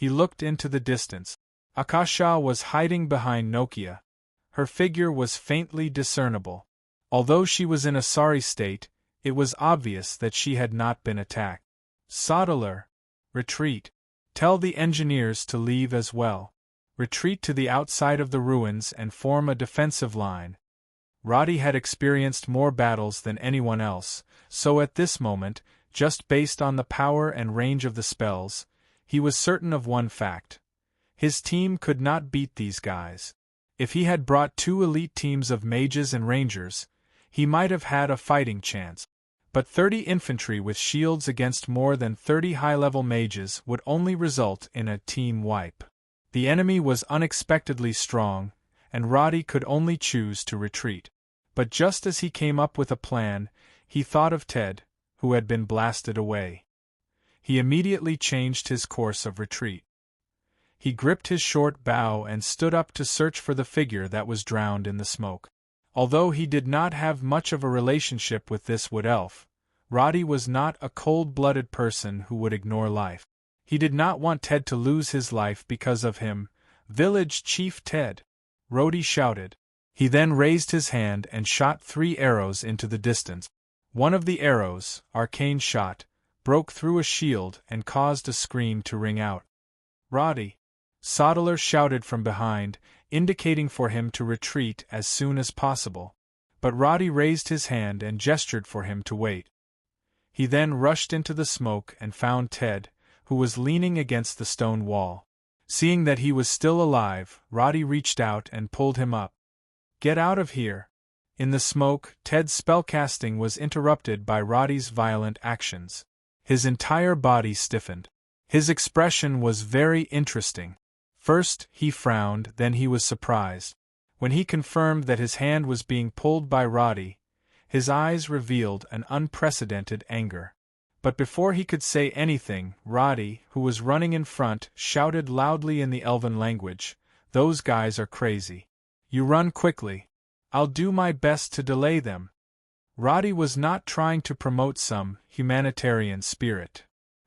He looked into the distance. Akasha was hiding behind Nokia. Her figure was faintly discernible. Although she was in a sorry state, it was obvious that she had not been attacked. Sodeler, retreat. Tell the engineers to leave as well. Retreat to the outside of the ruins and form a defensive line. Roddy had experienced more battles than anyone else, so at this moment, just based on the power and range of the spells, he was certain of one fact. His team could not beat these guys. If he had brought 2 elite teams of mages and rangers, he might have had a fighting chance. But 30 infantry with shields against more than 30 high-level mages would only result in a team wipe. The enemy was unexpectedly strong, and Roddy could only choose to retreat. But just as he came up with a plan, he thought of Ted, who had been blasted away. He immediately changed his course of retreat. He gripped his short bow and stood up to search for the figure that was drowned in the smoke. Although he did not have much of a relationship with this wood elf, Roddy was not a cold-blooded person who would ignore life. He did not want Ted to lose his life because of him. "Village Chief Ted!" Roddy shouted. He then raised his hand and shot 3 arrows into the distance. One of the arrows, arcane shot, broke through a shield and caused a scream to ring out. "Roddy!" Sodeler shouted from behind, indicating for him to retreat as soon as possible. But Roddy raised his hand and gestured for him to wait. He then rushed into the smoke and found Ted, who was leaning against the stone wall. Seeing that he was still alive, Roddy reached out and pulled him up. "Get out of here!" In the smoke, Ted's spellcasting was interrupted by Roddy's violent actions. His entire body stiffened. His expression was very interesting. First, he frowned, then he was surprised. When he confirmed that his hand was being pulled by Roddy, his eyes revealed an unprecedented anger. But before he could say anything, Roddy, who was running in front, shouted loudly in the Elven language, "Those guys are crazy. You run quickly. I'll do my best to delay them." Roddy was not trying to promote some humanitarian spirit.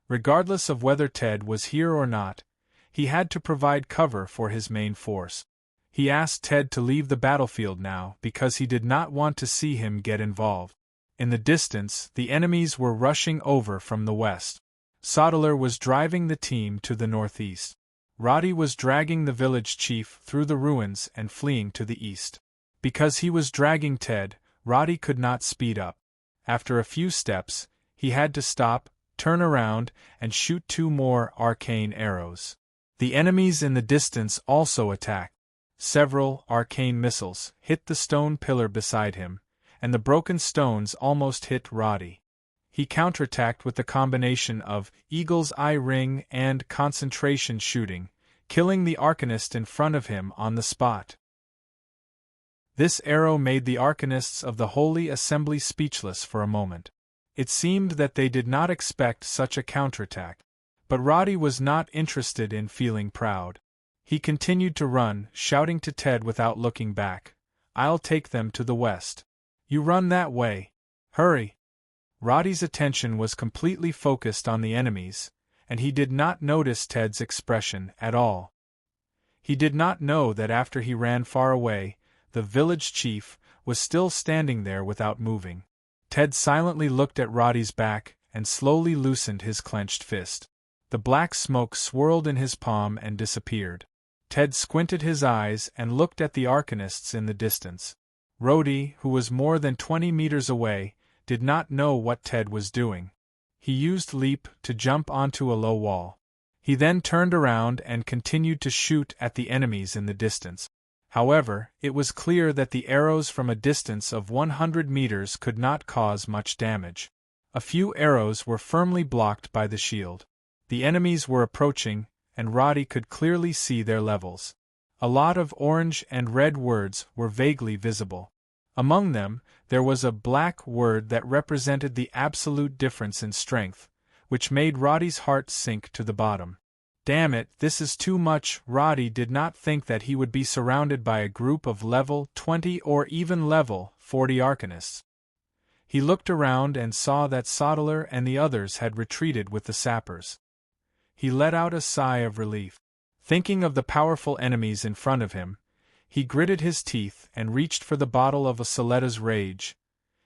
Regardless of whether Ted was here or not, he had to provide cover for his main force. He asked Ted to leave the battlefield now because he did not want to see him get involved. In the distance, the enemies were rushing over from the west. Sodeler was driving the team to the northeast. Roddy was dragging the village chief through the ruins and fleeing to the east. Because he was dragging Ted, Roddy could not speed up. After a few steps, he had to stop, turn around, and shoot 2 more arcane arrows. The enemies in the distance also attacked. Several arcane missiles hit the stone pillar beside him, and the broken stones almost hit Roddy. He counterattacked with the combination of Eagle's Eye Ring and concentration shooting, killing the Arcanist in front of him on the spot. This arrow made the Arcanists of the Holy Assembly speechless for a moment. It seemed that they did not expect such a counterattack. But Roddy was not interested in feeling proud. He continued to run, shouting to Ted without looking back, "I'll take them to the west. You run that way. Hurry!" Roddy's attention was completely focused on the enemies, and he did not notice Ted's expression at all. He did not know that after he ran far away, the village chief was still standing there without moving. Ted silently looked at Roddy's back and slowly loosened his clenched fist. The black smoke swirled in his palm and disappeared. Ted squinted his eyes and looked at the Arcanists in the distance. Roddy, who was more than 20 meters away, did not know what Ted was doing. He used leap to jump onto a low wall. He then turned around and continued to shoot at the enemies in the distance. However, it was clear that the arrows from a distance of 100 meters could not cause much damage. A few arrows were firmly blocked by the shield. The enemies were approaching, and Roddy could clearly see their levels. A lot of orange and red words were vaguely visible. Among them, there was a black word that represented the absolute difference in strength, which made Roddy's heart sink to the bottom. Damn it, this is too much. Roddy did not think that he would be surrounded by a group of level 20 or even level 40 Arcanists. He looked around and saw that Sodeler and the others had retreated with the sappers. He let out a sigh of relief. Thinking of the powerful enemies in front of him, he gritted his teeth and reached for the bottle of Asoleta's rage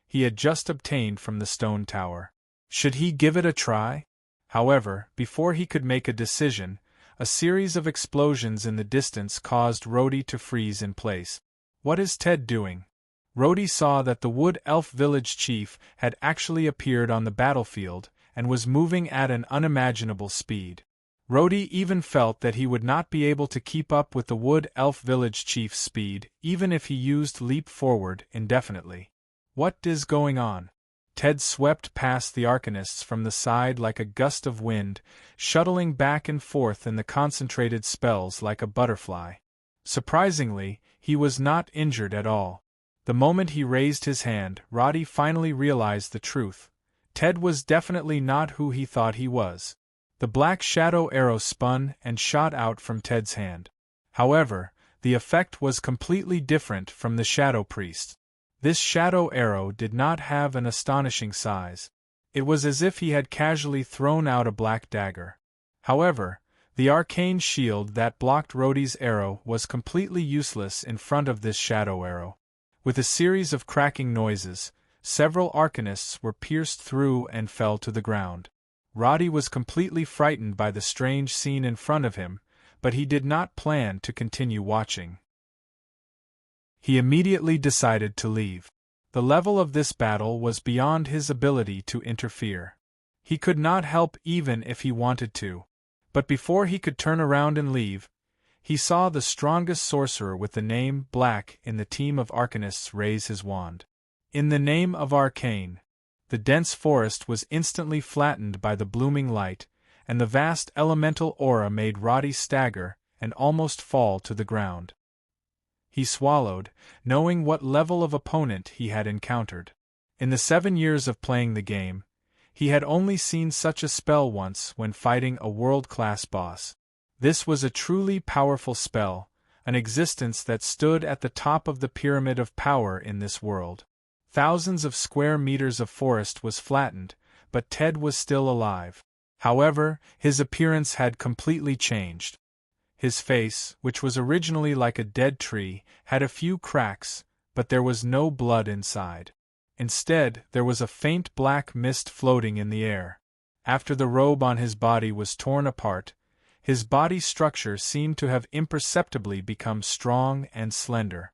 he had just obtained from the stone tower. Should he give it a try? However, before he could make a decision, a series of explosions in the distance caused Rhodey to freeze in place. What is Ted doing? Rhodey saw that the Wood Elf village chief had actually appeared on the battlefield and was moving at an unimaginable speed. Rhodey even felt that he would not be able to keep up with the Wood Elf village chief's speed even if he used leap forward indefinitely. What is going on? Ted swept past the Arcanists from the side like a gust of wind, shuttling back and forth in the concentrated spells like a butterfly. Surprisingly, he was not injured at all. The moment he raised his hand, Roddy finally realized the truth. Ted was definitely not who he thought he was. The black shadow arrow spun and shot out from Ted's hand. However, the effect was completely different from the Shadow Priest. This shadow arrow did not have an astonishing size. It was as if he had casually thrown out a black dagger. However, the arcane shield that blocked Rhodey's arrow was completely useless in front of this shadow arrow. With a series of cracking noises, several Arcanists were pierced through and fell to the ground. Roddy was completely frightened by the strange scene in front of him, but he did not plan to continue watching. He immediately decided to leave. The level of this battle was beyond his ability to interfere. He could not help even if he wanted to. But before he could turn around and leave, he saw the strongest sorcerer with the name Black in the team of Arcanists raise his wand. In the name of Arcane, the dense forest was instantly flattened by the blooming light, and the vast elemental aura made Roddy stagger and almost fall to the ground. He swallowed, knowing what level of opponent he had encountered. In the 7 years of playing the game, he had only seen such a spell once when fighting a world-class boss. This was a truly powerful spell, an existence that stood at the top of the pyramid of power in this world. Thousands of square meters of forest was flattened, but Ted was still alive. However, his appearance had completely changed. His face, which was originally like a dead tree, had a few cracks, but there was no blood inside. Instead, there was a faint black mist floating in the air. After the robe on his body was torn apart, his body structure seemed to have imperceptibly become strong and slender.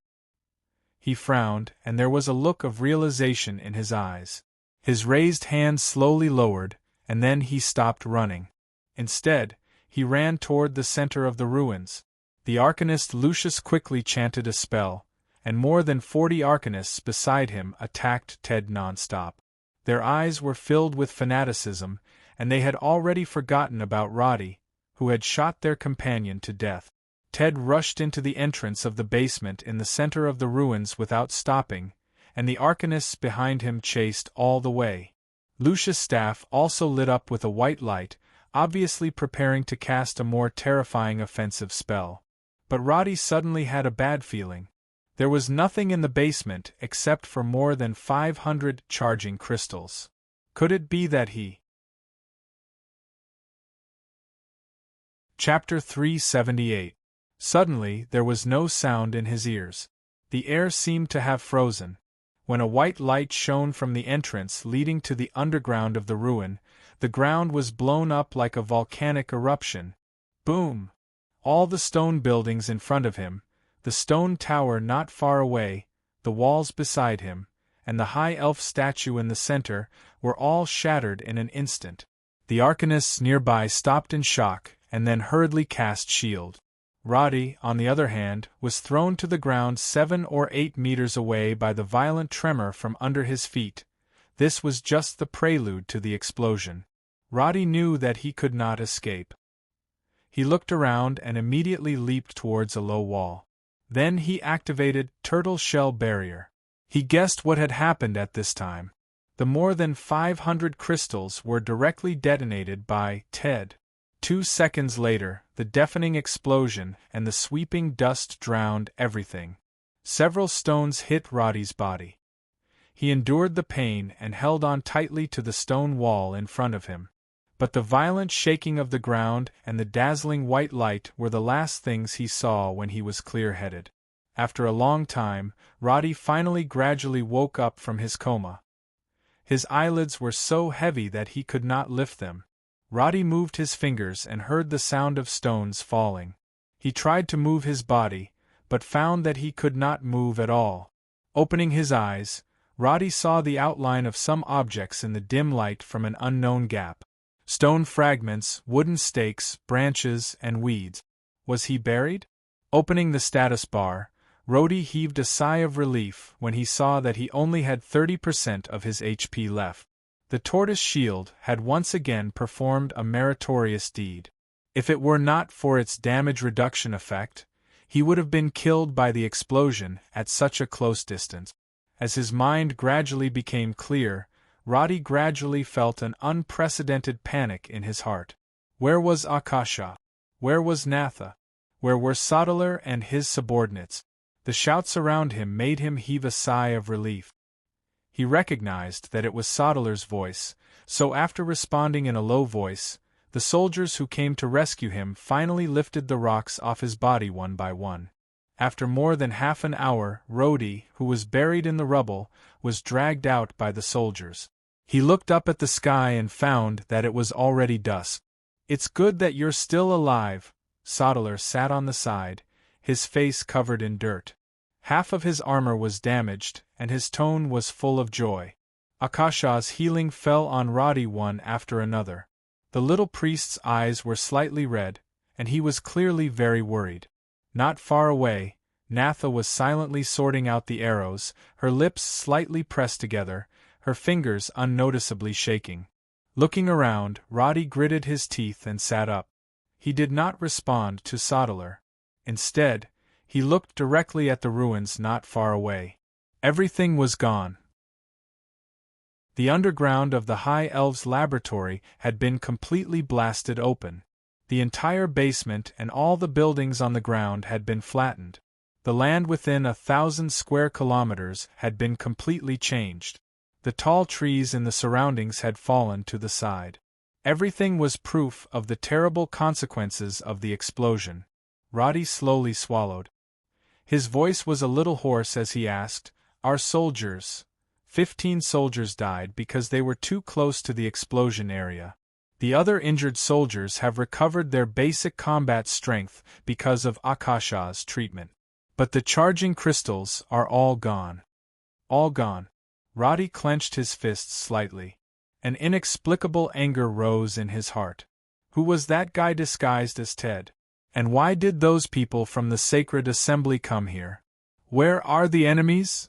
He frowned, and there was a look of realization in his eyes. His raised hand slowly lowered, and then he stopped running. Instead, he ran toward the center of the ruins. The Arcanist Lucius quickly chanted a spell, and more than 40 Arcanists beside him attacked Ted non-stop. Their eyes were filled with fanaticism, and they had already forgotten about Roddy, who had shot their companion to death. Ted rushed into the entrance of the basement in the center of the ruins without stopping, and the Arcanists behind him chased all the way. Lucius' staff also lit up with a white light, obviously preparing to cast a more terrifying offensive spell. But Roddy suddenly had a bad feeling. There was nothing in the basement except for more than 500 charging crystals. Could it be that he... Chapter 378. Suddenly, there was no sound in his ears. The air seemed to have frozen. When a white light shone from the entrance leading to the underground of the ruin, the ground was blown up like a volcanic eruption. Boom! All the stone buildings in front of him, the stone tower not far away, the walls beside him, and the high elf statue in the center, were all shattered in an instant. The Arcanists nearby stopped in shock, and then hurriedly cast shield. Roddy, on the other hand, was thrown to the ground 7 or 8 meters away by the violent tremor from under his feet. This was just the prelude to the explosion. Roddy knew that he could not escape. He looked around and immediately leaped towards a low wall. Then he activated Turtle Shell Barrier. He guessed what had happened at this time. The more than 500 crystals were directly detonated by Ted. 2 seconds later, the deafening explosion and the sweeping dust drowned everything. Several stones hit Roddy's body. He endured the pain and held on tightly to the stone wall in front of him. But the violent shaking of the ground and the dazzling white light were the last things he saw when he was clear-headed. After a long time, Roddy finally gradually woke up from his coma. His eyelids were so heavy that he could not lift them. Roddy moved his fingers and heard the sound of stones falling. He tried to move his body, but found that he could not move at all. Opening his eyes, Roddy saw the outline of some objects in the dim light from an unknown gap. Stone fragments, wooden stakes, branches, and weeds. Was he buried? Opening the status bar, Roddy heaved a sigh of relief when he saw that he only had 30% of his HP left. The tortoise shield had once again performed a meritorious deed. If it were not for its damage reduction effect, he would have been killed by the explosion at such a close distance. As his mind gradually became clear, Roddy gradually felt an unprecedented panic in his heart. Where was Akasha? Where was Natha? Where were Sodalar and his subordinates? The shouts around him made him heave a sigh of relief. He recognized that it was Sodalar's voice, so after responding in a low voice, the soldiers who came to rescue him finally lifted the rocks off his body one by one. After more than half an hour, Roddy, who was buried in the rubble, was dragged out by the soldiers. He looked up at the sky and found that it was already dusk. "It's good that you're still alive." Sodalar sat on the side, his face covered in dirt. Half of his armor was damaged, and his tone was full of joy. Akasha's healing fell on Roddy one after another. The little priest's eyes were slightly red, and he was clearly very worried. Not far away, Natha was silently sorting out the arrows, her lips slightly pressed together, her fingers unnoticeably shaking. Looking around, Roddy gritted his teeth and sat up. He did not respond to Sodalar. Instead, he looked directly at the ruins not far away. Everything was gone. The underground of the High Elves' laboratory had been completely blasted open. The entire basement and all the buildings on the ground had been flattened. The land within 1,000 square kilometers had been completely changed. The tall trees in the surroundings had fallen to the side. Everything was proof of the terrible consequences of the explosion. Roddy slowly swallowed. His voice was a little hoarse as he asked, "Our soldiers?" 15 soldiers died because they were too close to the explosion area. The other injured soldiers have recovered their basic combat strength because of Akasha's treatment. But the charging crystals are all gone. All gone. Roddy clenched his fists slightly. An inexplicable anger rose in his heart. Who was that guy disguised as Ted? And why did those people from the Sacred Assembly come here? Where are the enemies?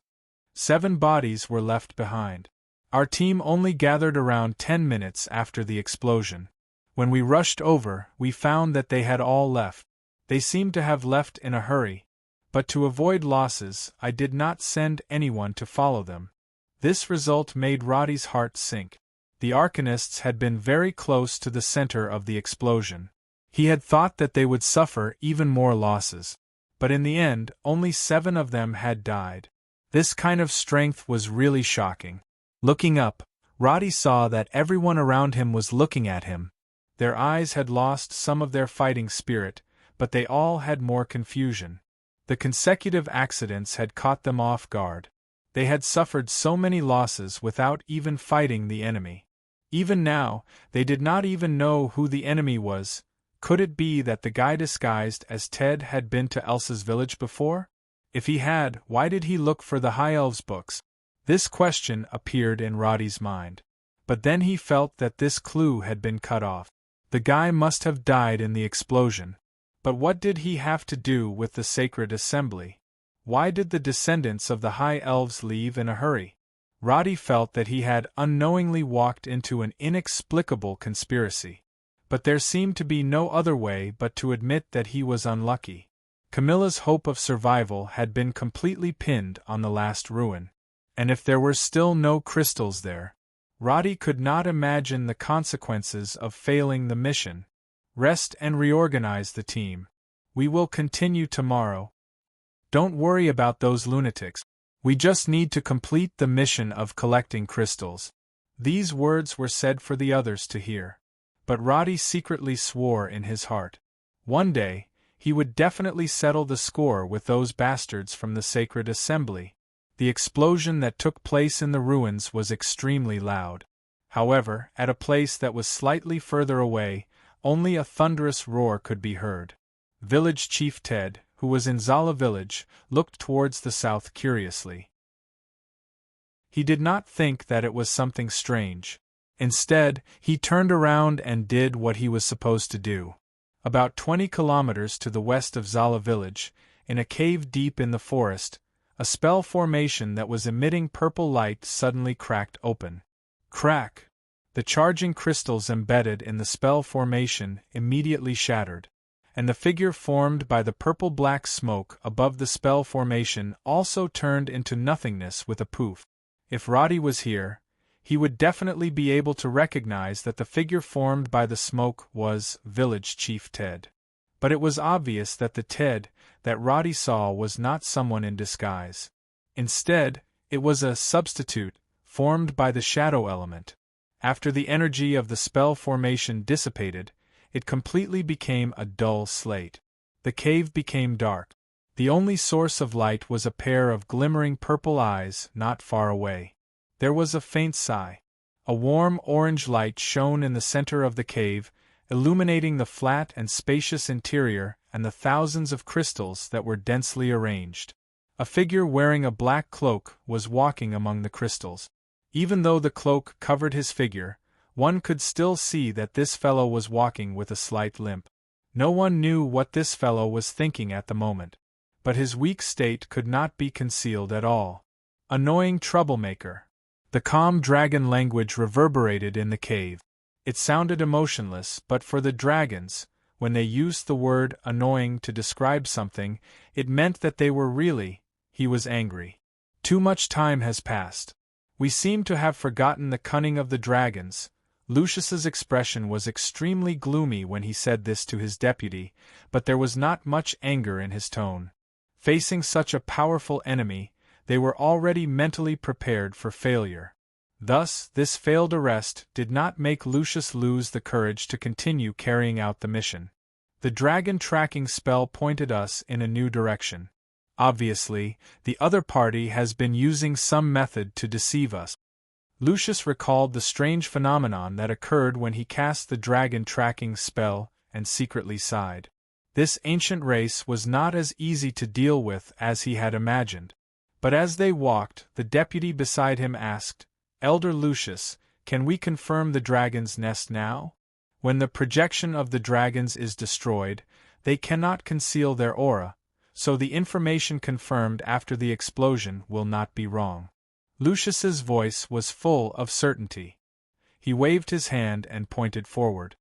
7 bodies were left behind. Our team only gathered around 10 minutes after the explosion. When we rushed over, we found that they had all left. They seemed to have left in a hurry. But to avoid losses, I did not send anyone to follow them. This result made Roddy's heart sink. The Arcanists had been very close to the center of the explosion. He had thought that they would suffer even more losses. But in the end, only 7 of them had died. This kind of strength was really shocking. Looking up, Roddy saw that everyone around him was looking at him. Their eyes had lost some of their fighting spirit, but they all had more confusion. The consecutive accidents had caught them off guard. They had suffered so many losses without even fighting the enemy. Even now, they did not even know who the enemy was. Could it be that the guy disguised as Ted had been to Elsa's village before? If he had, why did he look for the High Elves books? This question appeared in Roddy's mind. But then he felt that this clue had been cut off. The guy must have died in the explosion. But what did he have to do with the Sacred Assembly? Why did the descendants of the High Elves leave in a hurry? Roddy felt that he had unknowingly walked into an inexplicable conspiracy. But there seemed to be no other way but to admit that he was unlucky. Camilla's hope of survival had been completely pinned on the last ruin. And if there were still no crystals there, Roddy could not imagine the consequences of failing the mission. Rest and reorganize the team. We will continue tomorrow. Don't worry about those lunatics. We just need to complete the mission of collecting crystals. These words were said for the others to hear. but Roddy secretly swore in his heart. One day, he would definitely settle the score with those bastards from the sacred assembly. The explosion that took place in the ruins was extremely loud. However, at a place that was slightly further away, only a thunderous roar could be heard. Village Chief Ted, who was in Zala village, looked towards the south curiously. He did not think that it was something strange. Instead, he turned around and did what he was supposed to do. About 20 kilometers to the west of Zala village, in a cave deep in the forest, a spell formation that was emitting purple light suddenly cracked open. Crack! The charging crystals embedded in the spell formation immediately shattered, and the figure formed by the purple-black smoke above the spell formation also turned into nothingness with a poof. If Roddy was here, he would definitely be able to recognize that the figure formed by the smoke was Village Chief Ted. But it was obvious that the Ted that Roddy saw was not someone in disguise. Instead, it was a substitute, formed by the shadow element. After the energy of the spell formation dissipated, it completely became a dull slate. The cave became dark. The only source of light was a pair of glimmering purple eyes not far away. There was a faint sigh. A warm orange light shone in the center of the cave, illuminating the flat and spacious interior and the thousands of crystals that were densely arranged. A figure wearing a black cloak was walking among the crystals. Even though the cloak covered his figure, one could still see that this fellow was walking with a slight limp. No one knew what this fellow was thinking at the moment, but his weak state could not be concealed at all. Annoying troublemaker. The calm dragon language reverberated in the cave. It sounded emotionless, but for the dragons, when they used the word annoying to describe something, it meant that they were really, he was angry. Too much time has passed. We seem to have forgotten the cunning of the dragons. Lucius's expression was extremely gloomy when he said this to his deputy, but there was not much anger in his tone. Facing such a powerful enemy, they were already mentally prepared for failure. Thus, this failed arrest did not make Lucius lose the courage to continue carrying out the mission. The dragon tracking spell pointed us in a new direction. Obviously, the other party has been using some method to deceive us. Lucius recalled the strange phenomenon that occurred when he cast the dragon tracking spell and secretly sighed. This ancient race was not as easy to deal with as he had imagined. But as they walked, the deputy beside him asked, "Elder Lucius, can we confirm the dragon's nest now? When the projection of the dragons is destroyed, they cannot conceal their aura, so the information confirmed after the explosion will not be wrong." Lucius's voice was full of certainty. He waved his hand and pointed forward.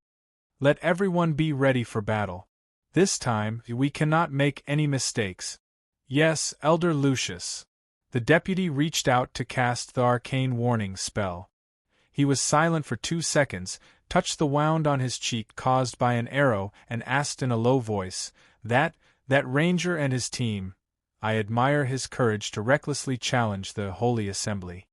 "Let everyone be ready for battle. This time, we cannot make any mistakes." "Yes, Elder Lucius." The deputy reached out to cast the arcane warning spell. He was silent for 2 seconds, touched the wound on his cheek caused by an arrow, and asked in a low voice, That ranger and his team. I admire his courage to recklessly challenge the Holy Assembly."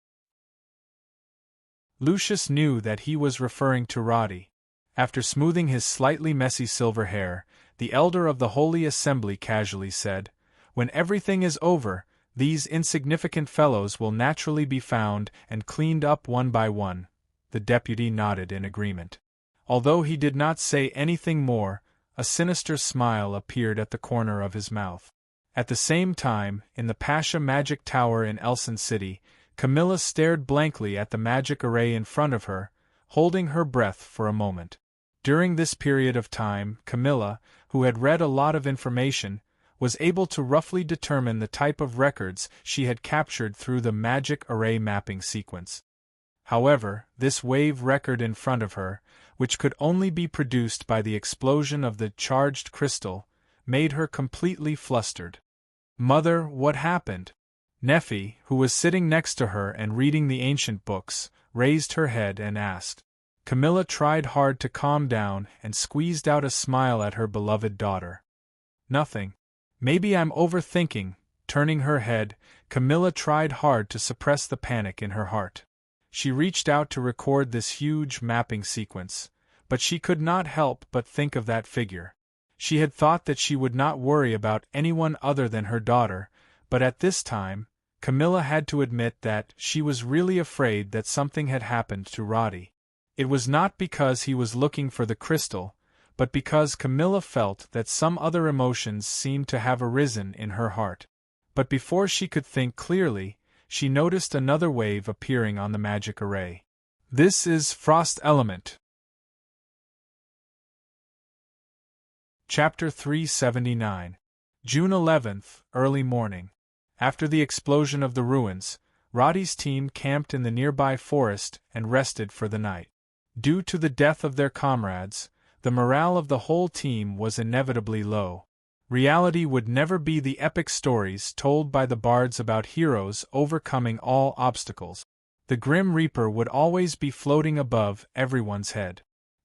Lucius knew that he was referring to Roddy. After smoothing his slightly messy silver hair, the elder of the Holy Assembly casually said, "When everything is over, these insignificant fellows will naturally be found and cleaned up one by one." The deputy nodded in agreement. Although he did not say anything more, a sinister smile appeared at the corner of his mouth. At the same time, in the Pasha Magic Tower in Elson City, Camilla stared blankly at the magic array in front of her, holding her breath for a moment. During this period of time, Camilla, who had read a lot of information, was able to roughly determine the type of records she had captured through the magic array mapping sequence. However, this wave record in front of her, which could only be produced by the explosion of the charged crystal, made her completely flustered. "Mother, what happened?" Nephi, who was sitting next to her and reading the ancient books, raised her head and asked. Camilla tried hard to calm down and squeezed out a smile at her beloved daughter. "Nothing. Maybe I'm overthinking." Turning her head, Camilla tried hard to suppress the panic in her heart. She reached out to record this huge mapping sequence, but she could not help but think of that figure. She had thought that she would not worry about anyone other than her daughter, but at this time, Camilla had to admit that she was really afraid that something had happened to Roddy. It was not because he was looking for the crystal, but because Camilla felt that some other emotions seemed to have arisen in her heart. But before she could think clearly, she noticed another wave appearing on the magic array. This is Frost Element. Chapter 379. June 11th, early morning. After the explosion of the ruins, Roddy's team camped in the nearby forest and rested for the night. Due to the death of their comrades, the morale of the whole team was inevitably low. Reality would never be the epic stories told by the bards about heroes overcoming all obstacles. The Grim Reaper would always be floating above everyone's head.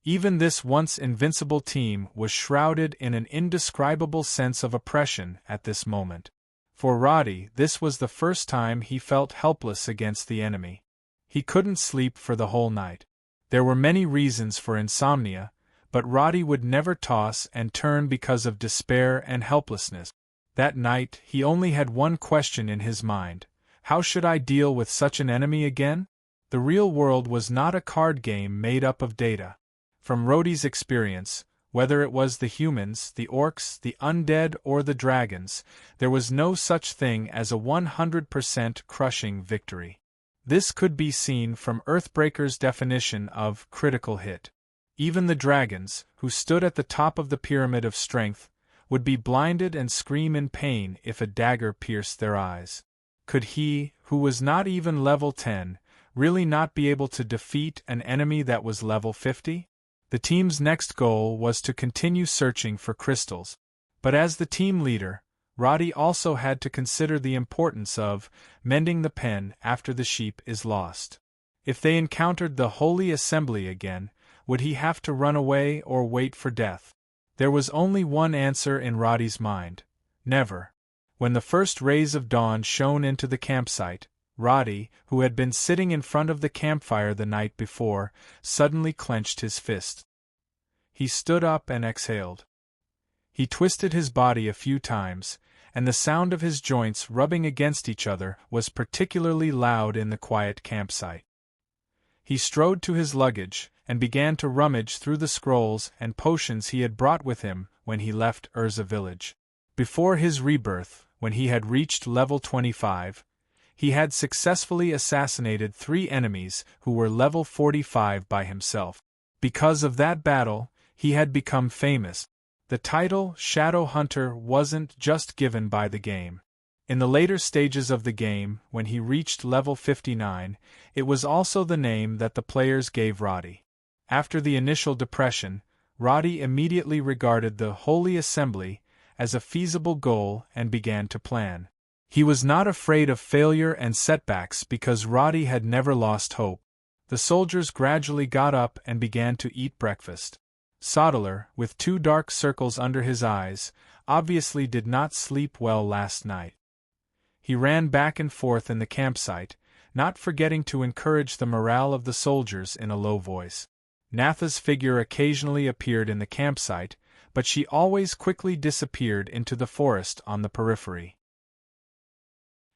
Even this once invincible team was shrouded in an indescribable sense of oppression at this moment. For Roddy, this was the first time he felt helpless against the enemy. He couldn't sleep for the whole night. There were many reasons for insomnia, but Roddy would never toss and turn because of despair and helplessness. That night, he only had one question in his mind: how should I deal with such an enemy again? The real world was not a card game made up of data. From Roddy's experience, whether it was the humans, the orcs, the undead, or the dragons, there was no such thing as a 100% crushing victory. This could be seen from Earthbreaker's definition of critical hit. Even the dragons, who stood at the top of the pyramid of strength, would be blinded and scream in pain if a dagger pierced their eyes. Could he, who was not even level 10, really not be able to defeat an enemy that was level 50? The team's next goal was to continue searching for crystals. But as the team leader, Roddy also had to consider the importance of mending the pen after the sheep is lost. If they encountered the Holy Assembly again, would he have to run away or wait for death? There was only one answer in Roddy's mind: never. When the first rays of dawn shone into the campsite, Roddy, who had been sitting in front of the campfire the night before, suddenly clenched his fist. He stood up and exhaled. He twisted his body a few times, and the sound of his joints rubbing against each other was particularly loud in the quiet campsite. He strode to his luggage and began to rummage through the scrolls and potions he had brought with him when he left Urza village. Before his rebirth, when he had reached level 25, he had successfully assassinated 3 enemies who were level 45 by himself. Because of that battle, he had become famous. The title Shadow Hunter wasn't just given by the game. In the later stages of the game, when he reached level 59, it was also the name that the players gave Roddy. After the initial depression, Roddy immediately regarded the Holy Assembly as a feasible goal and began to plan. He was not afraid of failure and setbacks because Roddy had never lost hope. The soldiers gradually got up and began to eat breakfast. Sodeler, with 2 dark circles under his eyes, obviously did not sleep well last night. He ran back and forth in the campsite, not forgetting to encourage the morale of the soldiers in a low voice. Natha's figure occasionally appeared in the campsite, but she always quickly disappeared into the forest on the periphery.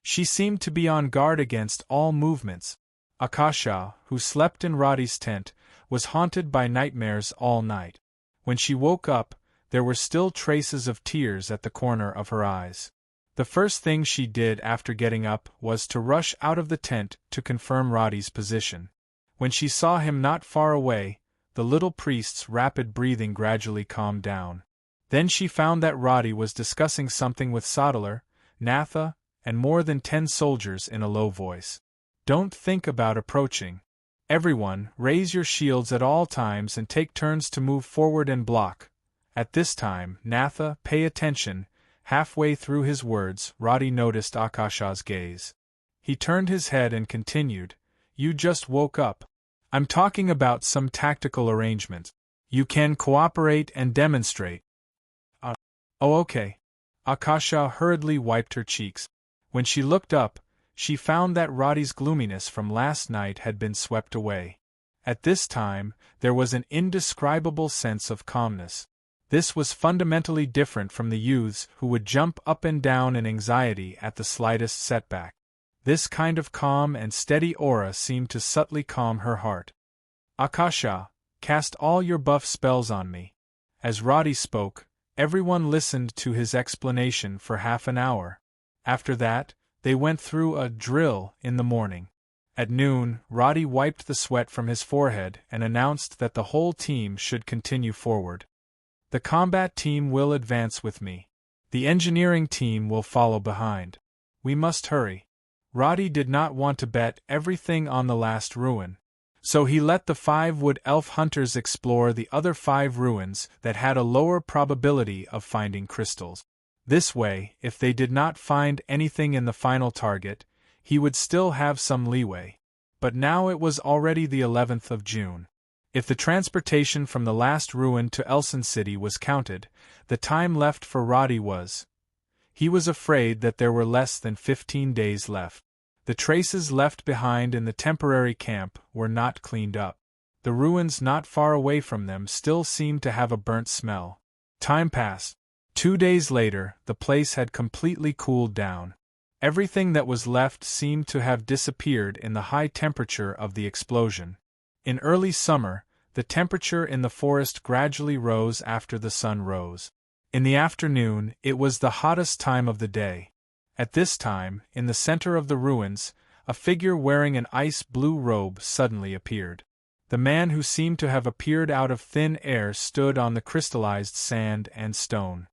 She seemed to be on guard against all movements. Akasha, who slept in Roddy's tent, was haunted by nightmares all night. When she woke up, there were still traces of tears at the corner of her eyes. The first thing she did after getting up was to rush out of the tent to confirm Roddy's position. When she saw him not far away, the little priest's rapid breathing gradually calmed down. Then she found that Roddy was discussing something with Sodeler, Natha, and more than 10 soldiers in a low voice. Don't think about approaching. Everyone, raise your shields at all times and take turns to move forward and block. At this time, Natha, pay attention. Halfway through his words, Roddy noticed Akasha's gaze. He turned his head and continued, "You just woke up. I'm talking about some tactical arrangement. You can cooperate and demonstrate." Oh, okay." Akasha hurriedly wiped her cheeks. When she looked up, she found that Roddy's gloominess from last night had been swept away. At this time, there was an indescribable sense of calmness. This was fundamentally different from the youths who would jump up and down in anxiety at the slightest setback. This kind of calm and steady aura seemed to subtly calm her heart. "Akasha, cast all your buff spells on me." As Roddy spoke, everyone listened to his explanation for half an hour. After that, they went through a drill in the morning. At noon, Roddy wiped the sweat from his forehead and announced that the whole team should continue forward. "The combat team will advance with me. The engineering team will follow behind. We must hurry." Roddy did not want to bet everything on the last ruin, so he let the 5 wood elf hunters explore the other 5 ruins that had a lower probability of finding crystals. This way, if they did not find anything in the final target, he would still have some leeway. But now it was already the 11th of June. If the transportation from the last ruin to Elson City was counted, the time left for Roddy was. He was afraid that there were less than 15 days left. The traces left behind in the temporary camp were not cleaned up. The ruins not far away from them still seemed to have a burnt smell. Time passed. 2 days later, the place had completely cooled down. Everything that was left seemed to have disappeared in the high temperature of the explosion. In early summer, the temperature in the forest gradually rose after the sun rose. In the afternoon, it was the hottest time of the day. At this time, in the center of the ruins, a figure wearing an ice-blue robe suddenly appeared. The man who seemed to have appeared out of thin air stood on the crystallized sand and stone.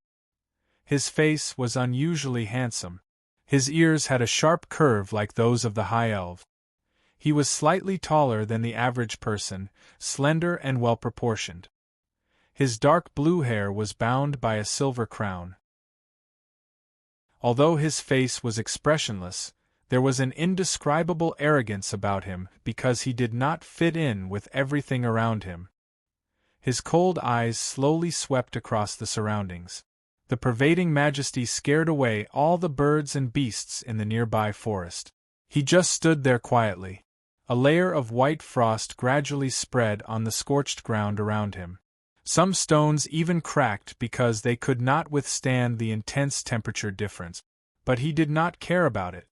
His face was unusually handsome. His ears had a sharp curve like those of the high elves. He was slightly taller than the average person, slender and well-proportioned. His dark blue hair was bound by a silver crown. Although his face was expressionless, there was an indescribable arrogance about him because he did not fit in with everything around him. His cold eyes slowly swept across the surroundings. The pervading majesty scared away all the birds and beasts in the nearby forest. He just stood there quietly. A layer of white frost gradually spread on the scorched ground around him. Some stones even cracked because they could not withstand the intense temperature difference. But he did not care about it.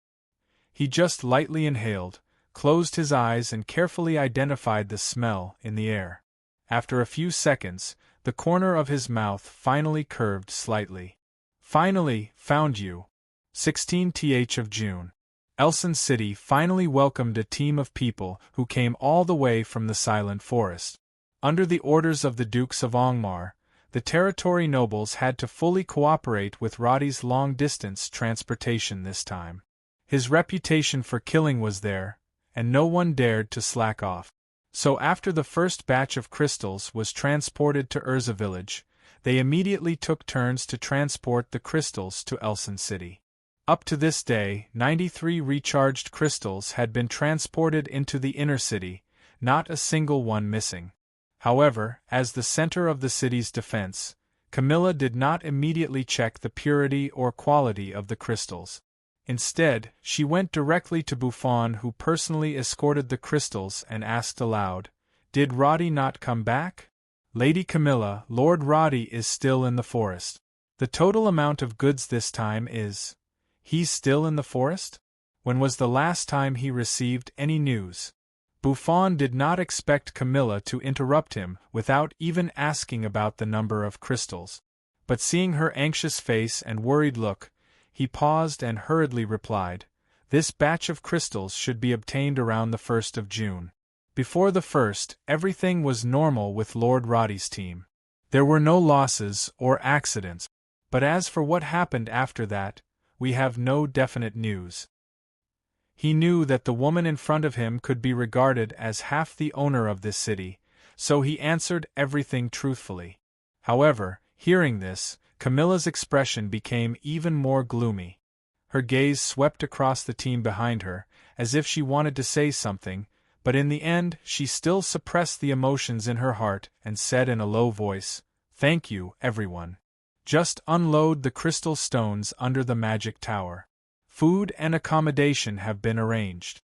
He just lightly inhaled, closed his eyes and carefully identified the smell in the air. After a few seconds, the corner of his mouth finally curved slightly. "Finally, found you." 16th of June. Elson City finally welcomed a team of people who came all the way from the Silent Forest. Under the orders of the Dukes of Angmar, the territory nobles had to fully cooperate with Roddy's long-distance transportation this time. His reputation for killing was there, and no one dared to slack off. So after the first batch of crystals was transported to Urza village, they immediately took turns to transport the crystals to Elson City. Up to this day, 93 recharged crystals had been transported into the inner city, not a single one missing. However, as the center of the city's defense, Camilla did not immediately check the purity or quality of the crystals. Instead, she went directly to Buffon, who personally escorted the crystals, and asked aloud, "Did Roddy not come back?" "Lady Camilla, Lord Roddy is still in the forest. The total amount of goods this time is..." "He's still in the forest? When was the last time he received any news?" Buffon did not expect Camilla to interrupt him without even asking about the number of crystals. But seeing her anxious face and worried look, he paused and hurriedly replied, "This batch of crystals should be obtained around the 1st of June. Before the 1st, everything was normal with Lord Roddy's team. There were no losses or accidents. But as for what happened after that, we have no definite news." He knew that the woman in front of him could be regarded as half the owner of this city, so he answered everything truthfully. However, hearing this, Camilla's expression became even more gloomy. Her gaze swept across the team behind her, as if she wanted to say something, but in the end she still suppressed the emotions in her heart and said in a low voice, "Thank you, everyone. Just unload the crystal stones under the magic tower. Food and accommodation have been arranged."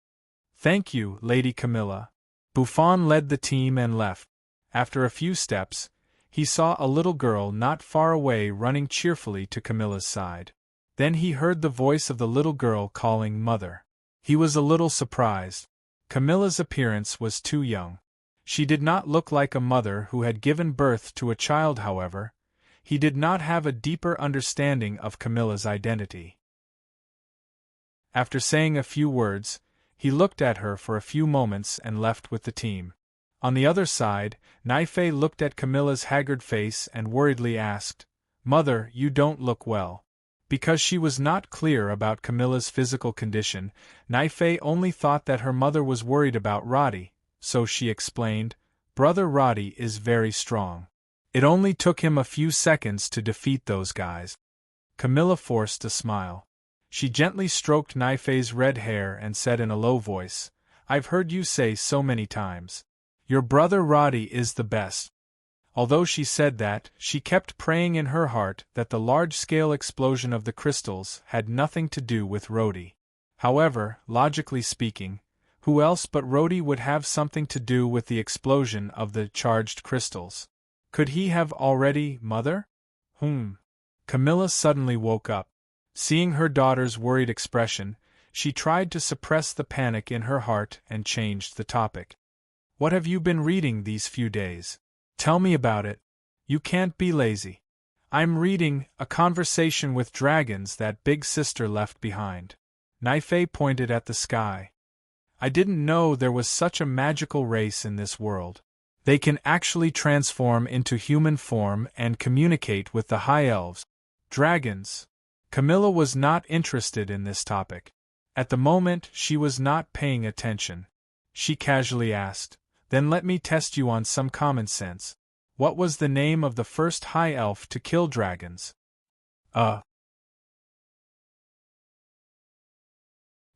"Thank you, Lady Camilla." Buffon led the team and left. After a few steps, he saw a little girl not far away running cheerfully to Camilla's side. Then he heard the voice of the little girl calling "Mother." He was a little surprised. Camilla's appearance was too young. She did not look like a mother who had given birth to a child. However, he did not have a deeper understanding of Camilla's identity. After saying a few words, he looked at her for a few moments and left with the team. On the other side, Naife looked at Camilla's haggard face and worriedly asked, "Mother, you don't look well." Because she was not clear about Camilla's physical condition, Naife only thought that her mother was worried about Roddy, so she explained, "Brother Roddy is very strong. It only took him a few seconds to defeat those guys." Camilla forced a smile. She gently stroked Naife's red hair and said in a low voice, "I've heard you say so many times. Your brother Roddy is the best." Although she said that, she kept praying in her heart that the large-scale explosion of the crystals had nothing to do with Roddy. However, logically speaking, who else but Roddy would have something to do with the explosion of the charged crystals? Could he have already, Mother? Camilla suddenly woke up. Seeing her daughter's worried expression, she tried to suppress the panic in her heart and changed the topic. "What have you been reading these few days? Tell me about it. You can't be lazy." "I'm reading A Conversation with Dragons that Big Sister left behind." Naife pointed at the sky. "I didn't know there was such a magical race in this world. They can actually transform into human form and communicate with the High Elves. Dragons." Camilla was not interested in this topic. At the moment, she was not paying attention. She casually asked, "Then let me test you on some common sense. What was the name of the first High Elf to kill dragons?"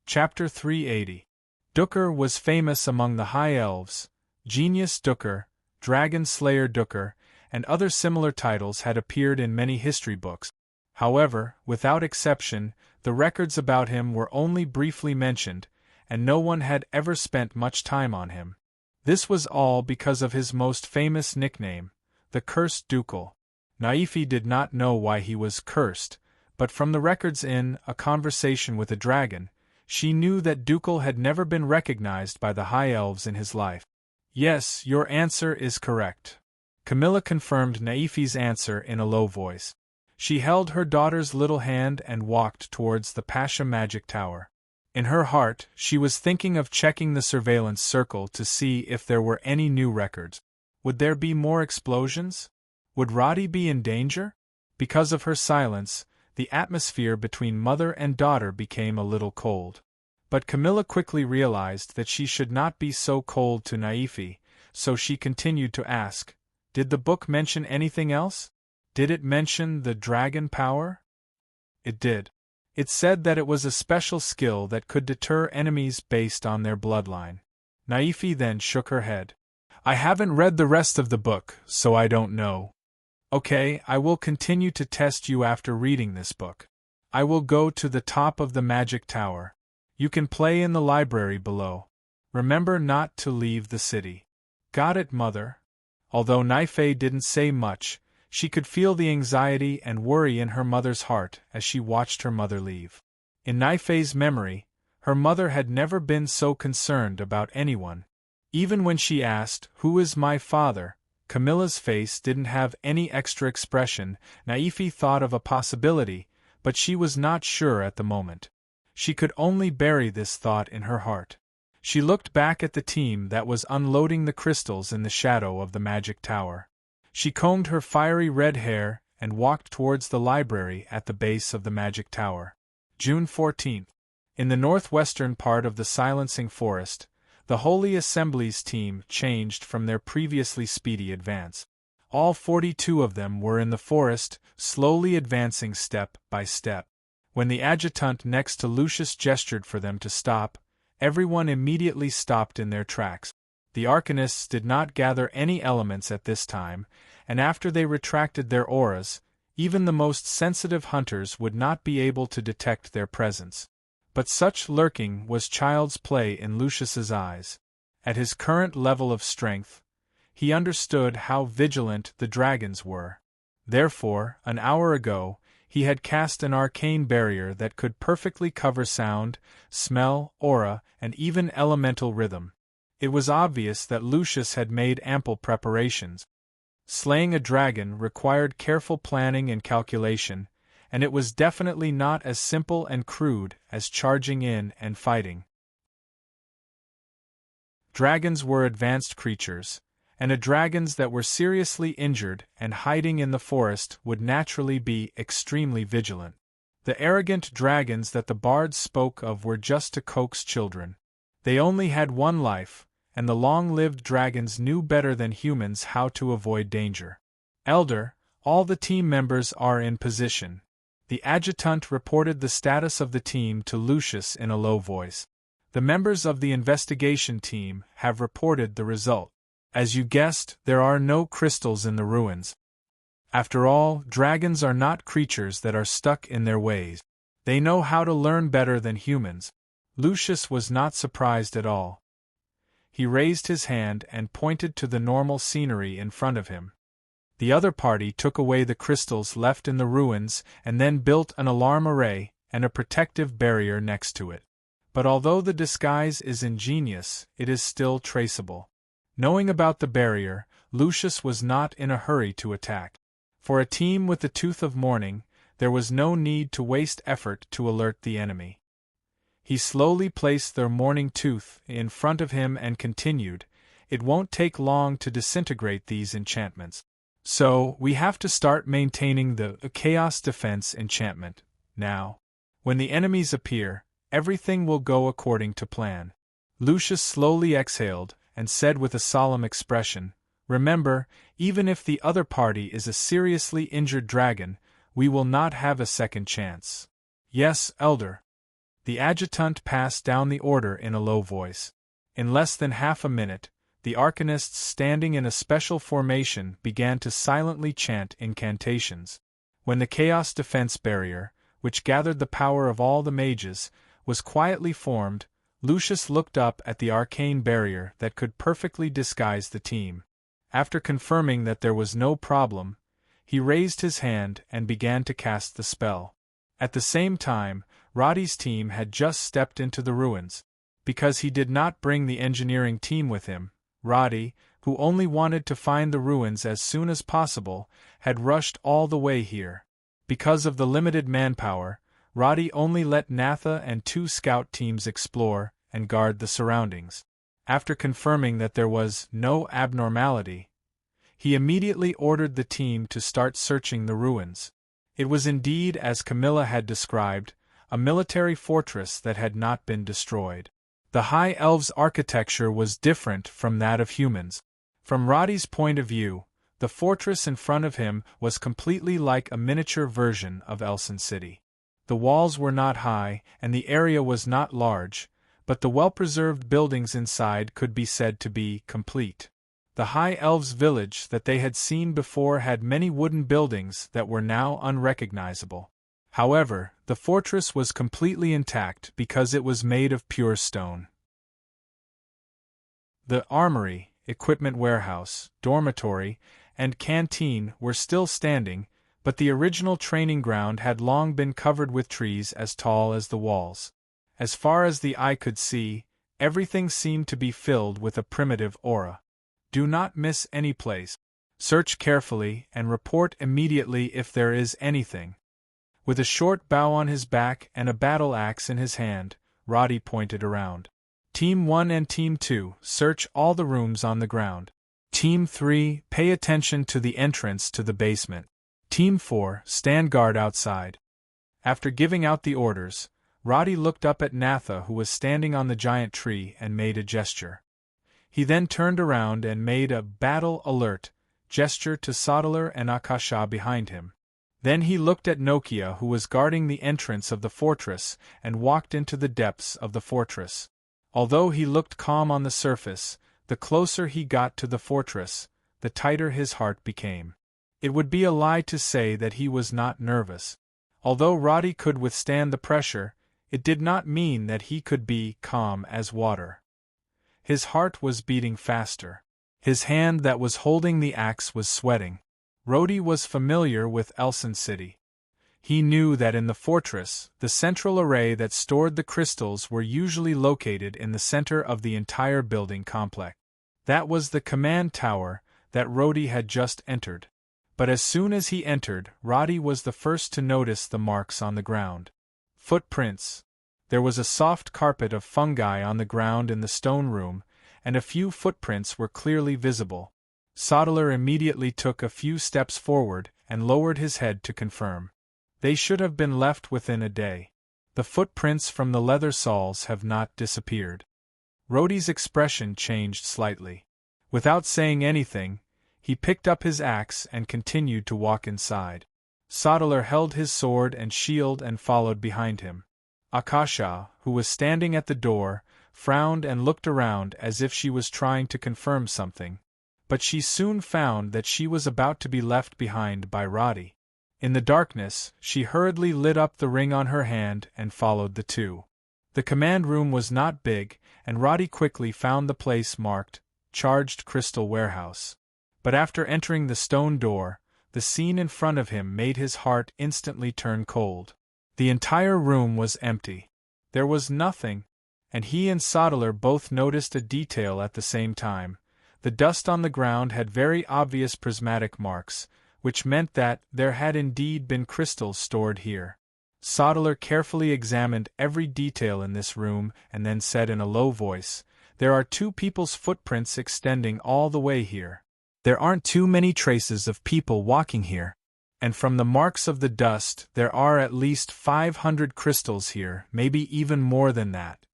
Chapter 380. Dukar was famous among the High Elves. Genius Dukar, Dragon Slayer Dukar, and other similar titles had appeared in many history books. However, without exception, the records about him were only briefly mentioned, and no one had ever spent much time on him. This was all because of his most famous nickname, the Cursed Dukal. Naife did not know why he was cursed, but from the records in A Conversation with a Dragon, she knew that Dukal had never been recognized by the High Elves in his life. "Yes, your answer is correct." Camilla confirmed Naife's answer in a low voice. She held her daughter's little hand and walked towards the Pasha Magic Tower. In her heart, she was thinking of checking the surveillance circle to see if there were any new records. Would there be more explosions? Would Roddy be in danger? Because of her silence, the atmosphere between mother and daughter became a little cold. But Camilla quickly realized that she should not be so cold to Naife, so she continued to ask, "Did the book mention anything else? Did it mention the dragon power?" "It did. It said that it was a special skill that could deter enemies based on their bloodline." Naife then shook her head. "I haven't read the rest of the book, so I don't know." "Okay, I will continue to test you after reading this book. I will go to the top of the magic tower. You can play in the library below. Remember not to leave the city." "Got it, Mother." Although Naife didn't say much, she could feel the anxiety and worry in her mother's heart as she watched her mother leave. In Naife's memory, her mother had never been so concerned about anyone. Even when she asked, "Who is my father?" Camilla's face didn't have any extra expression. Naife thought of a possibility, but she was not sure at the moment. She could only bury this thought in her heart. She looked back at the team that was unloading the crystals in the shadow of the magic tower. She combed her fiery red hair and walked towards the library at the base of the magic tower. June 14th. In the northwestern part of the Silencing Forest, the Holy Assembly's team changed from their previously speedy advance. All 42 of them were in the forest, slowly advancing step by step. When the adjutant next to Lucius gestured for them to stop, everyone immediately stopped in their tracks. The Arcanists did not gather any elements at this time, and after they retracted their auras, even the most sensitive hunters would not be able to detect their presence. But such lurking was child's play in Lucius's eyes. At his current level of strength, he understood how vigilant the dragons were. Therefore, an hour ago, he had cast an arcane barrier that could perfectly cover sound, smell, aura, and even elemental rhythm. It was obvious that Lucius had made ample preparations. Slaying a dragon required careful planning and calculation, and it was definitely not as simple and crude as charging in and fighting. Dragons were advanced creatures, and dragons that were seriously injured and hiding in the forest would naturally be extremely vigilant. The arrogant dragons that the bards spoke of were just to coax children. They only had one life, and the long-lived dragons knew better than humans how to avoid danger. Elder, all the team members are in position. The adjutant reported the status of the team to Lucius in a low voice. The members of the investigation team have reported the result. As you guessed, there are no crystals in the ruins. After all, dragons are not creatures that are stuck in their ways. They know how to learn better than humans. Lucius was not surprised at all. He raised his hand and pointed to the normal scenery in front of him. The other party took away the crystals left in the ruins and then built an alarm array and a protective barrier next to it. But although the disguise is ingenious, it is still traceable. Knowing about the barrier, Lucius was not in a hurry to attack. For a team with the tooth of morning, there was no need to waste effort to alert the enemy. He slowly placed their morning tooth in front of him and continued, "It won't take long to disintegrate these enchantments. So, we have to start maintaining the chaos defense enchantment, now. When the enemies appear, everything will go according to plan." Lucius slowly exhaled, and said with a solemn expression, "Remember, even if the other party is a seriously injured dragon, we will not have a second chance." "Yes, Elder." The adjutant passed down the order in a low voice. In less than half a minute, the arcanists standing in a special formation began to silently chant incantations. When the chaos defense barrier, which gathered the power of all the mages, was quietly formed, Lucius looked up at the arcane barrier that could perfectly disguise the team. After confirming that there was no problem, he raised his hand and began to cast the spell. At the same time, Roddy's team had just stepped into the ruins. Because he did not bring the engineering team with him, Roddy, who only wanted to find the ruins as soon as possible, had rushed all the way here. Because of the limited manpower, Roddy only let Natha and 2 scout teams explore and guard the surroundings. After confirming that there was no abnormality, he immediately ordered the team to start searching the ruins. It was indeed, as Camilla had described, a military fortress that had not been destroyed. The High Elves' architecture was different from that of humans. From Roddy's point of view, the fortress in front of him was completely like a miniature version of Elson City. The walls were not high, and the area was not large, but the well-preserved buildings inside could be said to be complete. The High Elves' village that they had seen before had many wooden buildings that were now unrecognizable. However, the fortress was completely intact because it was made of pure stone. The armory, equipment warehouse, dormitory, and canteen were still standing, but the original training ground had long been covered with trees as tall as the walls. As far as the eye could see, everything seemed to be filled with a primitive aura. Do not miss any place. Search carefully and report immediately if there is anything. With a short bow on his back and a battle axe in his hand, Roddy pointed around. Team 1 and Team 2, search all the rooms on the ground. Team 3, pay attention to the entrance to the basement. Team 4, stand guard outside. After giving out the orders, Roddy looked up at Natha, who was standing on the giant tree, and made a gesture. He then turned around and made a battle alert gesture to Sodalar and Akasha behind him. Then he looked at Nokia, who was guarding the entrance of the fortress, and walked into the depths of the fortress. Although he looked calm on the surface, the closer he got to the fortress, the tighter his heart became. It would be a lie to say that he was not nervous. Although Roddy could withstand the pressure, it did not mean that he could be calm as water. His heart was beating faster. His hand that was holding the axe was sweating. Rhodey was familiar with Elson City. He knew that in the fortress, the central array that stored the crystals were usually located in the center of the entire building complex. That was the command tower that Rhodey had just entered. But as soon as he entered, Roddy was the first to notice the marks on the ground. Footprints. There was a soft carpet of fungi on the ground in the stone room, and a few footprints were clearly visible. Sodeler immediately took a few steps forward and lowered his head to confirm. They should have been left within a day. The footprints from the leather soles have not disappeared. Rhodey's expression changed slightly. Without saying anything, he picked up his axe and continued to walk inside. Sodeler held his sword and shield and followed behind him. Akasha, who was standing at the door, frowned and looked around as if she was trying to confirm something. But she soon found that she was about to be left behind by Roddy. In the darkness, she hurriedly lit up the ring on her hand and followed the two. The command room was not big, and Roddy quickly found the place marked, Charged Crystal Warehouse. But after entering the stone door, the scene in front of him made his heart instantly turn cold. The entire room was empty. There was nothing, and he and Sodeler both noticed a detail at the same time. The dust on the ground had very obvious prismatic marks, which meant that there had indeed been crystals stored here. Sodeler carefully examined every detail in this room and then said in a low voice, "There are two people's footprints extending all the way here. There aren't too many traces of people walking here. And from the marks of the dust, there are at least 500 crystals here, maybe even more than that.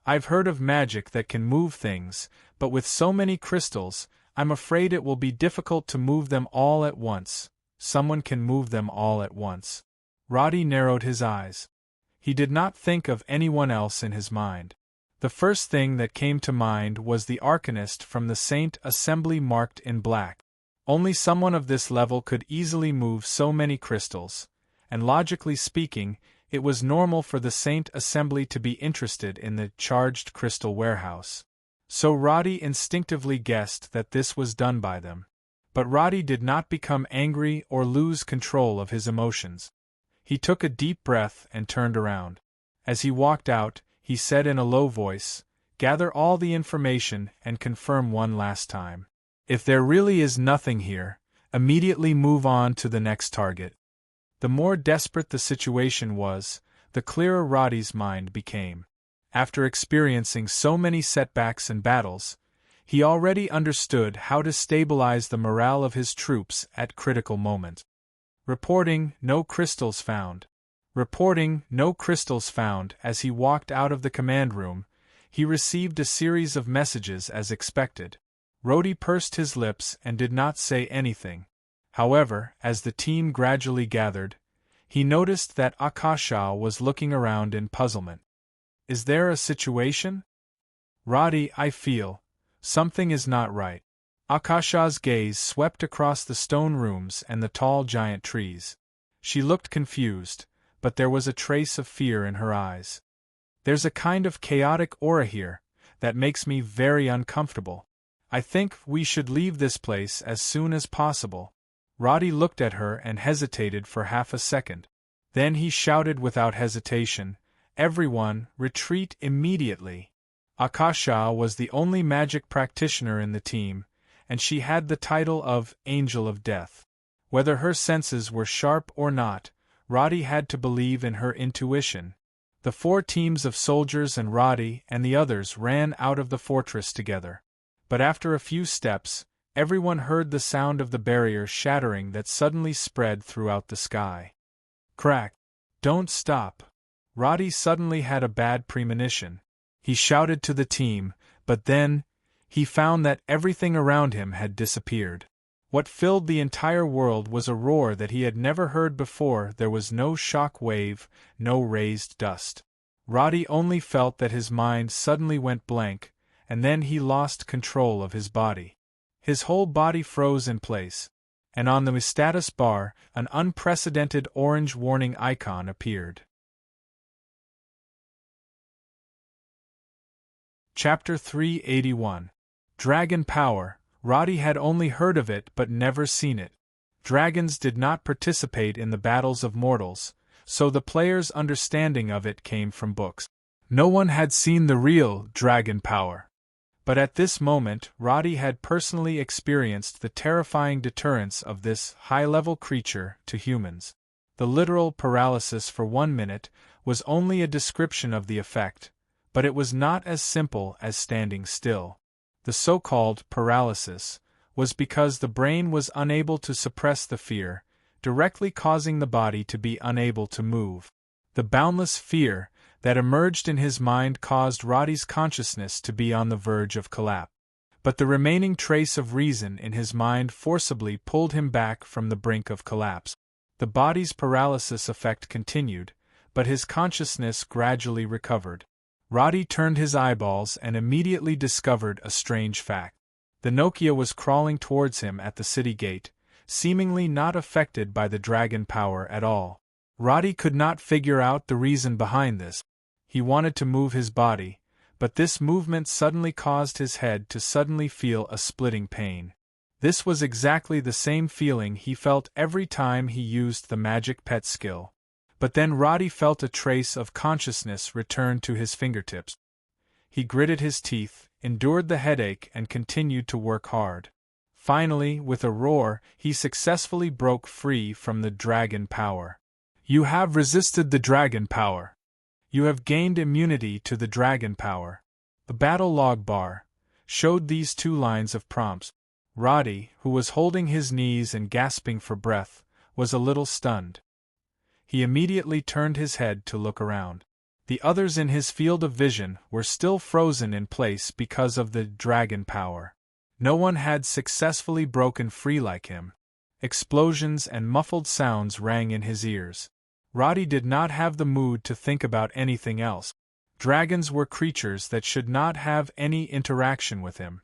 I've heard of magic that can move things, but with so many crystals, I'm afraid it will be difficult to move them all at once. Someone can move them all at once." Roddy narrowed his eyes. He did not think of anyone else in his mind. The first thing that came to mind was the Arcanist from the Saint Assembly marked in black. Only someone of this level could easily move so many crystals, and logically speaking, it was normal for the Saint Assembly to be interested in the Charged Crystal Warehouse. So Roddy instinctively guessed that this was done by them. But Roddy did not become angry or lose control of his emotions. He took a deep breath and turned around. As he walked out, he said in a low voice, "Gather all the information and confirm one last time. If there really is nothing here, immediately move on to the next target." The more desperate the situation was, the clearer Roddy's mind became. After experiencing so many setbacks and battles, he already understood how to stabilize the morale of his troops at critical moments. Reporting, "No crystals found." Reporting, "No crystals found." As he walked out of the command room, he received a series of messages as expected. Rhodey pursed his lips and did not say anything. However, as the team gradually gathered, he noticed that Akasha was looking around in puzzlement. "Is there a situation? Roddy, I feel something is not right." Akasha's gaze swept across the stone rooms and the tall giant trees. She looked confused, but there was a trace of fear in her eyes. "There's a kind of chaotic aura here that makes me very uncomfortable. I think we should leave this place as soon as possible." Roddy looked at her and hesitated for half a second. Then he shouted without hesitation, "Everyone, retreat immediately." Akasha was the only magic practitioner in the team, and she had the title of Angel of Death. Whether her senses were sharp or not, Roddy had to believe in her intuition. The 4 teams of soldiers and Roddy and the others ran out of the fortress together. But after a few steps, everyone heard the sound of the barrier shattering that suddenly spread throughout the sky. Crack! Don't stop! Roddy suddenly had a bad premonition. He shouted to the team, but then, he found that everything around him had disappeared. What filled the entire world was a roar that he had never heard before. There was no shock wave, no raised dust. Roddy only felt that his mind suddenly went blank, and then he lost control of his body. His whole body froze in place, and on the status bar, an unprecedented orange warning icon appeared. Chapter 381. Dragon Power. Roddy had only heard of it but never seen it. Dragons did not participate in the battles of mortals, so the player's understanding of it came from books. No one had seen the real dragon power. But at this moment, Roddy had personally experienced the terrifying deterrence of this high-level creature to humans. The literal paralysis for 1 minute was only a description of the effect, but it was not as simple as standing still. The so-called paralysis was because the brain was unable to suppress the fear, directly causing the body to be unable to move. The boundless fear that emerged in his mind caused Roddy's consciousness to be on the verge of collapse. But the remaining trace of reason in his mind forcibly pulled him back from the brink of collapse. The body's paralysis effect continued, but his consciousness gradually recovered. Roddy turned his eyeballs and immediately discovered a strange fact. The Nokia was crawling towards him at the city gate, seemingly not affected by the dragon power at all. Roddy could not figure out the reason behind this. He wanted to move his body, but this movement suddenly caused his head to suddenly feel a splitting pain. This was exactly the same feeling he felt every time he used the magic pet skill. But then Roddy felt a trace of consciousness return to his fingertips. He gritted his teeth, endured the headache and continued to work hard. Finally, with a roar, he successfully broke free from the dragon power. You have resisted the dragon power. You have gained immunity to the dragon power. The battle log bar showed these 2 lines of prompts. Roddy, who was holding his knees and gasping for breath, was a little stunned. He immediately turned his head to look around. The others in his field of vision were still frozen in place because of the dragon power. No one had successfully broken free like him. Explosions and muffled sounds rang in his ears. Roddy did not have the mood to think about anything else. Dragons were creatures that should not have any interaction with him.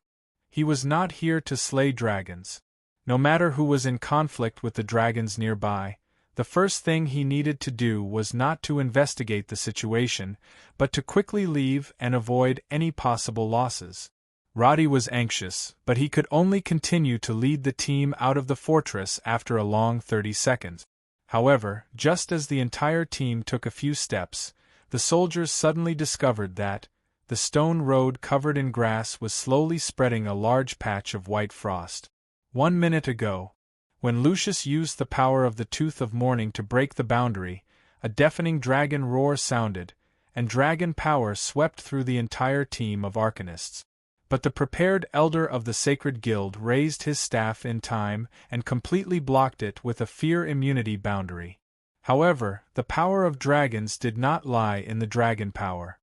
He was not here to slay dragons. No matter who was in conflict with the dragons nearby, the first thing he needed to do was not to investigate the situation, but to quickly leave and avoid any possible losses. Roddy was anxious, but he could only continue to lead the team out of the fortress after a long 30 seconds. However, just as the entire team took a few steps, the soldiers suddenly discovered that the stone road covered in grass was slowly spreading a large patch of white frost. 1 minute ago, when Lucius used the power of the Tooth of Morning to break the boundary, a deafening dragon roar sounded, and dragon power swept through the entire team of arcanists. But the prepared elder of the Sacred Guild raised his staff in time and completely blocked it with a fear immunity boundary. However, the power of dragons did not lie in the dragon power.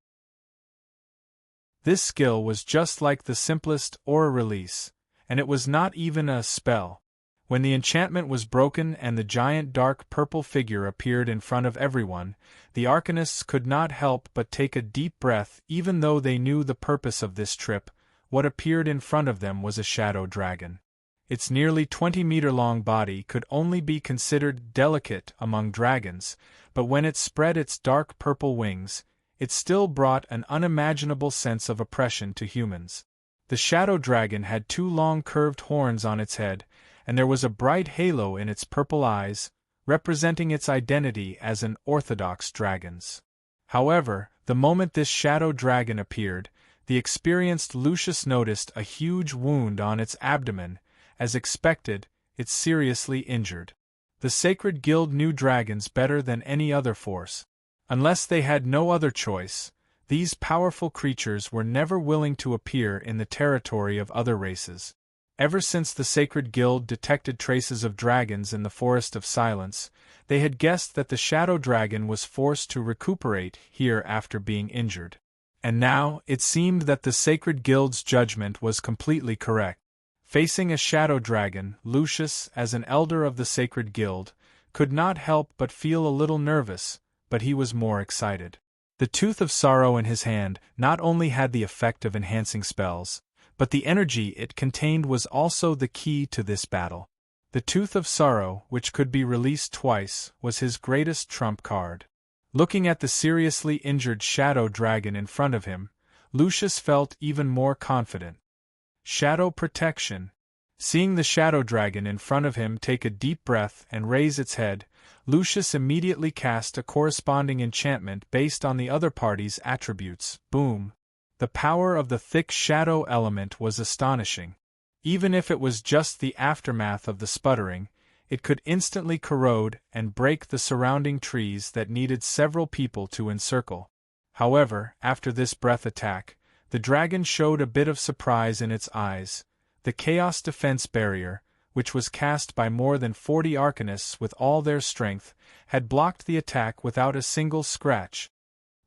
This skill was just like the simplest aura release, and it was not even a spell. When the enchantment was broken and the giant dark purple figure appeared in front of everyone, the arcanists could not help but take a deep breath even though they knew the purpose of this trip. What appeared in front of them was a shadow dragon. Its nearly 20-meter-long body could only be considered delicate among dragons, but when it spread its dark purple wings, it still brought an unimaginable sense of oppression to humans. The shadow dragon had 2 long curved horns on its head, and there was a bright halo in its purple eyes, representing its identity as an orthodox dragon's. However, the moment this shadow dragon appeared, the experienced Lucius noticed a huge wound on its abdomen. As expected, it's seriously injured. The Sacred Guild knew dragons better than any other force. Unless they had no other choice, these powerful creatures were never willing to appear in the territory of other races. Ever since the Sacred Guild detected traces of dragons in the Forest of Silence, they had guessed that the shadow dragon was forced to recuperate here after being injured. And now, it seemed that the Sacred Guild's judgment was completely correct. Facing a shadow dragon, Lucius, as an elder of the Sacred Guild, could not help but feel a little nervous, but he was more excited. The Tooth of Sorrow in his hand not only had the effect of enhancing spells, but the energy it contained was also the key to this battle. The Tooth of Sorrow, which could be released twice, was his greatest trump card. Looking at the seriously injured shadow dragon in front of him, Lucius felt even more confident. Shadow protection. Seeing the shadow dragon in front of him take a deep breath and raise its head, Lucius immediately cast a corresponding enchantment based on the other party's attributes. Boom! The power of the thick shadow element was astonishing. Even if it was just the aftermath of the sputtering, it could instantly corrode and break the surrounding trees that needed several people to encircle. However, after this breath attack, the dragon showed a bit of surprise in its eyes. The Chaos Defense Barrier, which was cast by more than 40 arcanists with all their strength, had blocked the attack without a single scratch.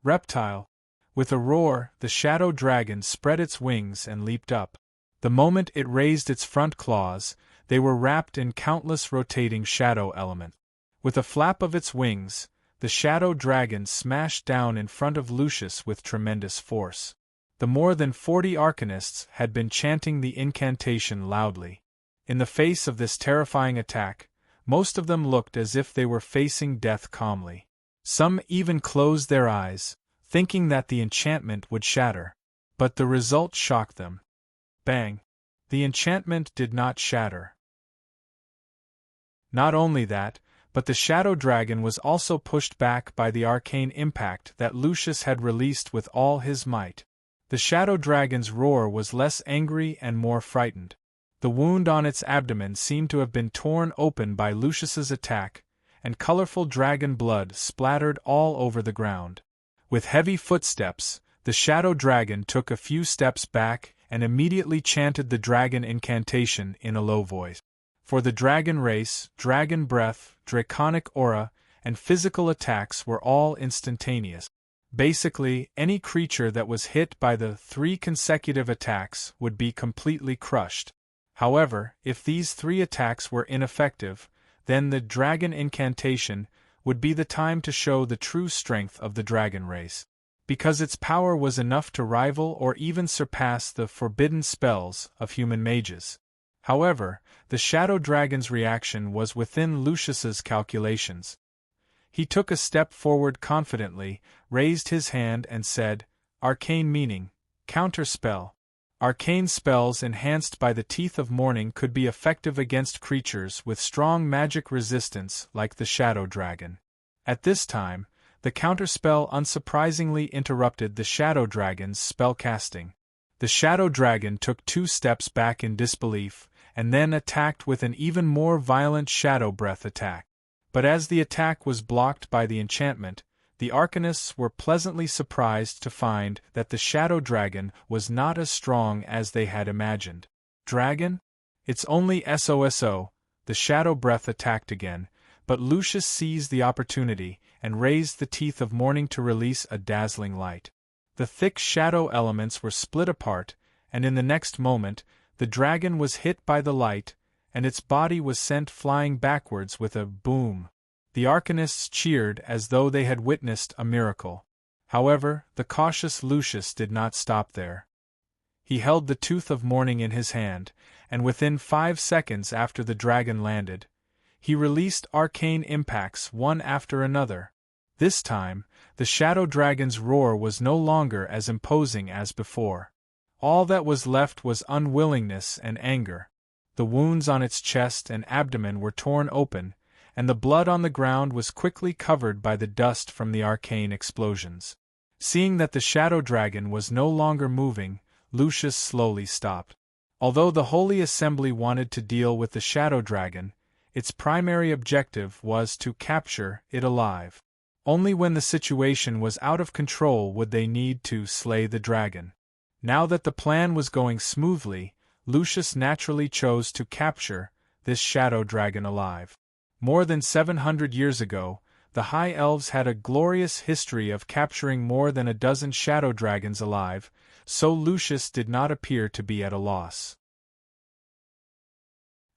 Reptile. With a roar, the shadow dragon spread its wings and leaped up. The moment it raised its front claws, they were wrapped in countless rotating shadow elements. With a flap of its wings, the shadow dragon smashed down in front of Lucius with tremendous force. The more than 40 arcanists had been chanting the incantation loudly. In the face of this terrifying attack, most of them looked as if they were facing death calmly. Some even closed their eyes, thinking that the enchantment would shatter. But the result shocked them. Bang! The enchantment did not shatter. Not only that, but the shadow dragon was also pushed back by the arcane impact that Lucius had released with all his might. The shadow dragon's roar was less angry and more frightened. The wound on its abdomen seemed to have been torn open by Lucius's attack, and colorful dragon blood splattered all over the ground. With heavy footsteps, the shadow dragon took a few steps back and immediately chanted the dragon incantation in a low voice. For the dragon race, dragon breath, draconic aura, and physical attacks were all instantaneous. Basically, any creature that was hit by the 3 consecutive attacks would be completely crushed. However, if these 3 attacks were ineffective, then the dragon incantation would be the time to show the true strength of the dragon race. Because its power was enough to rival or even surpass the forbidden spells of human mages. However, the shadow dragon's reaction was within Lucius's calculations. He took a step forward confidently, raised his hand and said, "Arcane meaning, counterspell." Arcane spells enhanced by the Teeth of Morning could be effective against creatures with strong magic resistance like the shadow dragon. At this time, the counterspell unsurprisingly interrupted the shadow dragon's spellcasting. The shadow dragon took 2 steps back in disbelief, and then attacked with an even more violent shadow breath attack. But as the attack was blocked by the enchantment, the arcanists were pleasantly surprised to find that the shadow dragon was not as strong as they had imagined. Dragon? It's only SOSO, the shadow breath attacked again, but Lucius seized the opportunity and raised the Teeth of Morning to release a dazzling light. The thick shadow elements were split apart, and in the next moment, the dragon was hit by the light, and its body was sent flying backwards with a boom. The arcanists cheered as though they had witnessed a miracle. However, the cautious Lucius did not stop there. He held the Tooth of Morning in his hand, and within 5 seconds after the dragon landed, he released arcane impacts one after another. This time, the shadow dragon's roar was no longer as imposing as before. All that was left was unwillingness and anger. The wounds on its chest and abdomen were torn open, and the blood on the ground was quickly covered by the dust from the arcane explosions. Seeing that the shadow dragon was no longer moving, Lucius slowly stopped. Although the Holy Assembly wanted to deal with the shadow dragon, its primary objective was to capture it alive. Only when the situation was out of control would they need to slay the dragon. Now that the plan was going smoothly, Lucius naturally chose to capture this shadow dragon alive. More than 700 years ago, the High Elves had a glorious history of capturing more than a dozen shadow dragons alive, so Lucius did not appear to be at a loss.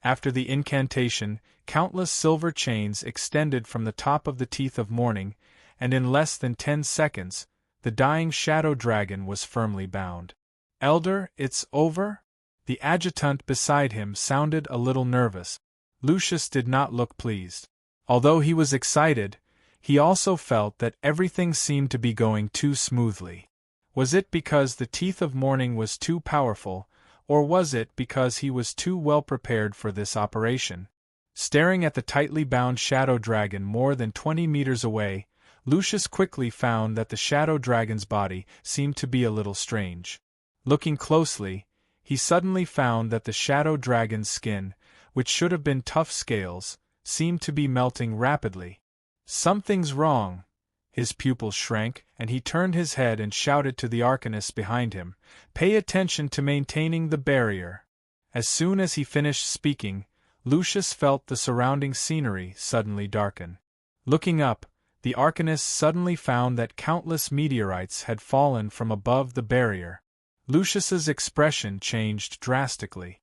After the incantation, countless silver chains extended from the top of the Teeth of Morning, and in less than 10 seconds, the dying shadow dragon was firmly bound. "Elder, it's over?" The adjutant beside him sounded a little nervous. Lucius did not look pleased. Although he was excited, he also felt that everything seemed to be going too smoothly. Was it because the teeth of morning was too powerful, or was it because he was too well prepared for this operation? Staring at the tightly bound shadow dragon more than 20 meters away, Lucius quickly found that the shadow dragon's body seemed to be a little strange. Looking closely, he suddenly found that the shadow dragon's skin, which should have been tough scales, seemed to be melting rapidly. "Something's wrong." His pupils shrank, and he turned his head and shouted to the arcanists behind him, "Pay attention to maintaining the barrier." As soon as he finished speaking, Lucius felt the surrounding scenery suddenly darken. Looking up, the arcanists suddenly found that countless meteorites had fallen from above the barrier. Lucius's expression changed drastically.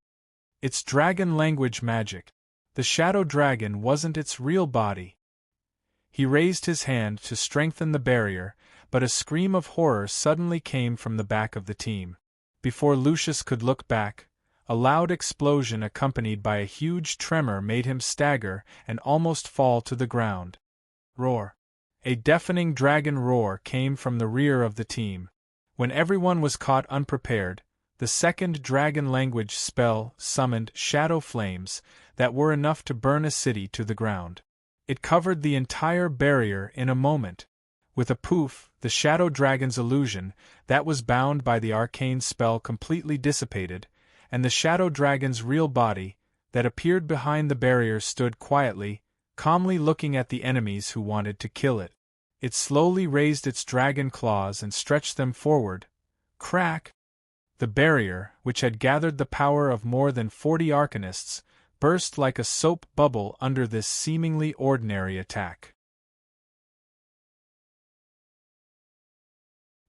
It's dragon language magic. The shadow dragon wasn't its real body. He raised his hand to strengthen the barrier, but a scream of horror suddenly came from the back of the team. Before Lucius could look back, a loud explosion accompanied by a huge tremor made him stagger and almost fall to the ground. Roar! A deafening dragon roar came from the rear of the team. When everyone was caught unprepared, the second dragon language spell summoned shadow flames that were enough to burn a city to the ground. It covered the entire barrier in a moment. With a poof, the shadow dragon's illusion, that was bound by the arcane spell, completely dissipated, and the shadow dragon's real body, that appeared behind the barrier, stood quietly, calmly looking at the enemies who wanted to kill it. It slowly raised its dragon claws and stretched them forward. Crack! The barrier, which had gathered the power of more than 40 arcanists, burst like a soap bubble under this seemingly ordinary attack.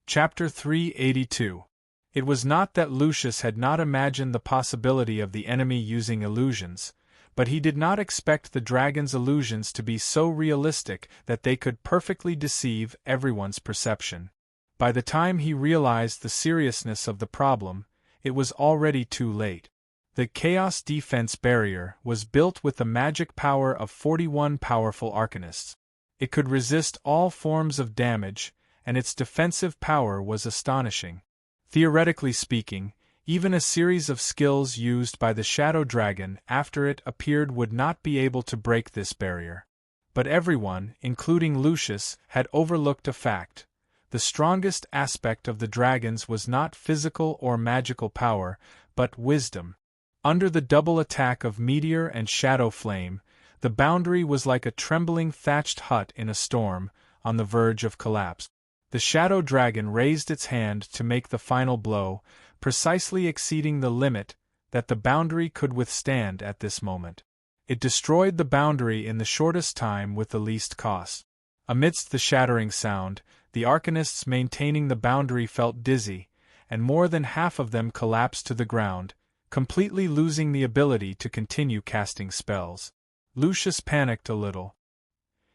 Chapter 382. It was not that Lucius had not imagined the possibility of the enemy using illusions, but he did not expect the dragon's illusions to be so realistic that they could perfectly deceive everyone's perception. By the time he realized the seriousness of the problem, it was already too late. The Chaos Defense Barrier was built with the magic power of 41 powerful arcanists. It could resist all forms of damage, and its defensive power was astonishing. Theoretically speaking, even a series of skills used by the Shadow Dragon after it appeared would not be able to break this barrier. But everyone, including Lucius, had overlooked a fact. The strongest aspect of the dragons was not physical or magical power, but wisdom. Under the double attack of meteor and shadow flame, the boundary was like a trembling thatched hut in a storm, on the verge of collapse. The shadow dragon raised its hand to make the final blow, precisely exceeding the limit that the boundary could withstand at this moment. It destroyed the boundary in the shortest time with the least cost. Amidst the shattering sound, the arcanists maintaining the boundary felt dizzy, and more than half of them collapsed to the ground, completely losing the ability to continue casting spells. Lucius panicked a little.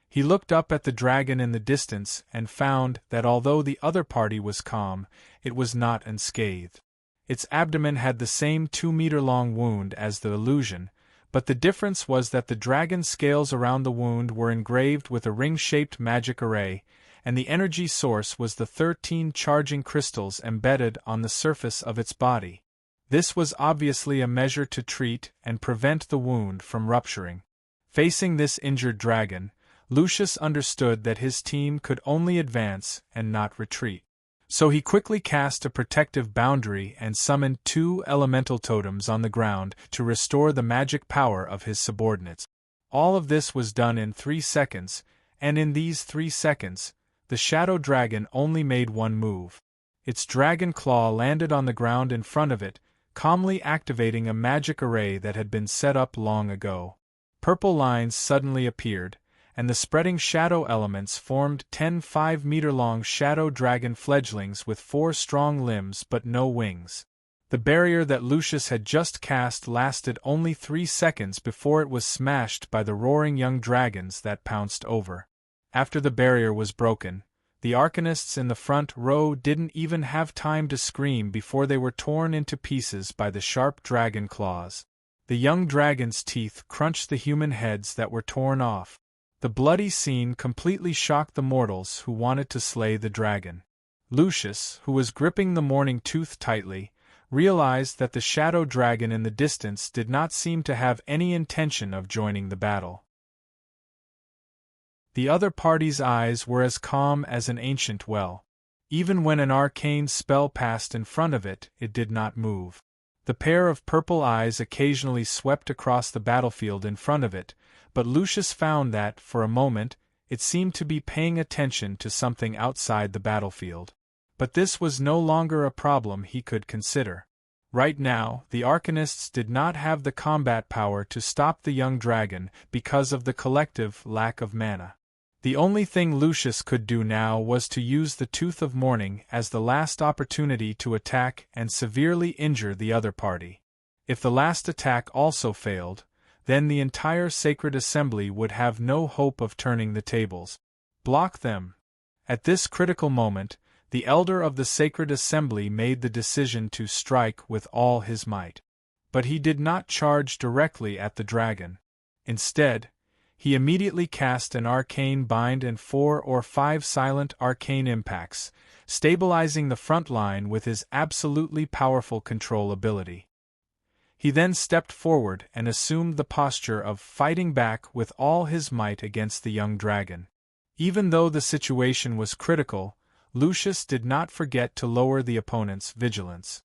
He looked up at the dragon in the distance and found that although the other party was calm, it was not unscathed. Its abdomen had the same 2-meter-long wound as the illusion, but the difference was that the dragon's scales around the wound were engraved with a ring-shaped magic array, and the energy source was the 13 charging crystals embedded on the surface of its body. This was obviously a measure to treat and prevent the wound from rupturing. Facing this injured dragon, Lucius understood that his team could only advance and not retreat. So he quickly cast a protective boundary and summoned 2 elemental totems on the ground to restore the magic power of his subordinates. All of this was done in 3 seconds, and in these 3 seconds, the shadow dragon only made one move. Its dragon claw landed on the ground in front of it, calmly activating a magic array that had been set up long ago. Purple lines suddenly appeared, and the spreading shadow elements formed 10 5-meter-long shadow dragon fledglings with 4 strong limbs but no wings. The barrier that Lucius had just cast lasted only 3 seconds before it was smashed by the roaring young dragons that pounced over. After the barrier was broken, the arcanists in the front row didn't even have time to scream before they were torn into pieces by the sharp dragon claws. The young dragon's teeth crunched the human heads that were torn off. The bloody scene completely shocked the mortals who wanted to slay the dragon. Lucius, who was gripping the morning tooth tightly, realized that the shadow dragon in the distance did not seem to have any intention of joining the battle. The other party's eyes were as calm as an ancient well. Even when an arcane spell passed in front of it, it did not move. The pair of purple eyes occasionally swept across the battlefield in front of it, but Lucius found that, for a moment, it seemed to be paying attention to something outside the battlefield. But this was no longer a problem he could consider. Right now, the Arcanists did not have the combat power to stop the young dragon because of the collective lack of mana. The only thing Lucius could do now was to use the Tooth of Mourning as the last opportunity to attack and severely injure the other party. If the last attack also failed, then the entire Sacred Assembly would have no hope of turning the tables. Block them. At this critical moment, the Elder of the Sacred Assembly made the decision to strike with all his might. But he did not charge directly at the dragon. Instead, he immediately cast an arcane bind and 4 or 5 silent arcane impacts, stabilizing the front line with his absolutely powerful control ability. He then stepped forward and assumed the posture of fighting back with all his might against the young dragon. Even though the situation was critical, Lucius did not forget to lower the opponent's vigilance.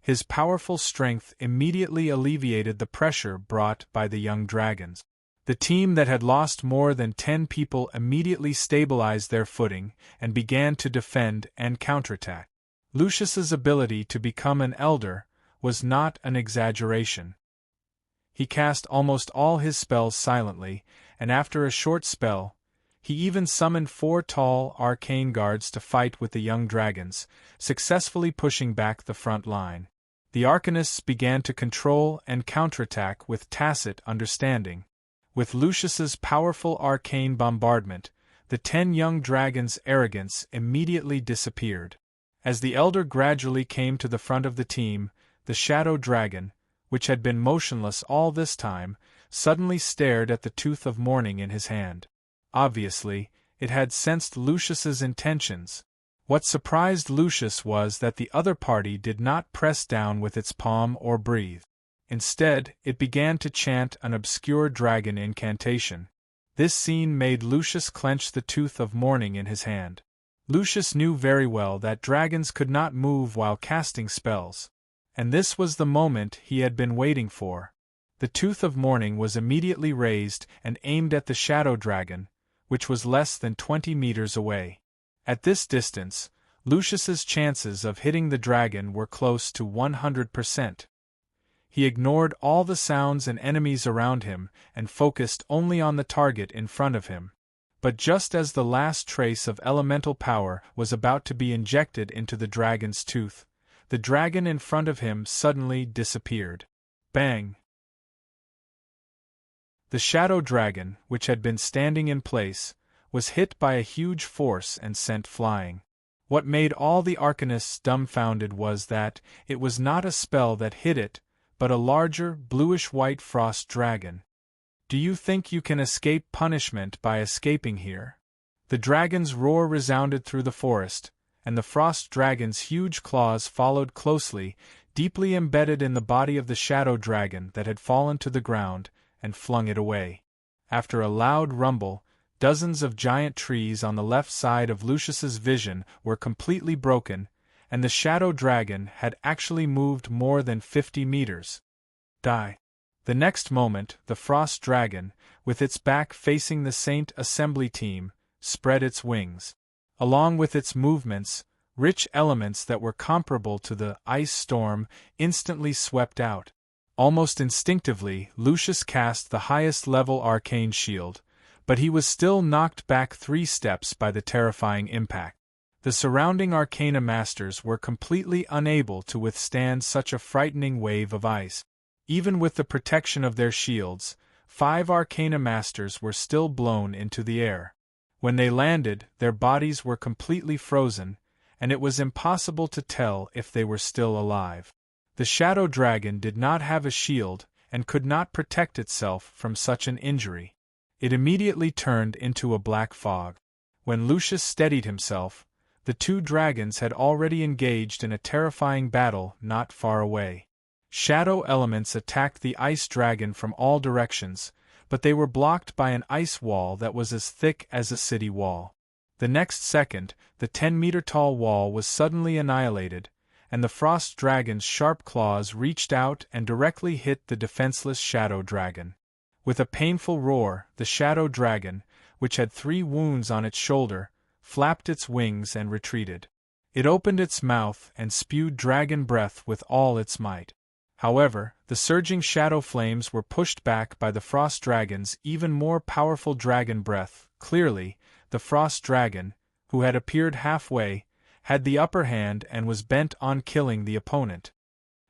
His powerful strength immediately alleviated the pressure brought by the young dragons. The team that had lost more than 10 people immediately stabilized their footing and began to defend and counterattack. Lucius's ability to become an elder was not an exaggeration. He cast almost all his spells silently, and after a short spell, he even summoned 4 tall arcane guards to fight with the young dragons, successfully pushing back the front line. The Arcanists began to control and counterattack with tacit understanding. With Lucius's powerful arcane bombardment, the 10 young dragons' arrogance immediately disappeared. As the elder gradually came to the front of the team, the shadow dragon, which had been motionless all this time, suddenly stared at the Tooth of Mourning in his hand. Obviously, it had sensed Lucius's intentions. What surprised Lucius was that the other party did not press down with its palm or breathe. Instead, it began to chant an obscure dragon incantation. This scene made Lucius clench the Tooth of Mourning in his hand. Lucius knew very well that dragons could not move while casting spells. And this was the moment he had been waiting for. The Tooth of Mourning was immediately raised and aimed at the shadow dragon, which was less than 20 meters away. At this distance, Lucius's chances of hitting the dragon were close to 100%. He ignored all the sounds and enemies around him and focused only on the target in front of him. But just as the last trace of elemental power was about to be injected into the dragon's tooth, the dragon in front of him suddenly disappeared. Bang! The shadow dragon, which had been standing in place, was hit by a huge force and sent flying. What made all the Arcanists dumbfounded was that it was not a spell that hit it, but a larger, bluish-white frost dragon. Do you think you can escape punishment by escaping here? The dragon's roar resounded through the forest, and the frost dragon's huge claws followed closely, deeply embedded in the body of the shadow dragon that had fallen to the ground, and flung it away. After a loud rumble, dozens of giant trees on the left side of Lucius's vision were completely broken, and the shadow dragon had actually moved more than 50 meters. Die. The next moment, the frost dragon, with its back facing the Saint Assembly team, spread its wings. Along with its movements, rich elements that were comparable to the ice storm instantly swept out. Almost instinctively, Lucius cast the highest-level arcane shield, but he was still knocked back 3 steps by the terrifying impact. The surrounding Arcana Masters were completely unable to withstand such a frightening wave of ice. Even with the protection of their shields, 5 Arcana Masters were still blown into the air. When they landed, their bodies were completely frozen, and it was impossible to tell if they were still alive. The shadow dragon did not have a shield and could not protect itself from such an injury. It immediately turned into a black fog. When Lucius steadied himself, The two dragons had already engaged in a terrifying battle not far away. Shadow elements attacked the ice dragon from all directions, but they were blocked by an ice wall that was as thick as a city wall. The next second, the 10-meter-tall wall was suddenly annihilated, and the frost dragon's sharp claws reached out and directly hit the defenseless shadow dragon. With a painful roar, the shadow dragon, which had 3 wounds on its shoulder, flapped its wings and retreated. It opened its mouth and spewed dragon breath with all its might. However, the surging shadow flames were pushed back by the frost dragon's even more powerful dragon breath. Clearly, the frost dragon, who had appeared halfway, had the upper hand and was bent on killing the opponent.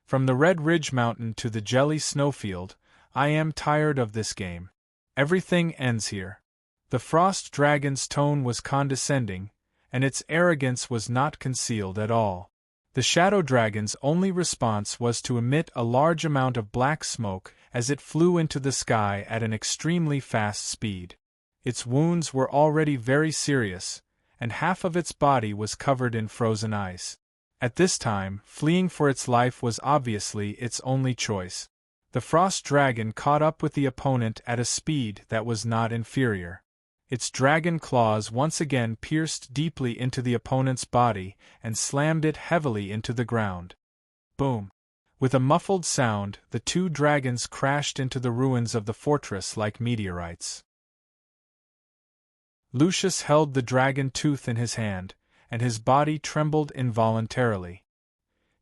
From the Red Ridge Mountain to the Jelly Snowfield, I am tired of this game. Everything ends here. The frost dragon's tone was condescending, and its arrogance was not concealed at all. The shadow dragon's only response was to emit a large amount of black smoke as it flew into the sky at an extremely fast speed. Its wounds were already very serious, and half of its body was covered in frozen ice. At this time, fleeing for its life was obviously its only choice. The frost dragon caught up with the opponent at a speed that was not inferior. Its dragon claws once again pierced deeply into the opponent's body and slammed it heavily into the ground. Boom! With a muffled sound, the two dragons crashed into the ruins of the fortress like meteorites. Lucius held the dragon tooth in his hand, and his body trembled involuntarily.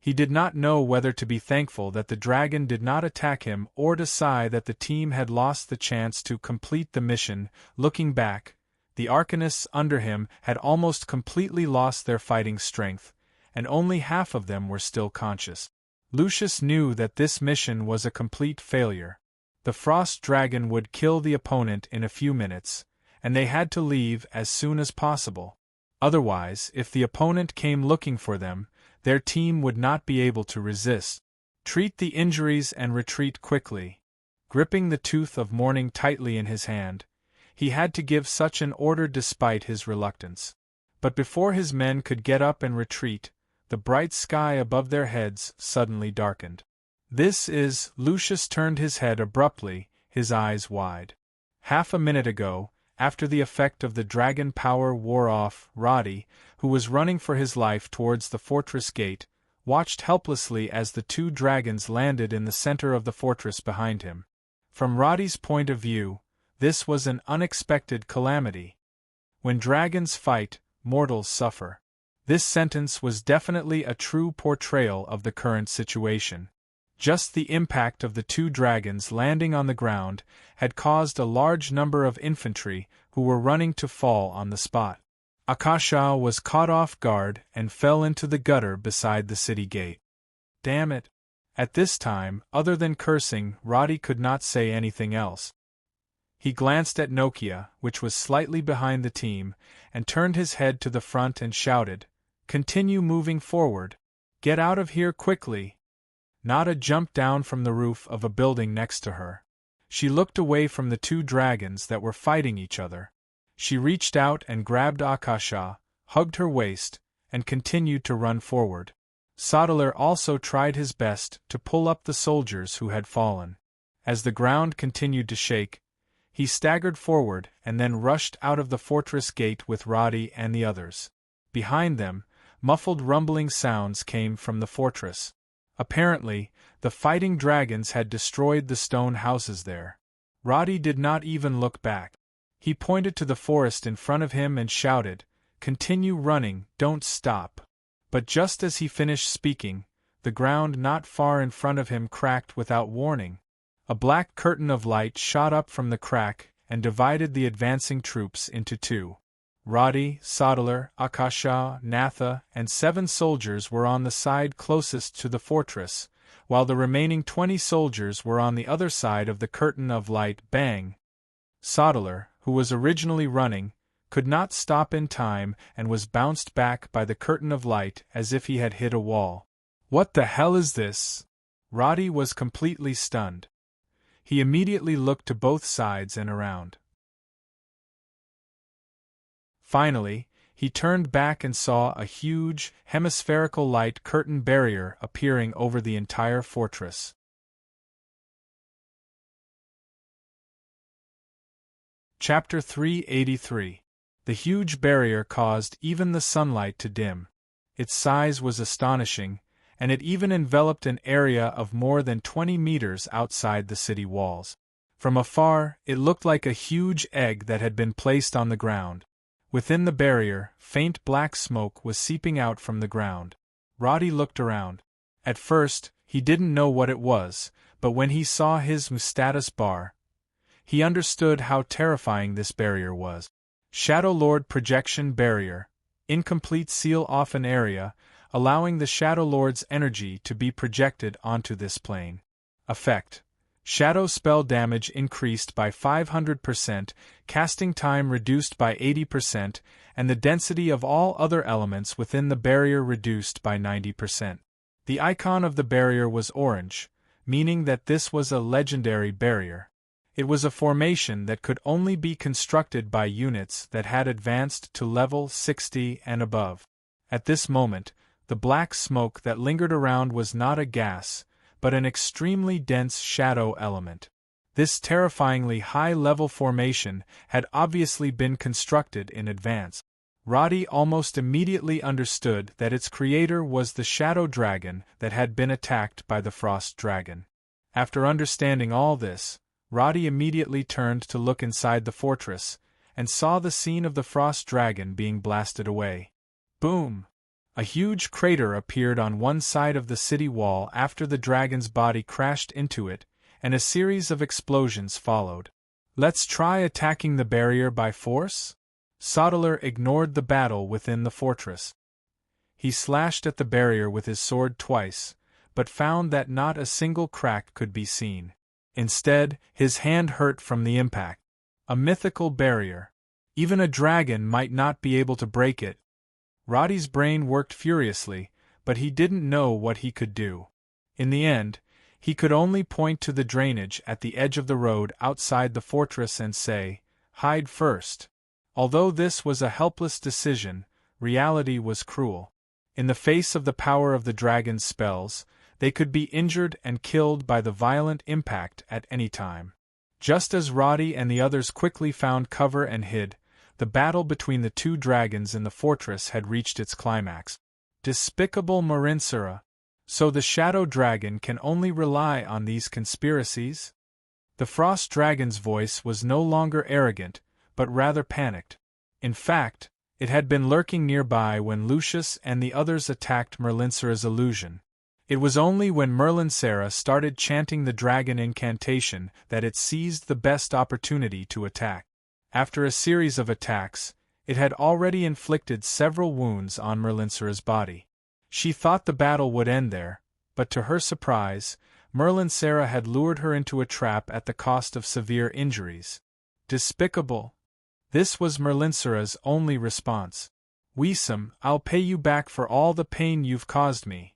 He did not know whether to be thankful that the dragon did not attack him or to sigh that the team had lost the chance to complete the mission. Looking back, the arcanists under him had almost completely lost their fighting strength, and only half of them were still conscious. Lucius knew that this mission was a complete failure. The frost dragon would kill the opponent in a few minutes, and they had to leave as soon as possible. Otherwise, if the opponent came looking for them, their team would not be able to resist. Treat the injuries and retreat quickly. Gripping the tooth of mourning tightly in his hand, he had to give such an order despite his reluctance. But before his men could get up and retreat, the bright sky above their heads suddenly darkened. Lucius turned his head abruptly, his eyes wide. Half a minute ago, after the effect of the dragon power wore off, Roddy, who was running for his life towards the fortress gate, watched helplessly as the two dragons landed in the center of the fortress behind him. From Roddy's point of view, this was an unexpected calamity. When dragons fight, mortals suffer. This sentence was definitely a true portrayal of the current situation. Just the impact of the two dragons landing on the ground had caused a large number of infantry who were running to fall on the spot. Akasha was caught off guard and fell into the gutter beside the city gate. Damn it! At this time, other than cursing, Roddy could not say anything else. He glanced at Nokia, which was slightly behind the team, and turned his head to the front and shouted, "Continue moving forward. Get out of here quickly." Nada jumped down from the roof of a building next to her. She looked away from the two dragons that were fighting each other. She reached out and grabbed Akasha, hugged her waist, and continued to run forward. Sodeler also tried his best to pull up the soldiers who had fallen. As the ground continued to shake, he staggered forward and then rushed out of the fortress gate with Roddy and the others. Behind them, muffled rumbling sounds came from the fortress. Apparently, the fighting dragons had destroyed the stone houses there. Roddy did not even look back. He pointed to the forest in front of him and shouted, "Continue running, don't stop." But just as he finished speaking, the ground not far in front of him cracked without warning. A black curtain of light shot up from the crack and divided the advancing troops into two. Roddy, Sodeler, Akasha, Natha, and 7 soldiers were on the side closest to the fortress, while the remaining 20 soldiers were on the other side of the curtain of light. Bang! Sodeler, who was originally running, could not stop in time and was bounced back by the curtain of light as if he had hit a wall. "What the hell is this?" Roddy was completely stunned. He immediately looked to both sides and around. Finally, he turned back and saw a huge, hemispherical light curtain barrier appearing over the entire fortress. Chapter 383. The huge barrier caused even the sunlight to dim. Its size was astonishing, and it even enveloped an area of more than 20 meters outside the city walls. From afar, it looked like a huge egg that had been placed on the ground. Within the barrier, faint black smoke was seeping out from the ground. Roddy looked around. At first, he didn't know what it was, but when he saw his status bar, he understood how terrifying this barrier was. Shadow Lord Projection Barrier. Incomplete seal off an area, allowing the Shadow Lord's energy to be projected onto this plane. Effect. Shadow spell damage increased by 500%, casting time reduced by 80%, and the density of all other elements within the barrier reduced by 90%. The icon of the barrier was orange, meaning that this was a legendary barrier. It was a formation that could only be constructed by units that had advanced to level 60 and above. At this moment, the black smoke that lingered around was not a gas, but an extremely dense shadow element. This terrifyingly high-level formation had obviously been constructed in advance. Roddy almost immediately understood that its creator was the shadow dragon that had been attacked by the frost dragon. After understanding all this, Roddy immediately turned to look inside the fortress, and saw the scene of the frost dragon being blasted away. Boom! A huge crater appeared on one side of the city wall after the dragon's body crashed into it, and a series of explosions followed. Let's try attacking the barrier by force? Sodeler ignored the battle within the fortress. He slashed at the barrier with his sword twice, but found that not a single crack could be seen. Instead, his hand hurt from the impact. A mythical barrier. Even a dragon might not be able to break it. Roddy's brain worked furiously, but he didn't know what he could do. In the end, he could only point to the drainage at the edge of the road outside the fortress and say, "Hide first." Although this was a helpless decision, reality was cruel. In the face of the power of the dragon's spells, they could be injured and killed by the violent impact at any time. Just as Roddy and the others quickly found cover and hid, the battle between the two dragons in the fortress had reached its climax. Despicable Marinsura! So the Shadow Dragon can only rely on these conspiracies? The Frost Dragon's voice was no longer arrogant, but rather panicked. In fact, it had been lurking nearby when Lucius and the others attacked Merlinsura's illusion. It was only when Merlinsura started chanting the dragon incantation that it seized the best opportunity to attack. After a series of attacks, it had already inflicted several wounds on Merlinsura's body. She thought the battle would end there, but to her surprise, Merlinsura had lured her into a trap at the cost of severe injuries. Despicable! This was Merlinsura's only response. "Weesum, I'll pay you back for all the pain you've caused me."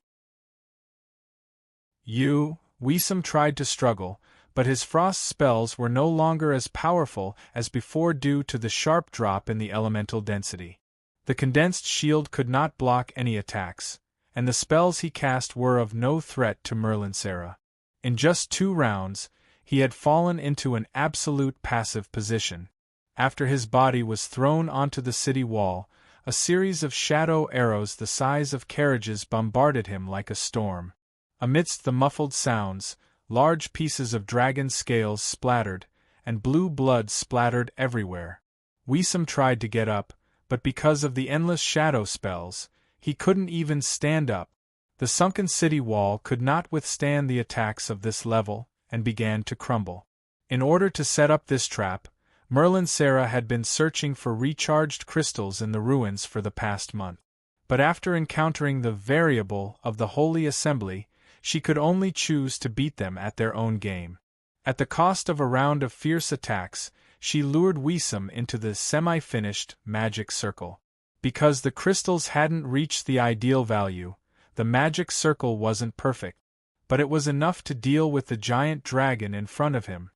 Weesum tried to struggle, but his frost spells were no longer as powerful as before due to the sharp drop in the elemental density. The condensed shield could not block any attacks, and the spells he cast were of no threat to Merlinsura. In just 2 rounds, he had fallen into an absolute passive position. After his body was thrown onto the city wall, a series of shadow arrows the size of carriages bombarded him like a storm. Amidst the muffled sounds, large pieces of dragon scales splattered, and blue blood splattered everywhere. Weesum tried to get up, but because of the endless shadow spells, he couldn't even stand up. The sunken city wall could not withstand the attacks of this level, and began to crumble. In order to set up this trap, Merlinsura had been searching for recharged crystals in the ruins for the past month. But after encountering the variable of the Holy Assembly, she could only choose to beat them at their own game. At the cost of a round of fierce attacks, she lured Weesum into the semi-finished magic circle. Because the crystals hadn't reached the ideal value, the magic circle wasn't perfect, but it was enough to deal with the giant dragon in front of him.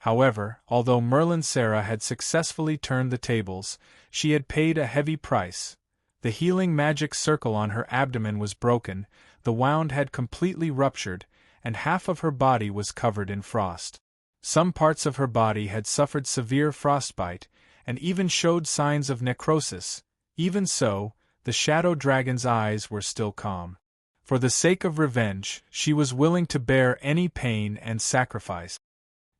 However, although Merlinsera had successfully turned the tables, she had paid a heavy price. The healing magic circle on her abdomen was broken, the wound had completely ruptured, and half of her body was covered in frost. Some parts of her body had suffered severe frostbite, and even showed signs of necrosis. Even so, the shadow dragon's eyes were still calm. For the sake of revenge, she was willing to bear any pain and sacrifice.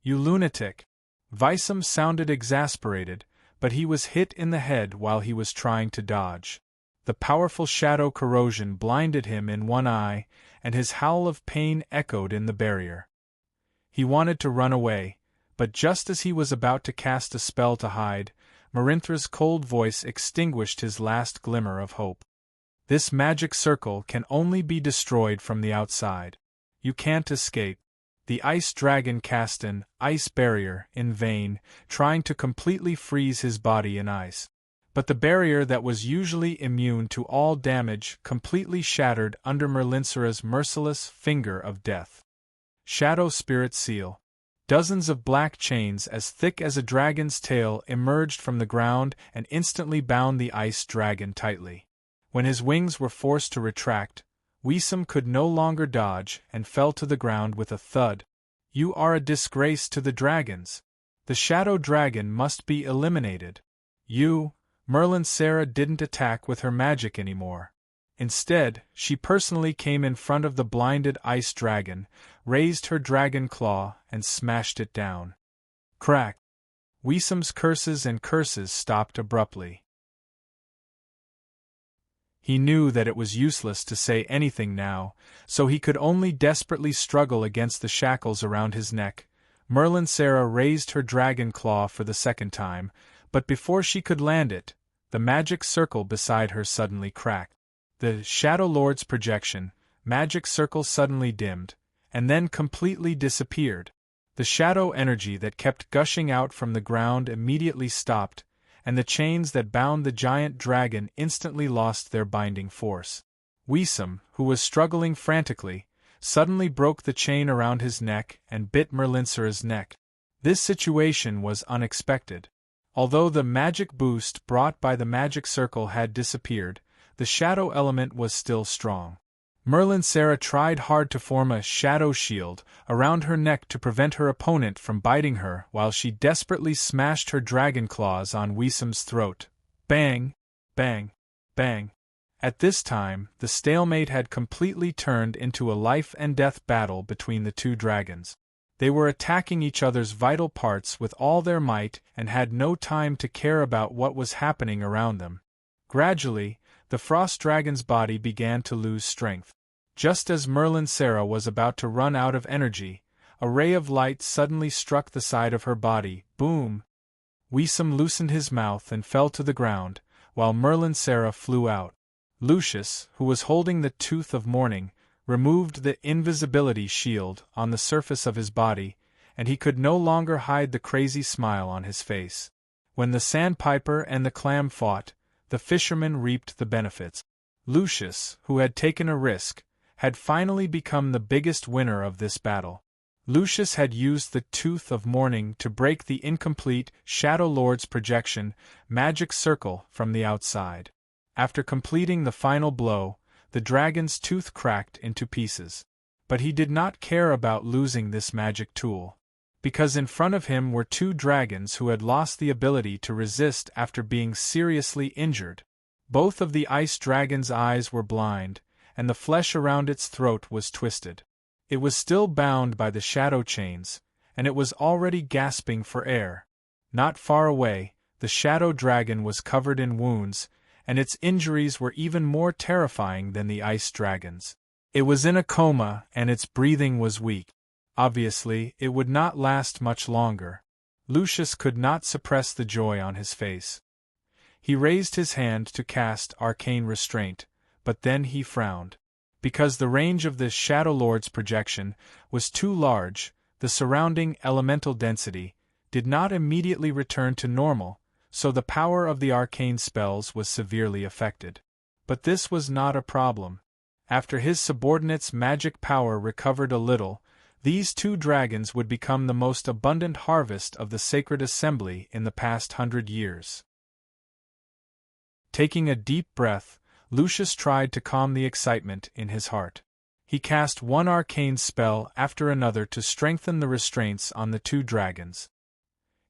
"You lunatic!" Visam sounded exasperated, but he was hit in the head while he was trying to dodge. The powerful shadow corrosion blinded him in one eye, and his howl of pain echoed in the barrier. He wanted to run away, but just as he was about to cast a spell to hide, Marinthra's cold voice extinguished his last glimmer of hope. "This magic circle can only be destroyed from the outside. You can't escape." The ice dragon cast an ice barrier in vain, trying to completely freeze his body in ice. But the barrier that was usually immune to all damage completely shattered under Merlinsera's merciless finger of death. Shadow Spirit Seal. Dozens of black chains as thick as a dragon's tail emerged from the ground and instantly bound the ice dragon tightly. When his wings were forced to retract, Wisam could no longer dodge and fell to the ground with a thud. "You are a disgrace to the dragons. The shadow dragon must be eliminated." Merlinsera didn't attack with her magic anymore. Instead, she personally came in front of the blinded ice dragon, raised her dragon claw, and smashed it down. Crack! Wisam's curses stopped abruptly. He knew that it was useless to say anything now, so he could only desperately struggle against the shackles around his neck. Merlinsera raised her dragon claw for the second time, but before she could land it, the magic circle beside her suddenly cracked. The Shadow Lord's projection, magic circle suddenly dimmed, and then completely disappeared. The shadow energy that kept gushing out from the ground immediately stopped, and the chains that bound the giant dragon instantly lost their binding force. Wisam, who was struggling frantically, suddenly broke the chain around his neck and bit Merlinsera's neck. This situation was unexpected. Although the magic boost brought by the magic circle had disappeared, the shadow element was still strong. Merlinsera tried hard to form a shadow shield around her neck to prevent her opponent from biting her while she desperately smashed her dragon claws on Wisam's throat. Bang! Bang! Bang! At this time, the stalemate had completely turned into a life-and-death battle between the two dragons. They were attacking each other's vital parts with all their might and had no time to care about what was happening around them. Gradually, the frost dragon's body began to lose strength. Just as Merlinsera was about to run out of energy, a ray of light suddenly struck the side of her body. Boom! Wisam loosened his mouth and fell to the ground, while Merlinsera flew out. Lucius, who was holding the Tooth of Mourning, removed the invisibility shield on the surface of his body, and he could no longer hide the crazy smile on his face. When the sandpiper and the clam fought, the fisherman reaped the benefits. Lucius, who had taken a risk, had finally become the biggest winner of this battle. Lucius had used the Tooth of Mourning to break the incomplete Shadow Lord's projection magic circle from the outside. After completing the final blow, the dragon's tooth cracked into pieces. But he did not care about losing this magic tool, because in front of him were two dragons who had lost the ability to resist after being seriously injured. Both of the ice dragon's eyes were blind, and the flesh around its throat was twisted. It was still bound by the shadow chains, and it was already gasping for air. Not far away, the shadow dragon was covered in wounds, and its injuries were even more terrifying than the ice dragon's. It was in a coma, and its breathing was weak. Obviously, it would not last much longer. Lucius could not suppress the joy on his face. He raised his hand to cast arcane restraint, but then he frowned. Because the range of the Shadow Lord's projection was too large, the surrounding elemental density did not immediately return to normal, so the power of the arcane spells was severely affected. But this was not a problem. After his subordinate's magic power recovered a little, These 2 dragons would become the most abundant harvest of the sacred assembly in the past 100 years. Taking a deep breath, Lucius tried to calm the excitement in his heart. He cast one arcane spell after another to strengthen the restraints on the 2 dragons.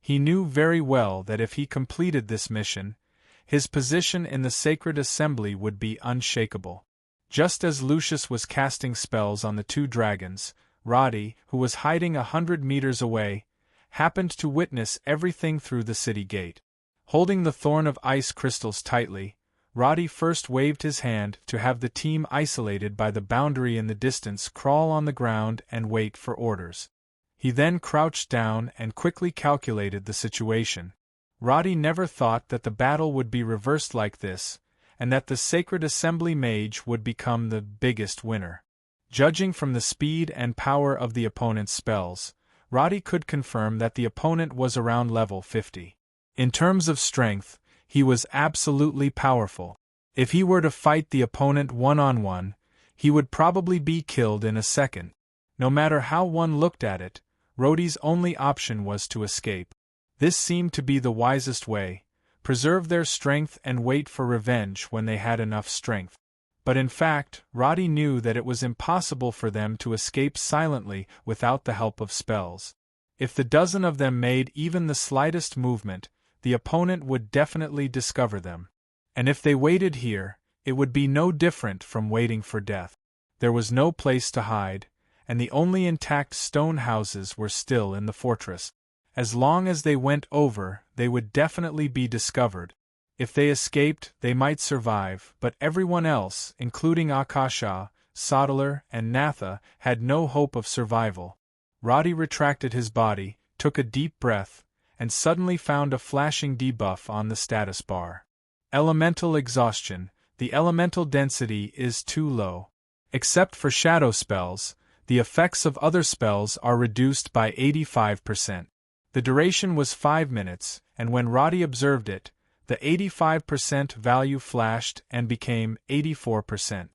He knew very well that if he completed this mission, his position in the sacred assembly would be unshakable. Just as Lucius was casting spells on the 2 dragons, Roddy, who was hiding 100 meters away, happened to witness everything through the city gate. Holding the thorn of ice crystals tightly, Roddy first waved his hand to have the team isolated by the boundary in the distance crawl on the ground and wait for orders. He then crouched down and quickly calculated the situation. Roddy never thought that the battle would be reversed like this, and that the Sacred Assembly mage would become the biggest winner. Judging from the speed and power of the opponent's spells, Roddy could confirm that the opponent was around level 50. In terms of strength, he was absolutely powerful. If he were to fight the opponent one-on-one, he would probably be killed in a second. No matter how one looked at it, Roddy's only option was to escape. This seemed to be the wisest way: preserve their strength and wait for revenge when they had enough strength. But in fact, Roddy knew that it was impossible for them to escape silently without the help of spells. If the dozen of them made even the slightest movement, the opponent would definitely discover them. And if they waited here, it would be no different from waiting for death. There was no place to hide, and the only intact stone houses were still in the fortress. As long as they went over, they would definitely be discovered. If they escaped, they might survive, but everyone else, including Akasha, Sodalar, and Natha, had no hope of survival. Roddy retracted his body, took a deep breath, and suddenly found a flashing debuff on the status bar. Elemental exhaustion. The elemental density is too low. Except for shadow spells, the effects of other spells are reduced by 85%. The duration was 5 minutes, and when Roddy observed it, the 85% value flashed and became 84%.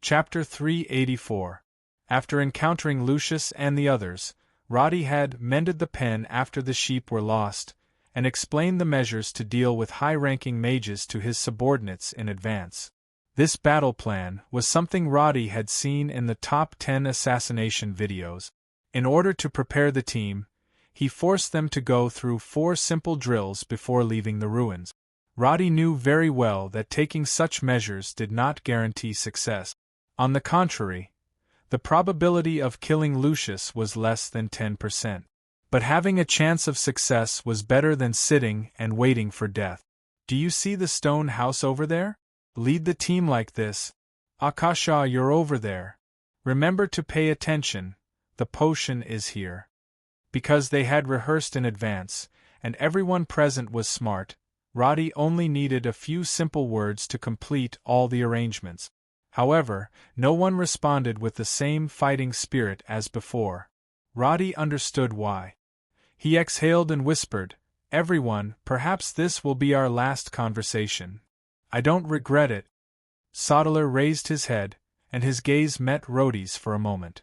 Chapter 384. After encountering Lucius and the others, Roddy had mended the pen after the sheep were lost, and explained the measures to deal with high-ranking mages to his subordinates in advance. This battle plan was something Roddy had seen in the top 10 assassination videos. In order to prepare the team, he forced them to go through 4 simple drills before leaving the ruins. Roddy knew very well that taking such measures did not guarantee success. On the contrary, the probability of killing Lucius was less than 10%. But having a chance of success was better than sitting and waiting for death. Do you see the stone house over there? Lead the team like this. Akasha, you're over there. Remember to pay attention, the potion is here. Because they had rehearsed in advance, and everyone present was smart, Roddy only needed a few simple words to complete all the arrangements. However, no one responded with the same fighting spirit as before. Roddy understood why. He exhaled and whispered, "Everyone, perhaps this will be our last conversation. I don't regret it." Sodalar raised his head, and his gaze met Roddy's for a moment.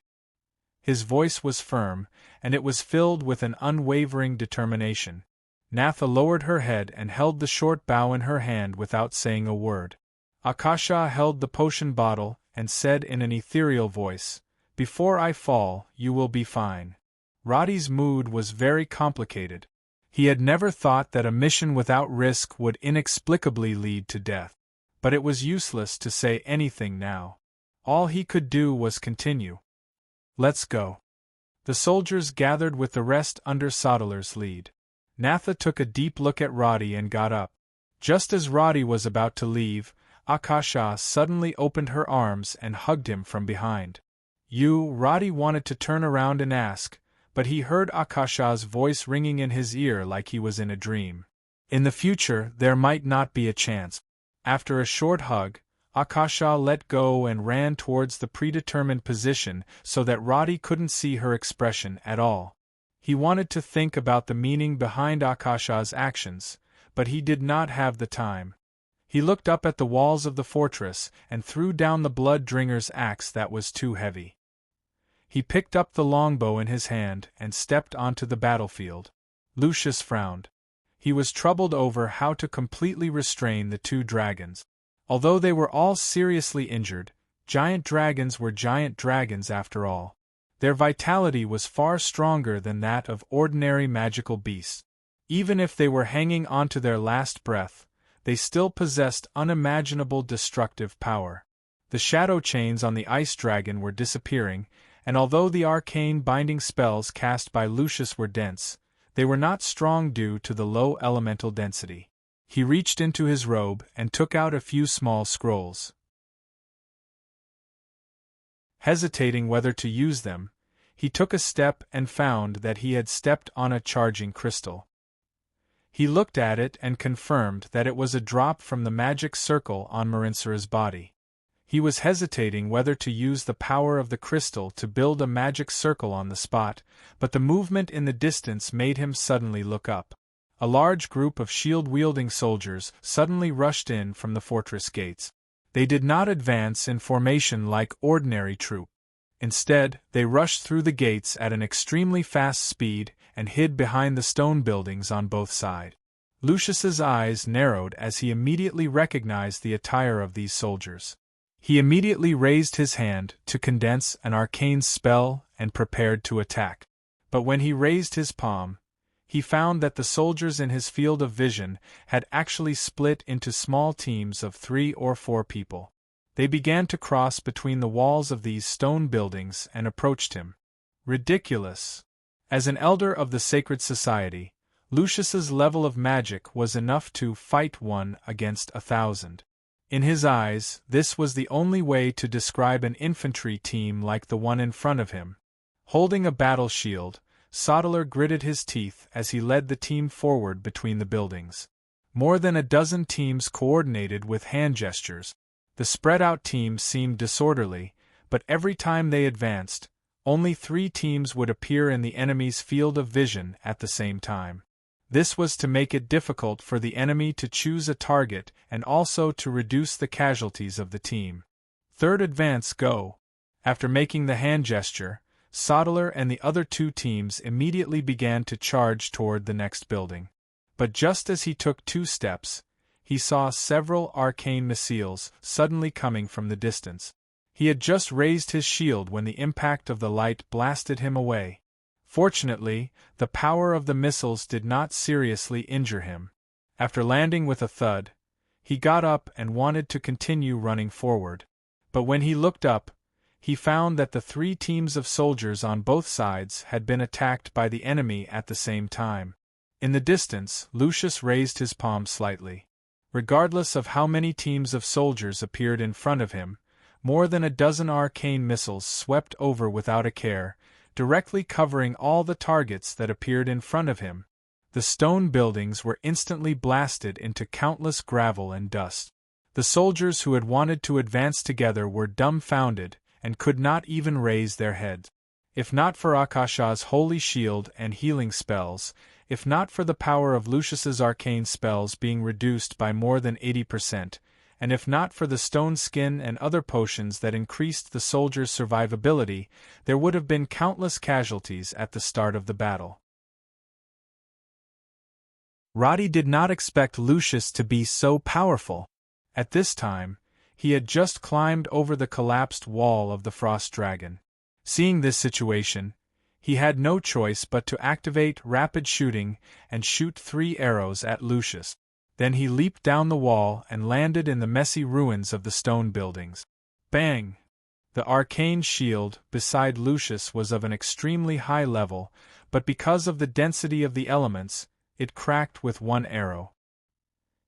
His voice was firm, and it was filled with an unwavering determination. Natha lowered her head and held the short bow in her hand without saying a word. Akasha held the potion bottle and said in an ethereal voice, "Before I fall, you will be fine." Roddy's mood was very complicated. He had never thought that a mission without risk would inexplicably lead to death. But it was useless to say anything now. All he could do was continue. "Let's go." The soldiers gathered with the rest under Sodalar's lead. Natha took a deep look at Roddy and got up. Just as Roddy was about to leave, Akasha suddenly opened her arms and hugged him from behind. Roddy wanted to turn around and ask, but he heard Akasha's voice ringing in his ear like he was in a dream. In the future, there might not be a chance. After a short hug, Akasha let go and ran towards the predetermined position so that Roddy couldn't see her expression at all. He wanted to think about the meaning behind Akasha's actions, but he did not have the time. He looked up at the walls of the fortress and threw down the blood-dringer's axe that was too heavy. He picked up the longbow in his hand and stepped onto the battlefield. Lucius frowned. He was troubled over how to completely restrain the two dragons. Although they were all seriously injured, giant dragons were giant dragons after all. Their vitality was far stronger than that of ordinary magical beasts. Even if they were hanging onto their last breath, they still possessed unimaginable destructive power. The shadow chains on the ice dragon were disappearing, and although the arcane binding spells cast by Lucius were dense, they were not strong due to the low elemental density. He reached into his robe and took out a few small scrolls. Hesitating whether to use them, he took a step and found that he had stepped on a charging crystal. He looked at it and confirmed that it was a drop from the magic circle on Marinsura's body. He was hesitating whether to use the power of the crystal to build a magic circle on the spot, but the movement in the distance made him suddenly look up. A large group of shield-wielding soldiers suddenly rushed in from the fortress gates. They did not advance in formation like ordinary troops. Instead, they rushed through the gates at an extremely fast speed and hid behind the stone buildings on both sides. Lucius's eyes narrowed as he immediately recognized the attire of these soldiers. He immediately raised his hand to condense an arcane spell and prepared to attack. But when he raised his palm, he found that the soldiers in his field of vision had actually split into small teams of 3 or 4 people. They began to cross between the walls of these stone buildings and approached him. Ridiculous! As an elder of the sacred society, Lucius's level of magic was enough to fight 1 against 1,000. In his eyes, this was the only way to describe an infantry team like the one in front of him. Holding a battle shield, Sodeler gritted his teeth as he led the team forward between the buildings. More than a dozen teams coordinated with hand gestures. The spread-out teams seemed disorderly, but every time they advanced, only 3 teams would appear in the enemy's field of vision at the same time. This was to make it difficult for the enemy to choose a target and also to reduce the casualties of the team. Third advance, go! After making the hand gesture, Sodeler and the other 2 teams immediately began to charge toward the next building. But just as he took 2 steps, he saw several arcane missiles suddenly coming from the distance. He had just raised his shield when the impact of the light blasted him away. Fortunately, the power of the missiles did not seriously injure him. After landing with a thud, he got up and wanted to continue running forward. But when he looked up, he found that the 3 teams of soldiers on both sides had been attacked by the enemy at the same time. In the distance, Lucius raised his palm slightly. Regardless of how many teams of soldiers appeared in front of him, more than a dozen arcane missiles swept over without a care, directly covering all the targets that appeared in front of him. The stone buildings were instantly blasted into countless gravel and dust. The soldiers who had wanted to advance together were dumbfounded and could not even raise their heads. If not for Akasha's holy shield and healing spells, if not for the power of Lucius's arcane spells being reduced by more than 80%, and if not for the stone skin and other potions that increased the soldiers' survivability, there would have been countless casualties at the start of the battle. Roddy did not expect Lucius to be so powerful. At this time, he had just climbed over the collapsed wall of the frost dragon. Seeing this situation, he had no choice but to activate rapid shooting and shoot 3 arrows at Lucius. Then he leaped down the wall and landed in the messy ruins of the stone buildings. Bang! The arcane shield beside Lucius was of an extremely high level, but because of the density of the elements, it cracked with 1 arrow.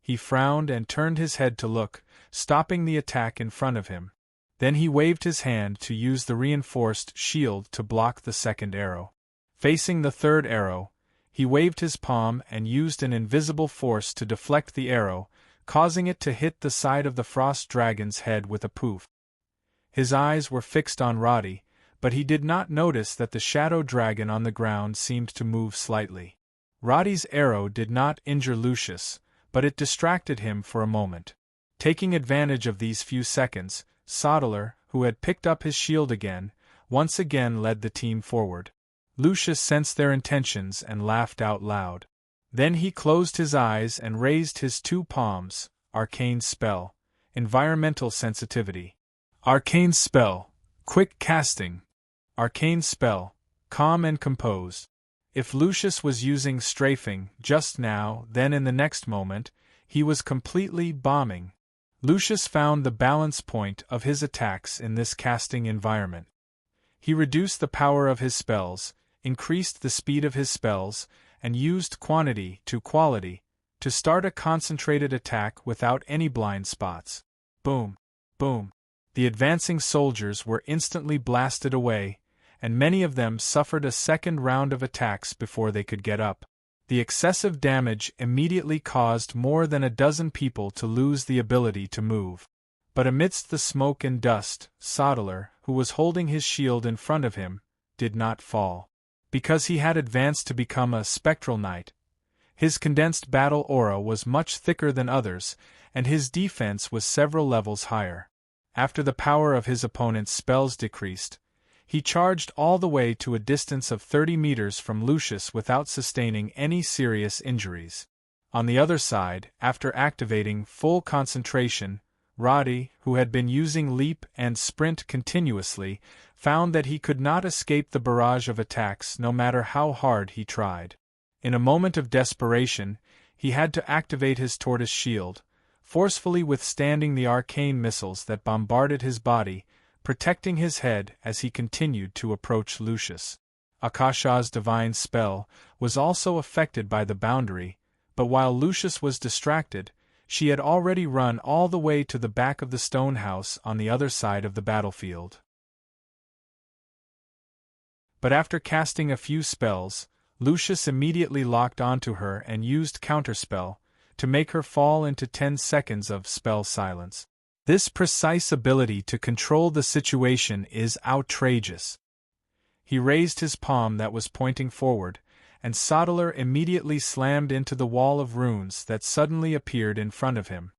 He frowned and turned his head to look, stopping the attack in front of him. Then he waved his hand to use the reinforced shield to block the 2nd arrow. Facing the 3rd arrow, he waved his palm and used an invisible force to deflect the arrow, causing it to hit the side of the frost dragon's head with a poof. His eyes were fixed on Roddy, but he did not notice that the shadow dragon on the ground seemed to move slightly. Roddy's arrow did not injure Lucius, but it distracted him for a moment. Taking advantage of these few seconds, Sodeler, who had picked up his shield again, once again led the team forward. Lucius sensed their intentions and laughed out loud. Then he closed his eyes and raised his two palms. Arcane spell. Environmental sensitivity. Arcane spell. Quick casting. Arcane spell. Calm and composed. If Lucius was using strafing just now, then in the next moment, he was completely bombing. Lucius found the balance point of his attacks in this casting environment. He reduced the power of his spells, increased the speed of his spells, and used quantity to quality to start a concentrated attack without any blind spots. Boom! Boom! The advancing soldiers were instantly blasted away, and many of them suffered a second round of attacks before they could get up. The excessive damage immediately caused more than a dozen people to lose the ability to move. But amidst the smoke and dust, Sodeler, who was holding his shield in front of him, did not fall. Because he had advanced to become a spectral knight, his condensed battle aura was much thicker than others, and his defense was several levels higher. After the power of his opponent's spells decreased, he charged all the way to a distance of 30 meters from Lucius without sustaining any serious injuries. On the other side, after activating full concentration, Roddy, who had been using leap and sprint continuously, found that he could not escape the barrage of attacks no matter how hard he tried. In a moment of desperation, he had to activate his tortoise shield, forcefully withstanding the arcane missiles that bombarded his body, protecting his head as he continued to approach Lucius. Akasha's divine spell was also affected by the boundary, but while Lucius was distracted, she had already run all the way to the back of the stone house on the other side of the battlefield. But after casting a few spells, Lucius immediately locked onto her and used counterspell to make her fall into 10 seconds of spell silence. This precise ability to control the situation is outrageous. He raised his palm that was pointing forward, and Sodeler immediately slammed into the wall of runes that suddenly appeared in front of him.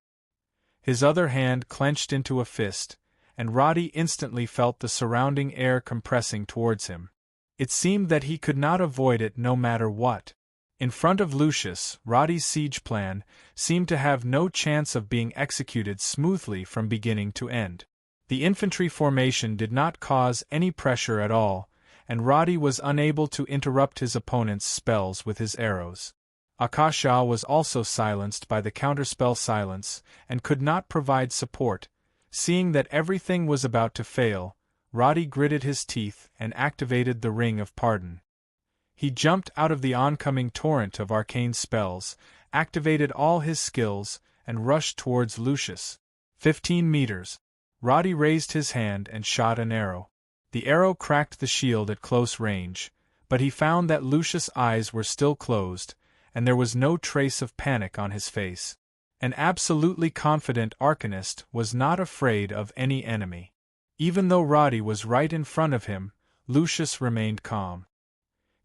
His other hand clenched into a fist, and Roddy instantly felt the surrounding air compressing towards him. It seemed that he could not avoid it no matter what. In front of Lucius, Roddy's siege plan seemed to have no chance of being executed smoothly from beginning to end. The infantry formation did not cause any pressure at all, and Roddy was unable to interrupt his opponent's spells with his arrows. Akasha was also silenced by the counterspell silence and could not provide support. Seeing that everything was about to fail, Roddy gritted his teeth and activated the Ring of Pardon. He jumped out of the oncoming torrent of arcane spells, activated all his skills, and rushed towards Lucius. 15 meters. Roddy raised his hand and shot an arrow. The arrow cracked the shield at close range, but he found that Lucius' eyes were still closed, and there was no trace of panic on his face. An absolutely confident arcanist was not afraid of any enemy. Even though Roddy was right in front of him, Lucius remained calm.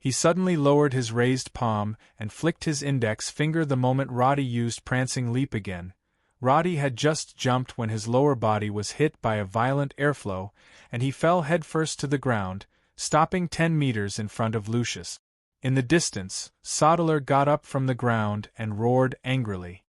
He suddenly lowered his raised palm and flicked his index finger the moment Roddy used prancing leap again. Roddy had just jumped when his lower body was hit by a violent airflow, and he fell headfirst to the ground, stopping 10 meters in front of Lucius. In the distance, Sodeler got up from the ground and roared angrily.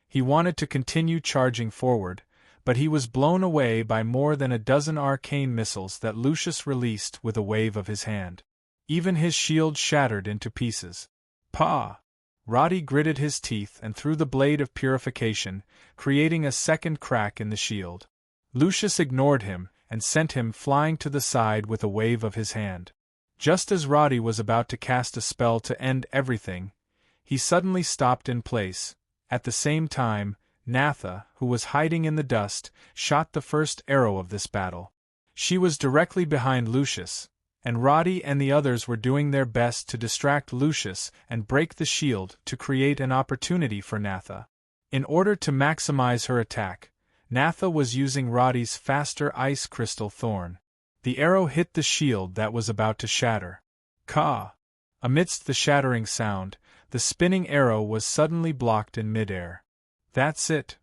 He wanted to continue charging forward, but he was blown away by more than a dozen arcane missiles that Lucius released with a wave of his hand. Even his shield shattered into pieces. Pah! Roddy gritted his teeth and threw the blade of purification, creating a second crack in the shield. Lucius ignored him and sent him flying to the side with a wave of his hand. Just as Roddy was about to cast a spell to end everything, he suddenly stopped in place. At the same time, Natha, who was hiding in the dust, shot the first arrow of this battle. She was directly behind Lucius, and Roddy and the others were doing their best to distract Lucius and break the shield to create an opportunity for Natha. In order to maximize her attack, Natha was using Roddy's faster ice crystal thorn. The arrow hit the shield that was about to shatter. Ka! Amidst the shattering sound, the spinning arrow was suddenly blocked in midair. That's it.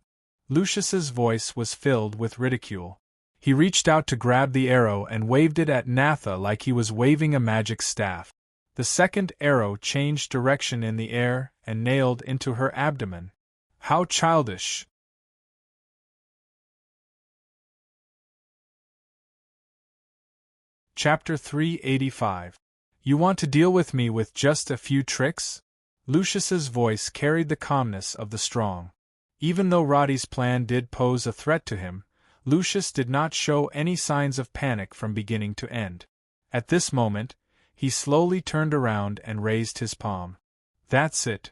Lucius's voice was filled with ridicule. He reached out to grab the arrow and waved it at Natha like he was waving a magic staff. The second arrow changed direction in the air and nailed into her abdomen. How childish! Chapter 385. You want to deal with me with just a few tricks? Lucius's voice carried the calmness of the strong. Even though Roddy's plan did pose a threat to him, Lucius did not show any signs of panic from beginning to end. At this moment, he slowly turned around and raised his palm. That's it.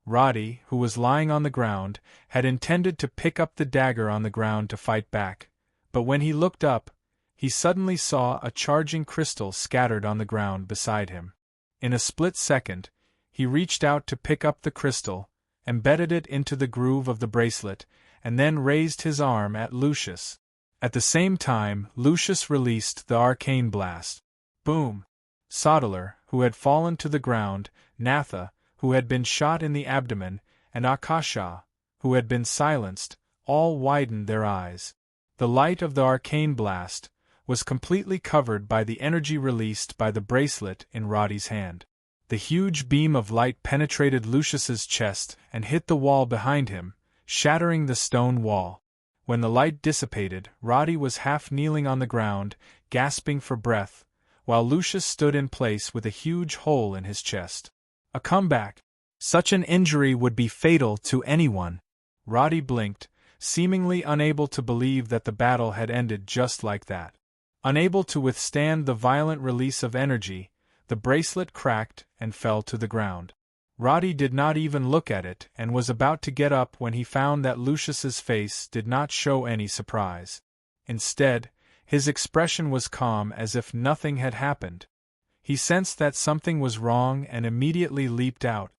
Roddy, who was lying on the ground, had intended to pick up the dagger on the ground to fight back, but when he looked up, he suddenly saw a charging crystal scattered on the ground beside him. In a split second, he reached out to pick up the crystal, embedded it into the groove of the bracelet, and then raised his arm at Lucius. At the same time, Lucius released the arcane blast. Boom! Sodeler, who had fallen to the ground, Natha, who had been shot in the abdomen, and Akasha, who had been silenced, all widened their eyes. The light of the arcane blast was completely covered by the energy released by the bracelet in Roddy's hand. The huge beam of light penetrated Lucius's chest and hit the wall behind him, shattering the stone wall. When the light dissipated, Roddy was half kneeling on the ground, gasping for breath, while Lucius stood in place with a huge hole in his chest. A comeback! Such an injury would be fatal to anyone. Roddy blinked, seemingly unable to believe that the battle had ended just like that. Unable to withstand the violent release of energy, the bracelet cracked and fell to the ground. Roddy did not even look at it and was about to get up when he found that Lucius's face did not show any surprise. Instead, his expression was calm as if nothing had happened. He sensed that something was wrong and immediately leaped out.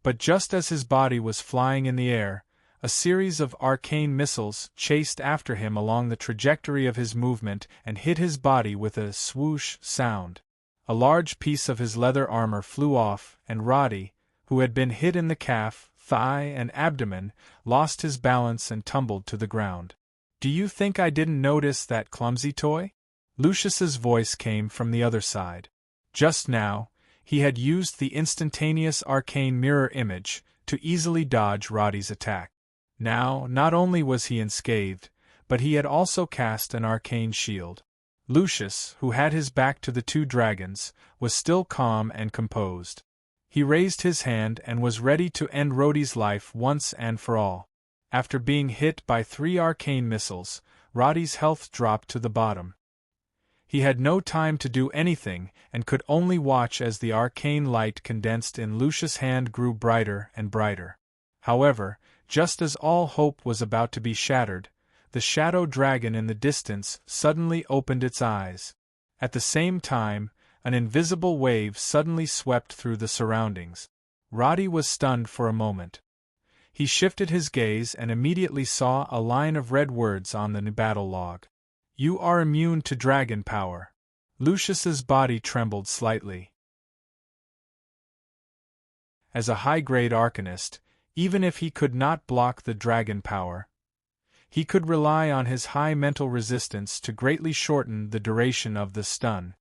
But just as his body was flying in the air, a series of arcane missiles chased after him along the trajectory of his movement and hit his body with a swoosh sound. A large piece of his leather armor flew off, and Roddy, who had been hit in the calf, thigh, and abdomen, lost his balance and tumbled to the ground. Do you think I didn't notice that clumsy toy? Lucius's voice came from the other side. Just now, he had used the instantaneous arcane mirror image to easily dodge Roddy's attack. Now, not only was he unscathed, but he had also cast an arcane shield. Lucius, who had his back to the two dragons, was still calm and composed. He raised his hand and was ready to end Roddy's life once and for all. After being hit by 3 arcane missiles, Roddy's health dropped to the bottom. He had no time to do anything and could only watch as the arcane light condensed in Lucius' hand grew brighter and brighter. However, just as all hope was about to be shattered, the shadow dragon in the distance suddenly opened its eyes. At the same time, an invisible wave suddenly swept through the surroundings. Roddy was stunned for a moment. He shifted his gaze and immediately saw a line of red words on the battle log. You are immune to dragon power. Lucius's body trembled slightly. As a high-grade arcanist, even if he could not block the dragon power, he could rely on his high mental resistance to greatly shorten the duration of the stun.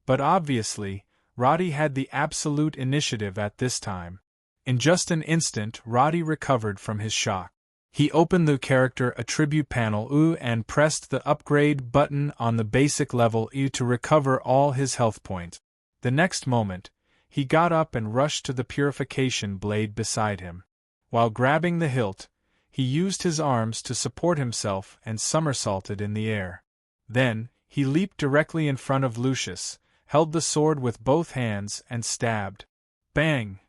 But obviously, Roddy had the absolute initiative at this time. In just an instant, Roddy recovered from his shock. He opened the character attribute panel and pressed the upgrade button on the basic level to recover all his health points. The next moment, he got up and rushed to the purification blade beside him. While grabbing the hilt, he used his arms to support himself and somersaulted in the air. Then, he leaped directly in front of Lucius, held the sword with both hands and stabbed. Bang!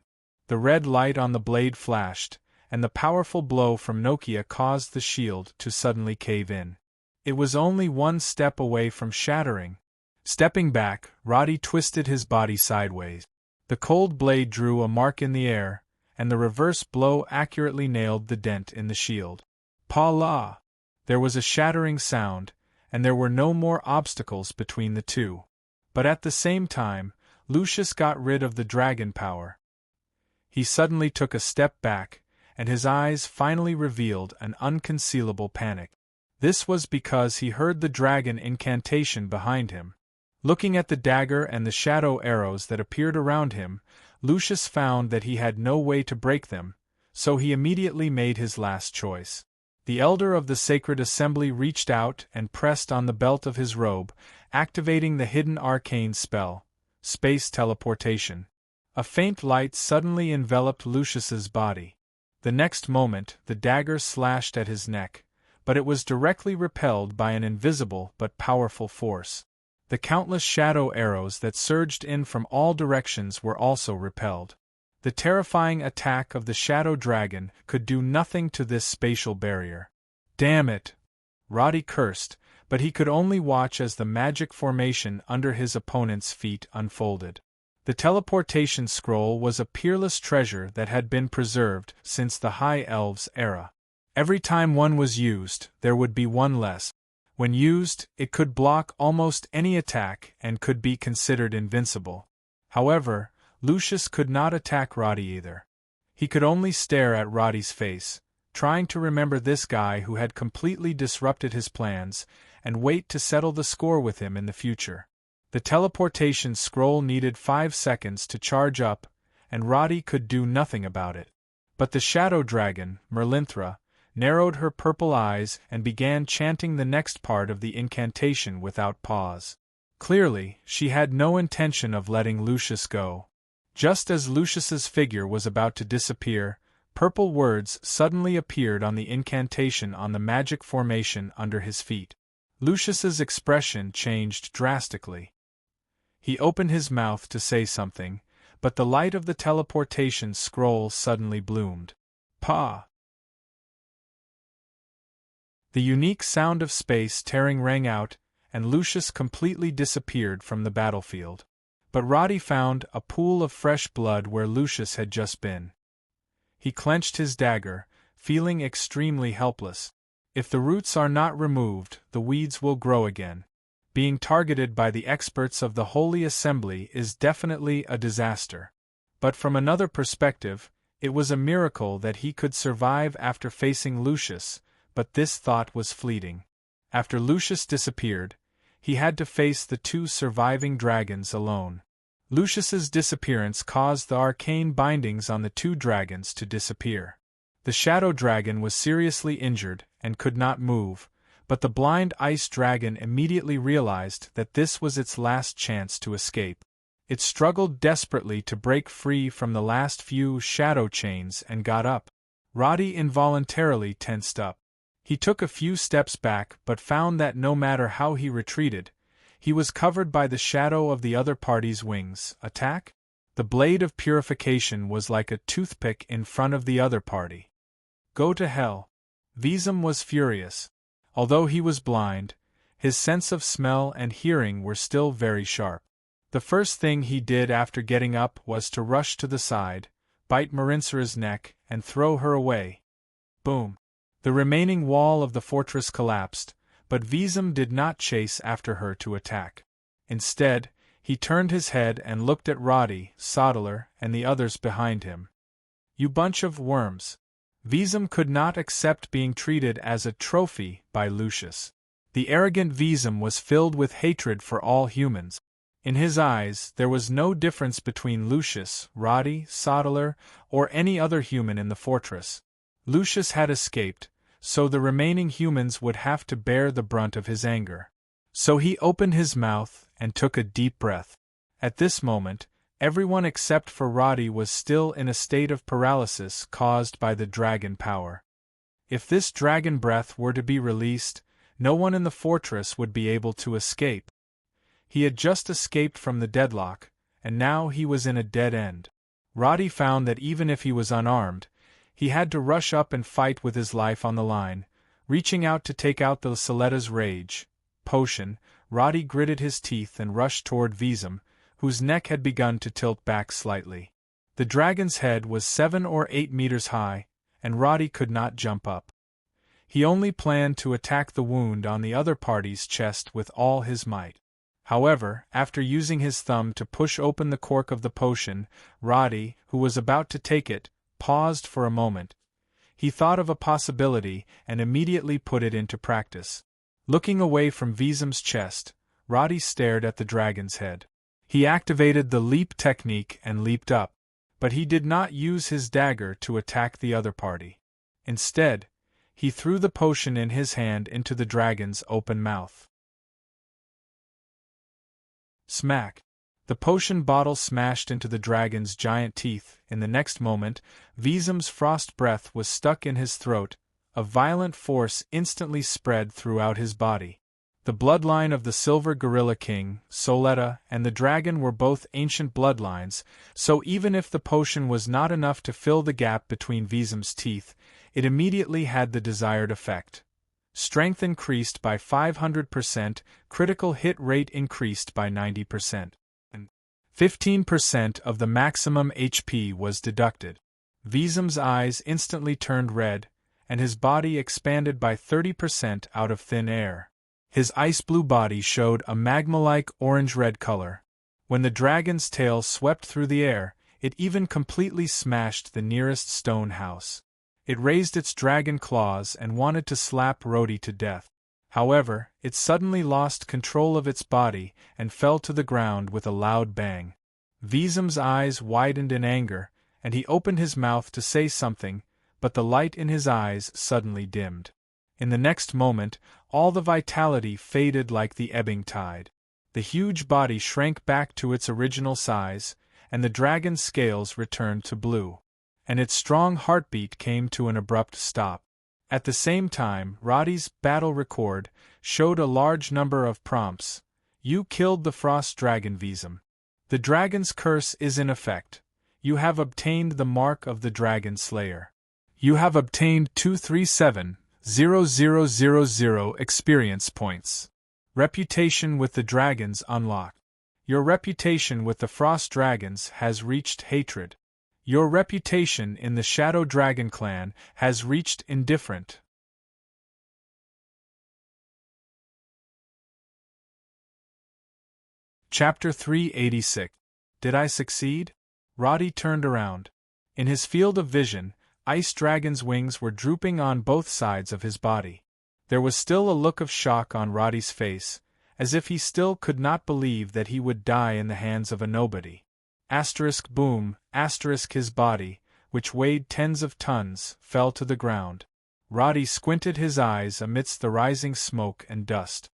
The red light on the blade flashed, and the powerful blow from Nokia caused the shield to suddenly cave in. It was only one step away from shattering. Stepping back, Roddy twisted his body sideways. The cold blade drew a mark in the air, and the reverse blow accurately nailed the dent in the shield. Pa-la! There was a shattering sound, and there were no more obstacles between the two. But at the same time, Lucius got rid of the dragon power. He suddenly took a step back, and his eyes finally revealed an unconcealable panic. This was because he heard the dragon incantation behind him. Looking at the dagger and the shadow arrows that appeared around him, Lucius found that he had no way to break them, so he immediately made his last choice. The elder of the sacred assembly reached out and pressed on the belt of his robe, activating the hidden arcane spell, space teleportation. A faint light suddenly enveloped Lucius's body. The next moment, the dagger slashed at his neck, but it was directly repelled by an invisible but powerful force. The countless shadow arrows that surged in from all directions were also repelled. The terrifying attack of the shadow dragon could do nothing to this spatial barrier. Damn it! Roddy cursed, but he could only watch as the magic formation under his opponent's feet unfolded. The teleportation scroll was a peerless treasure that had been preserved since the High Elves' era. Every time one was used, there would be one less. When used, it could block almost any attack and could be considered invincible. However, Lucius could not attack Roddy either. He could only stare at Roddy's face, trying to remember this guy who had completely disrupted his plans, and wait to settle the score with him in the future. The teleportation scroll needed 5 seconds to charge up, and Roddy could do nothing about it. But the shadow dragon, Merlinthra, narrowed her purple eyes and began chanting the next part of the incantation without pause. Clearly, she had no intention of letting Lucius go. Just as Lucius's figure was about to disappear, purple words suddenly appeared on the incantation on the magic formation under his feet. Lucius's expression changed drastically. He opened his mouth to say something, but the light of the teleportation scroll suddenly bloomed. Pa! The unique sound of space tearing rang out, and Lucius completely disappeared from the battlefield. But Roddy found a pool of fresh blood where Lucius had just been. He clenched his dagger, feeling extremely helpless. If the roots are not removed, the weeds will grow again. Being targeted by the experts of the Holy Assembly is definitely a disaster. But from another perspective, it was a miracle that he could survive after facing Lucius, but this thought was fleeting. After Lucius disappeared, he had to face the 2 surviving dragons alone. Lucius's disappearance caused the arcane bindings on the 2 dragons to disappear. The shadow dragon was seriously injured and could not move, but the blind ice dragon immediately realized that this was its last chance to escape. It struggled desperately to break free from the last few shadow chains and got up. Roddy involuntarily tensed up. He took a few steps back but found that no matter how he retreated, he was covered by the shadow of the other party's wings. Attack? The blade of purification was like a toothpick in front of the other party. Go to hell. Visum was furious. Although he was blind, his sense of smell and hearing were still very sharp. The first thing he did after getting up was to rush to the side, bite Marinsura's neck, and throw her away. Boom. The remaining wall of the fortress collapsed, but Visum did not chase after her to attack. Instead, he turned his head and looked at Roddy, Sodeler, and the others behind him. You bunch of worms. Visum could not accept being treated as a trophy by Lucius. The arrogant Visum was filled with hatred for all humans. In his eyes, there was no difference between Lucius, Roddy, Sodeler, or any other human in the fortress. Lucius had escaped, so the remaining humans would have to bear the brunt of his anger. So he opened his mouth and took a deep breath. At this moment, everyone except for Roddy was still in a state of paralysis caused by the dragon power. If this dragon breath were to be released, no one in the fortress would be able to escape. He had just escaped from the deadlock, and now he was in a dead end. Roddy found that even if he was unarmed, he had to rush up and fight with his life on the line. Reaching out to take out the Soleta's rage potion, Roddy gritted his teeth and rushed toward Visum, whose neck had begun to tilt back slightly. The dragon's head was 7 or 8 meters high, and Roddy could not jump up. He only planned to attack the wound on the other party's chest with all his might. However, after using his thumb to push open the cork of the potion, Roddy, who was about to take it, paused for a moment. He thought of a possibility and immediately put it into practice. Looking away from Vizem's chest, Roddy stared at the dragon's head. He activated the leap technique and leaped up, but he did not use his dagger to attack the other party. Instead, he threw the potion in his hand into the dragon's open mouth. Smack! The potion bottle smashed into the dragon's giant teeth. In the next moment, Vizem's frost breath was stuck in his throat. A violent force instantly spread throughout his body. The bloodline of the Silver Gorilla King, Soletta, and the dragon were both ancient bloodlines, so even if the potion was not enough to fill the gap between Vizem's teeth, it immediately had the desired effect. Strength increased by 500%, critical hit rate increased by 90%. 15% of the maximum HP was deducted. Vizem's eyes instantly turned red, and his body expanded by 30% out of thin air. His ice-blue body showed a magma-like orange-red color. When the dragon's tail swept through the air, it even completely smashed the nearest stone house. It raised its dragon claws and wanted to slap Roddy to death. However, it suddenly lost control of its body and fell to the ground with a loud bang. Vizem's eyes widened in anger, and he opened his mouth to say something, but the light in his eyes suddenly dimmed. In the next moment, all the vitality faded like the ebbing tide. The huge body shrank back to its original size, and the dragon's scales returned to blue. And its strong heartbeat came to an abrupt stop. At the same time, Roddy's battle record showed a large number of prompts. You killed the frost dragon Vizem. The dragon's curse is in effect. You have obtained the mark of the dragon slayer. You have obtained 237,000 experience points. Reputation with the dragons unlocked. Your reputation with the frost dragons has reached hatred. Your reputation in the Shadow Dragon clan has reached indifferent. Chapter 386. Did I succeed? Roddy turned around. In his field of vision, Ice Dragon's wings were drooping on both sides of his body. There was still a look of shock on Roddy's face, as if he still could not believe that he would die in the hands of a nobody. Boom, his body, which weighed tens of tons, fell to the ground. Roddy squinted his eyes amidst the rising smoke and dust.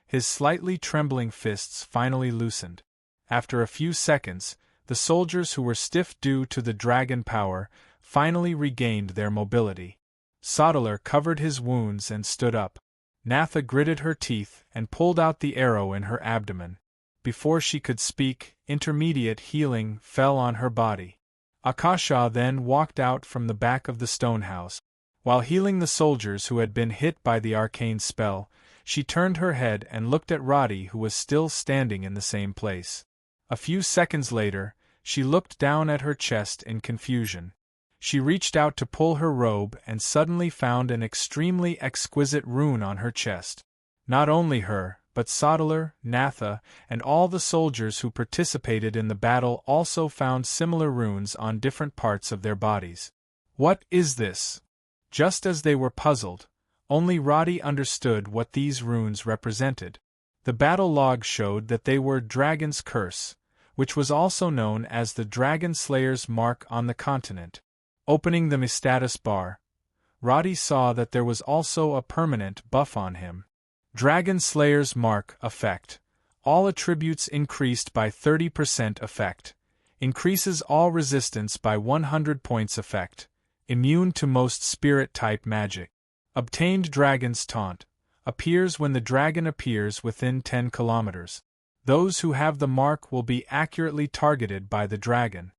His slightly trembling fists finally loosened. After a few seconds, the soldiers who were stiff due to the dragon power finally regained their mobility. Sodalar covered his wounds and stood up. Natha gritted her teeth and pulled out the arrow in her abdomen. Before she could speak, intermediate healing fell on her body. Akasha then walked out from the back of the stone house. While healing the soldiers who had been hit by the arcane spell, she turned her head and looked at Roddy, who was still standing in the same place. A few seconds later, she looked down at her chest in confusion. She reached out to pull her robe and suddenly found an extremely exquisite rune on her chest. Not only her, but Sodalar, Natha, and all the soldiers who participated in the battle also found similar runes on different parts of their bodies. What is this? Just as they were puzzled, only Roddy understood what these runes represented. The battle log showed that they were Dragon's Curse, which was also known as the Dragon Slayer's Mark on the continent. Opening the status bar, Roddy saw that there was also a permanent buff on him. Dragon Slayer's Mark effect. All attributes increased by 30% effect. Increases all resistance by 100 points effect. Immune to most spirit-type magic. Obtained Dragon's Taunt. Appears when the dragon appears within 10 kilometers. Those who have the mark will be accurately targeted by the dragon.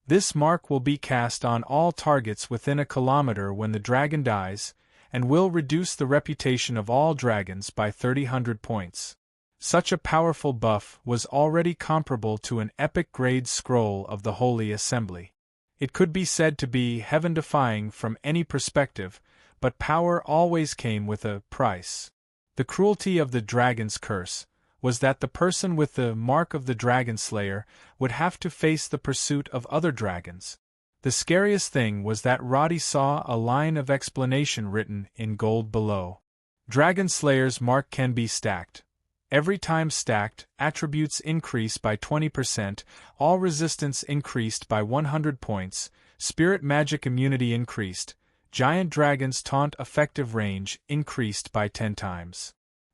This mark will be cast on all targets within a kilometer when the dragon dies, and will reduce the reputation of all dragons by 300 points. Such a powerful buff was already comparable to an epic-grade scroll of the Holy Assembly. It could be said to be heaven-defying from any perspective, but power always came with a price. The cruelty of the Dragon's Curse was that the person with the mark of the Dragon Slayer would have to face the pursuit of other dragons. The scariest thing was that Roddy saw a line of explanation written in gold below. Dragon Slayer's mark can be stacked. Every time stacked, attributes increase by 20%, all resistance increased by 100 points, spirit magic immunity increased, giant dragon's taunt effective range increased by 10 times.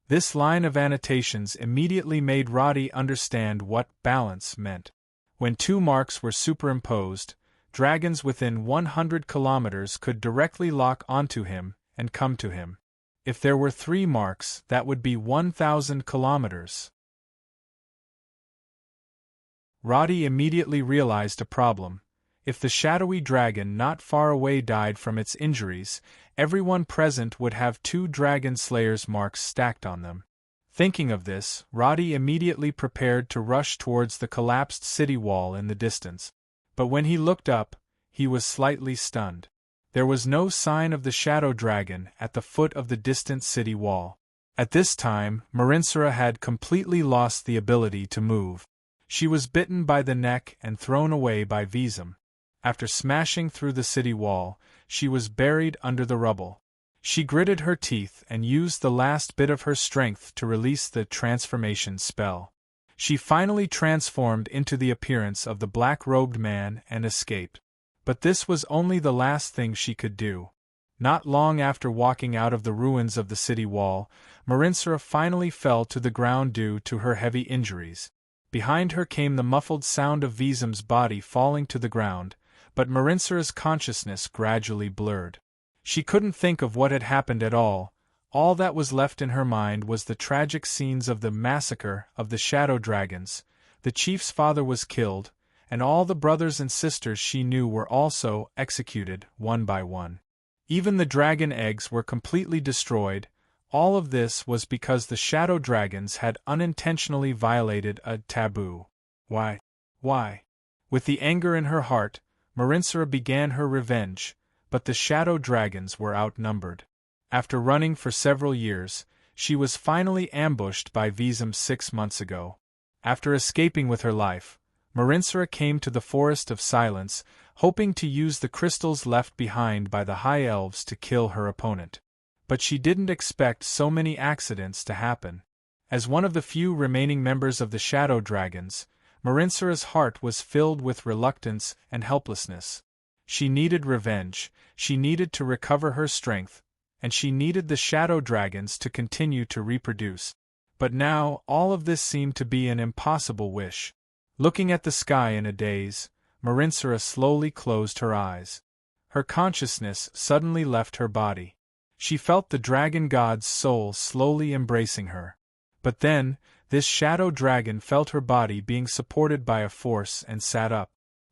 This line of annotations immediately made Roddy understand what balance meant. When two marks were superimposed, dragons within 100 kilometers could directly lock onto him and come to him. If there were 3 marks, that would be 1,000 kilometers. Roddy immediately realized a problem. If the shadowy dragon not far away died from its injuries, everyone present would have 2 Dragon Slayer's marks stacked on them. Thinking of this, Roddy immediately prepared to rush towards the collapsed city wall in the distance. But when he looked up, he was slightly stunned. There was no sign of the shadow dragon at the foot of the distant city wall. At this time, Marinsura had completely lost the ability to move. She was bitten by the neck and thrown away by Visum. After smashing through the city wall, she was buried under the rubble. She gritted her teeth and used the last bit of her strength to release the transformation spell. She finally transformed into the appearance of the black-robed man and escaped. But this was only the last thing she could do. Not long after walking out of the ruins of the city wall, Marinsura finally fell to the ground due to her heavy injuries. Behind her came the muffled sound of Visum's body falling to the ground, but Marinsura's consciousness gradually blurred. She couldn't think of what had happened at all. All that was left in her mind was the tragic scenes of the massacre of the shadow dragons. The chief's father was killed, and all the brothers and sisters she knew were also executed, one by one. Even the dragon eggs were completely destroyed. All of this was because the shadow dragons had unintentionally violated a taboo. Why? With the anger in her heart, Marinsura began her revenge, but the shadow dragons were outnumbered. After running for several years, she was finally ambushed by Visum 6 months ago. After escaping with her life, Marinsura came to the Forest of Silence, hoping to use the crystals left behind by the High Elves to kill her opponent. But she didn't expect so many accidents to happen. As one of the few remaining members of the Shadow Dragons, Marinsura's heart was filled with reluctance and helplessness. She needed revenge, she needed to recover her strength, and she needed the Shadow Dragons to continue to reproduce. But now, all of this seemed to be an impossible wish. Looking at the sky in a daze, Marinsura slowly closed her eyes. Her consciousness suddenly left her body. She felt the dragon god's soul slowly embracing her. But then, this shadow dragon felt her body being supported by a force and sat up.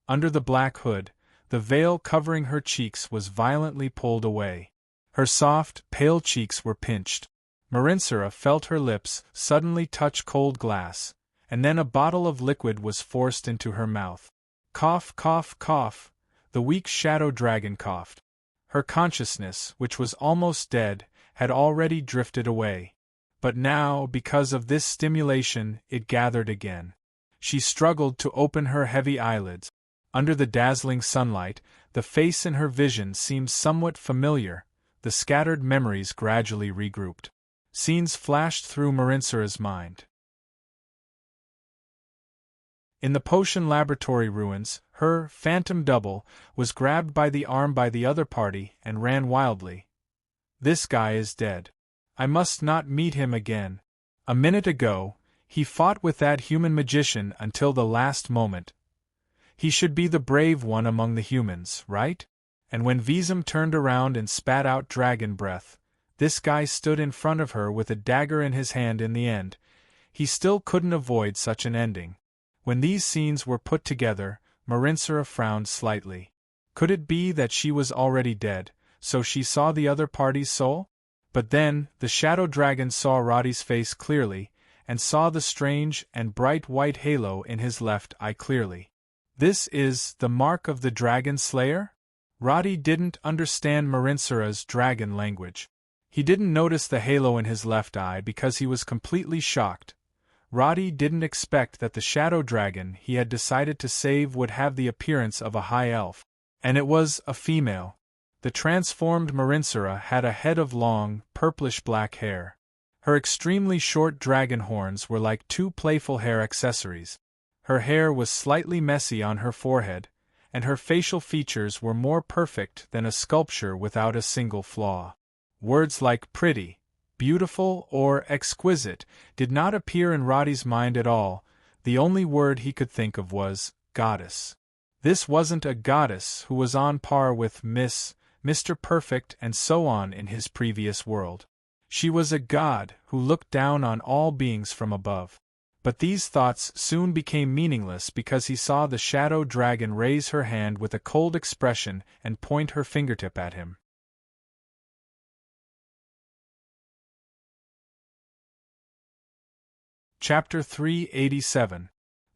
Under the black hood, the veil covering her cheeks was violently pulled away. Her soft, pale cheeks were pinched. Marinsura felt her lips suddenly touch cold glass, and then a bottle of liquid was forced into her mouth. Cough, cough, cough, the weak shadow dragon coughed. Her consciousness, which was almost dead, had already drifted away. But now, because of this stimulation, it gathered again. She struggled to open her heavy eyelids. Under the dazzling sunlight, the face in her vision seemed somewhat familiar. The scattered memories gradually regrouped. Scenes flashed through Marinsura's mind. In the potion laboratory ruins, her phantom double was grabbed by the arm by the other party and ran wildly. This guy is dead. I must not meet him again. A minute ago, he fought with that human magician until the last moment. He should be the brave one among the humans, right? And when Visum turned around and spat out dragon breath, this guy stood in front of her with a dagger in his hand in the end. He still couldn't avoid such an ending. When these scenes were put together, Marinsura frowned slightly. Could it be that she was already dead, so she saw the other party's soul? But then, the shadow dragon saw Roddy's face clearly, and saw the strange and bright white halo in his left eye clearly. This is the mark of the Dragon Slayer? Roddy didn't understand Marinsura's dragon language. He didn't notice the halo in his left eye because he was completely shocked. Roddy didn't expect that the shadow dragon he had decided to save would have the appearance of a high elf. And it was a female. The transformed Marinsura had a head of long, purplish-black hair. Her extremely short dragon horns were like two playful hair accessories. Her hair was slightly messy on her forehead, and her facial features were more perfect than a sculpture without a single flaw. Words like pretty, beautiful, or exquisite did not appear in Roddy's mind at all. The only word he could think of was goddess. This wasn't a goddess who was on par with Miss, Mr. Perfect, and so on in his previous world. She was a god who looked down on all beings from above. But these thoughts soon became meaningless because he saw the shadow dragon raise her hand with a cold expression and point her fingertip at him. Chapter 387.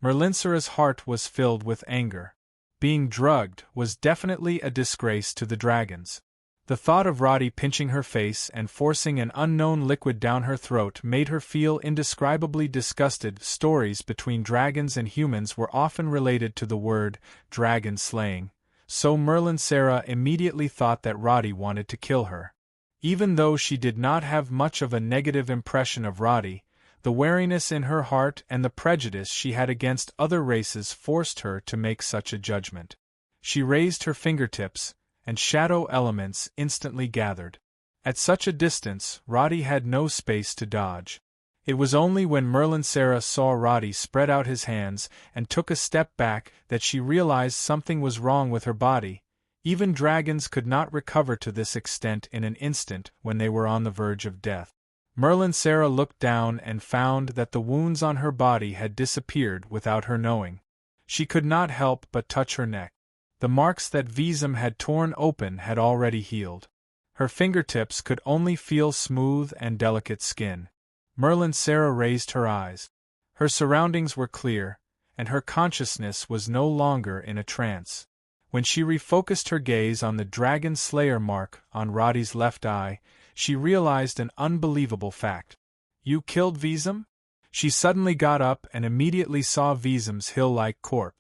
Merlinsura's heart was filled with anger. Being drugged was definitely a disgrace to the dragons. The thought of Roddy pinching her face and forcing an unknown liquid down her throat made her feel indescribably disgusted. Stories between dragons and humans were often related to the word dragon slaying, so Merlinsura immediately thought that Roddy wanted to kill her. Even though she did not have much of a negative impression of Roddy, the wariness in her heart and the prejudice she had against other races forced her to make such a judgment. She raised her fingertips, and shadow elements instantly gathered. At such a distance, Roddy had no space to dodge. It was only when Merlinsura saw Roddy spread out his hands and took a step back that she realized something was wrong with her body. Even dragons could not recover to this extent in an instant when they were on the verge of death. Merlinsura looked down and found that the wounds on her body had disappeared without her knowing. She could not help but touch her neck. The marks that Visum had torn open had already healed. Her fingertips could only feel smooth and delicate skin. Merlinsura raised her eyes. Her surroundings were clear, and her consciousness was no longer in a trance. When she refocused her gaze on the Dragon Slayer mark on Roddy's left eye, she realized an unbelievable fact. "You killed Visum?" She suddenly got up and immediately saw Visum's hill-like corpse.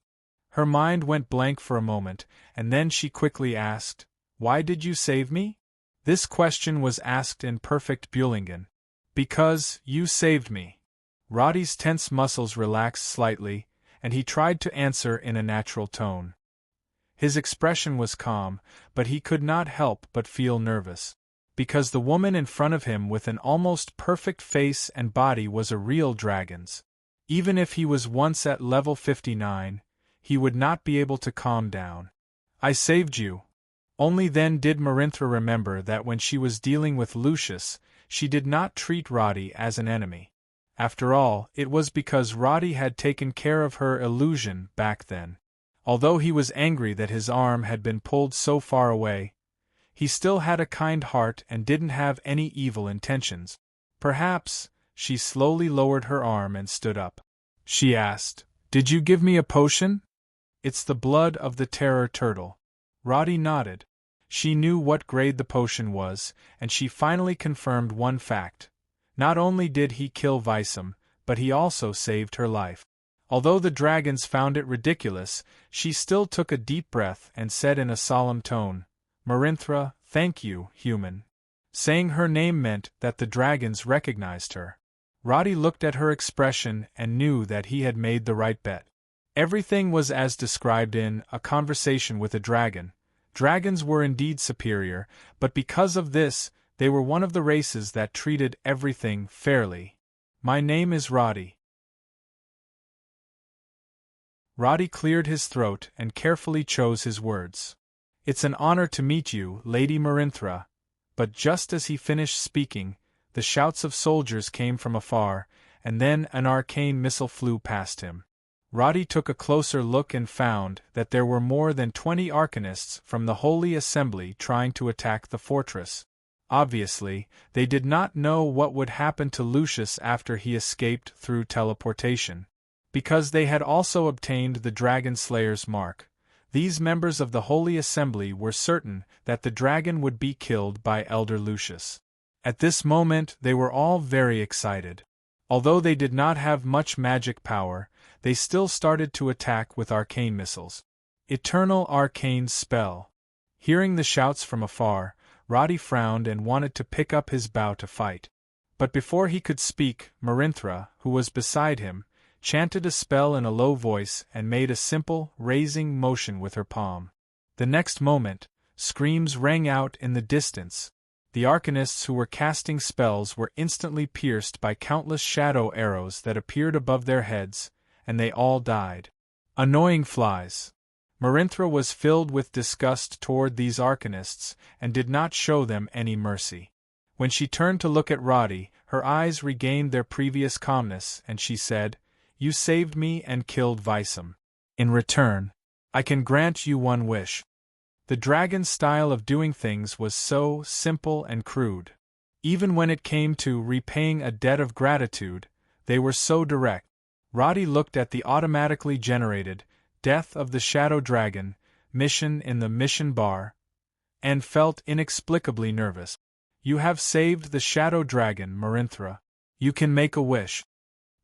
Her mind went blank for a moment, and then she quickly asked, "Why did you save me?" This question was asked in perfect Buellingen. "Because you saved me." Roddy's tense muscles relaxed slightly, and he tried to answer in a natural tone. His expression was calm, but he could not help but feel nervous. Because the woman in front of him with an almost perfect face and body was a real dragon's. Even if he was once at level 59, he would not be able to calm down. "I saved you." Only then did Marinthra remember that when she was dealing with Lucius, she did not treat Roddy as an enemy. After all, it was because Roddy had taken care of her illusion back then. Although he was angry that his arm had been pulled so far away, he still had a kind heart and didn't have any evil intentions. Perhaps. She slowly lowered her arm and stood up. She asked, "Did you give me a potion?" "It's the blood of the terror turtle." Roddy nodded. She knew what grade the potion was, and she finally confirmed one fact. Not only did he kill Visum, but he also saved her life. Although the dragons found it ridiculous, she still took a deep breath and said in a solemn tone, "Marinthra, thank you, human." Saying her name meant that the dragons recognized her. Roddy looked at her expression and knew that he had made the right bet. Everything was as described in A Conversation with a Dragon. Dragons were indeed superior, but because of this, they were one of the races that treated everything fairly. "My name is Roddy." Roddy cleared his throat and carefully chose his words. "It's an honor to meet you, Lady Marinthra." But just as he finished speaking, the shouts of soldiers came from afar, and then an arcane missile flew past him. Roddy took a closer look and found that there were more than 20 arcanists from the Holy Assembly trying to attack the fortress. Obviously, they did not know what would happen to Lucius after he escaped through teleportation. Because they had also obtained the Dragon Slayer's mark, these members of the Holy Assembly were certain that the dragon would be killed by Elder Lucius. At this moment they were all very excited. Although they did not have much magic power, they still started to attack with arcane missiles. Eternal arcane spell. Hearing the shouts from afar, Roddy frowned and wanted to pick up his bow to fight. But before he could speak, Marinthra, who was beside him, chanted a spell in a low voice and made a simple, raising motion with her palm. The next moment, screams rang out in the distance. The arcanists who were casting spells were instantly pierced by countless shadow arrows that appeared above their heads, and they all died. Annoying flies. Marinthra was filled with disgust toward these arcanists and did not show them any mercy. When she turned to look at Roddy, her eyes regained their previous calmness and she said, "You saved me and killed Visam. In return, I can grant you one wish." The dragon's style of doing things was so simple and crude. Even when it came to repaying a debt of gratitude, they were so direct. Roddy looked at the automatically generated Death of the Shadow Dragon mission in the mission bar and felt inexplicably nervous. "You have saved the Shadow Dragon, Marinthra. You can make a wish."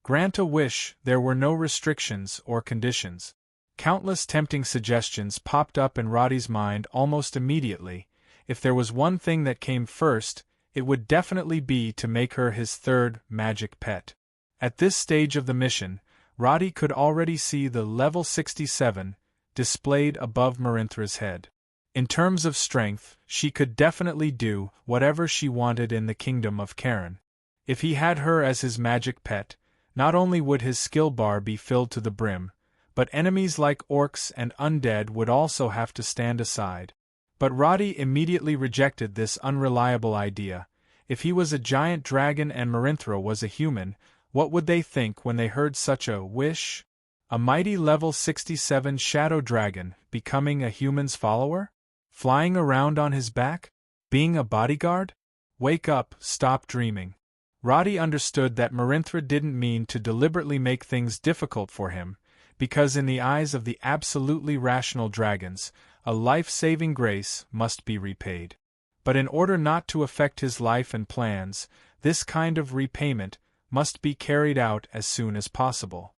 Grant a wish. There were no restrictions or conditions. Countless tempting suggestions popped up in Roddy's mind almost immediately. If there was one thing that came first, it would definitely be to make her his third magic pet. At this stage of the mission, Roddy could already see the level 67 displayed above Marinthra's head. In terms of strength, she could definitely do whatever she wanted in the kingdom of Karen. If he had her as his magic pet, not only would his skill bar be filled to the brim, but enemies like orcs and undead would also have to stand aside. But Roddy immediately rejected this unreliable idea. If he was a giant dragon and Marinthra was a human, what would they think when they heard such a wish? A mighty level 67 shadow dragon becoming a human's follower? Flying around on his back? Being a bodyguard? Wake up, stop dreaming. Roddy understood that Marinthra didn't mean to deliberately make things difficult for him, because in the eyes of the absolutely rational dragons, a life-saving grace must be repaid. But in order not to affect his life and plans, this kind of repayment must be carried out as soon as possible.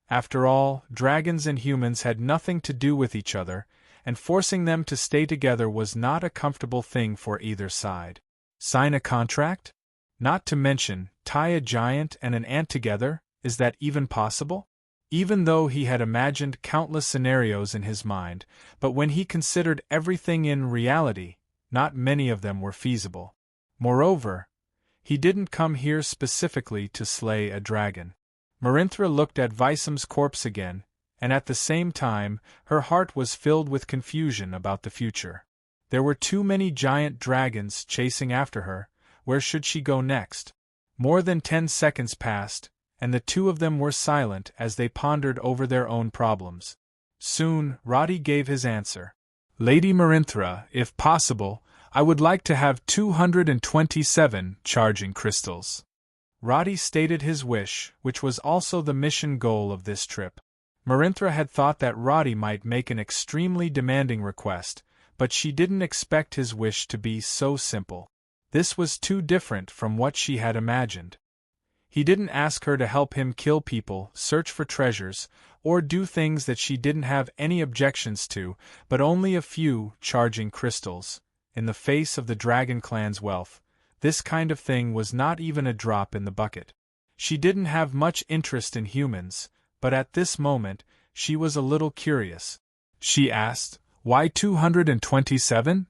After all, dragons and humans had nothing to do with each other, and forcing them to stay together was not a comfortable thing for either side. Sign a contract? Not to mention, tie a giant and an ant together? Is that even possible? Even though he had imagined countless scenarios in his mind, but when he considered everything in reality, not many of them were feasible. Moreover, he didn't come here specifically to slay a dragon. Marinthra looked at Visam's corpse again, and at the same time, her heart was filled with confusion about the future. There were too many giant dragons chasing after her. Where should she go next? More than 10 seconds passed, and the two of them were silent as they pondered over their own problems. Soon, Roddy gave his answer. "Lady Marinthra, if possible, I would like to have 227 charging crystals." Roddy stated his wish, which was also the mission goal of this trip. Marinthra had thought that Roddy might make an extremely demanding request, but she didn't expect his wish to be so simple. This was too different from what she had imagined. He didn't ask her to help him kill people, search for treasures, or do things that she didn't have any objections to, but only a few charging crystals. In the face of the Dragon Clan's wealth, this kind of thing was not even a drop in the bucket. She didn't have much interest in humans, but at this moment, she was a little curious. She asked, "Why 227?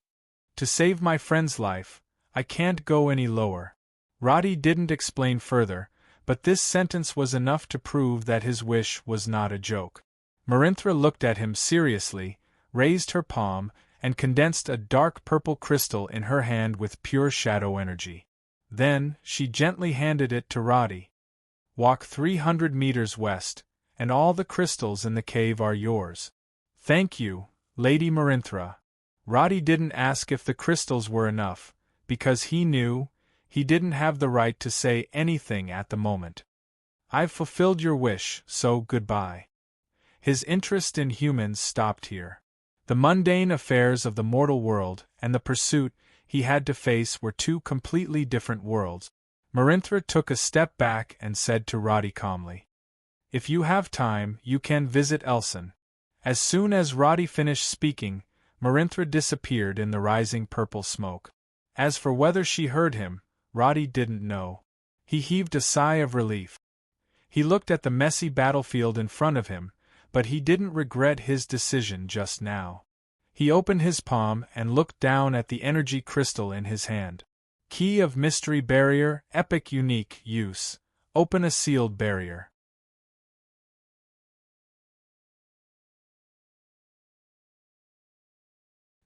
To save my friend's life, I can't go any lower." Roddy didn't explain further, but this sentence was enough to prove that his wish was not a joke. Marinthra looked at him seriously, raised her palm, and condensed a dark purple crystal in her hand with pure shadow energy. Then, she gently handed it to Roddy. "Walk 300 meters west, and all the crystals in the cave are yours." "Thank you, Lady Marinthra." Roddy didn't ask if the crystals were enough, because he knew he didn't have the right to say anything at the moment. "I've fulfilled your wish, so goodbye." His interest in humans stopped here. The mundane affairs of the mortal world and the pursuit he had to face were two completely different worlds. Marinthra took a step back and said to Roddy calmly, If you have time, you can visit Elson. As soon as Roddy finished speaking, Marinthra disappeared in the rising purple smoke. As for whether she heard him, Roddy didn't know. He heaved a sigh of relief. He looked at the messy battlefield in front of him, but he didn't regret his decision just now. He opened his palm and looked down at the energy crystal in his hand. Key of Mystery Barrier, Epic Unique Use. Open a sealed barrier.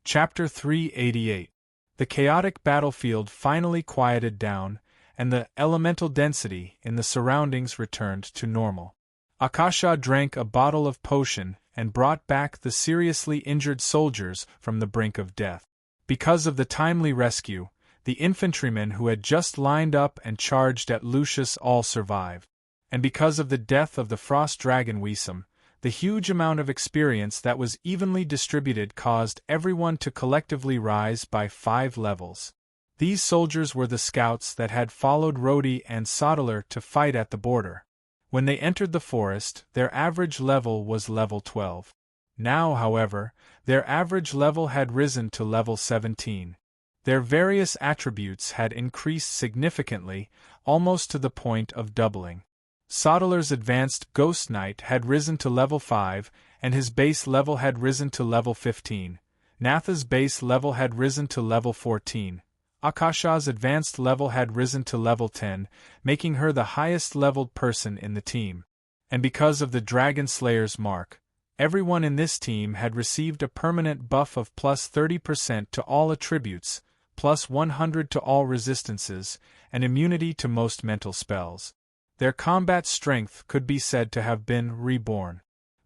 Chapter 388. The chaotic battlefield finally quieted down, and the elemental density in the surroundings returned to normal. Akasha drank a bottle of potion and brought back the seriously injured soldiers from the brink of death. Because of the timely rescue, the infantrymen who had just lined up and charged at Lucius all survived. And because of the death of the frost dragon Wiesem, the huge amount of experience that was evenly distributed caused everyone to collectively rise by 5 levels. These soldiers were the scouts that had followed Rodi and Sodeler to fight at the border. When they entered the forest, their average level was level 12. Now, however, their average level had risen to level 17. Their various attributes had increased significantly, almost to the point of doubling. Sodeler's advanced Ghost Knight had risen to level 5, and his base level had risen to level 15. Natha's base level had risen to level 14. Akasha's advanced level had risen to level 10, making her the highest-leveled person in the team. And because of the Dragon Slayer's mark, everyone in this team had received a permanent buff of plus 30% to all attributes, plus 100 to all resistances, and immunity to most mental spells. Their combat strength could be said to have been reborn.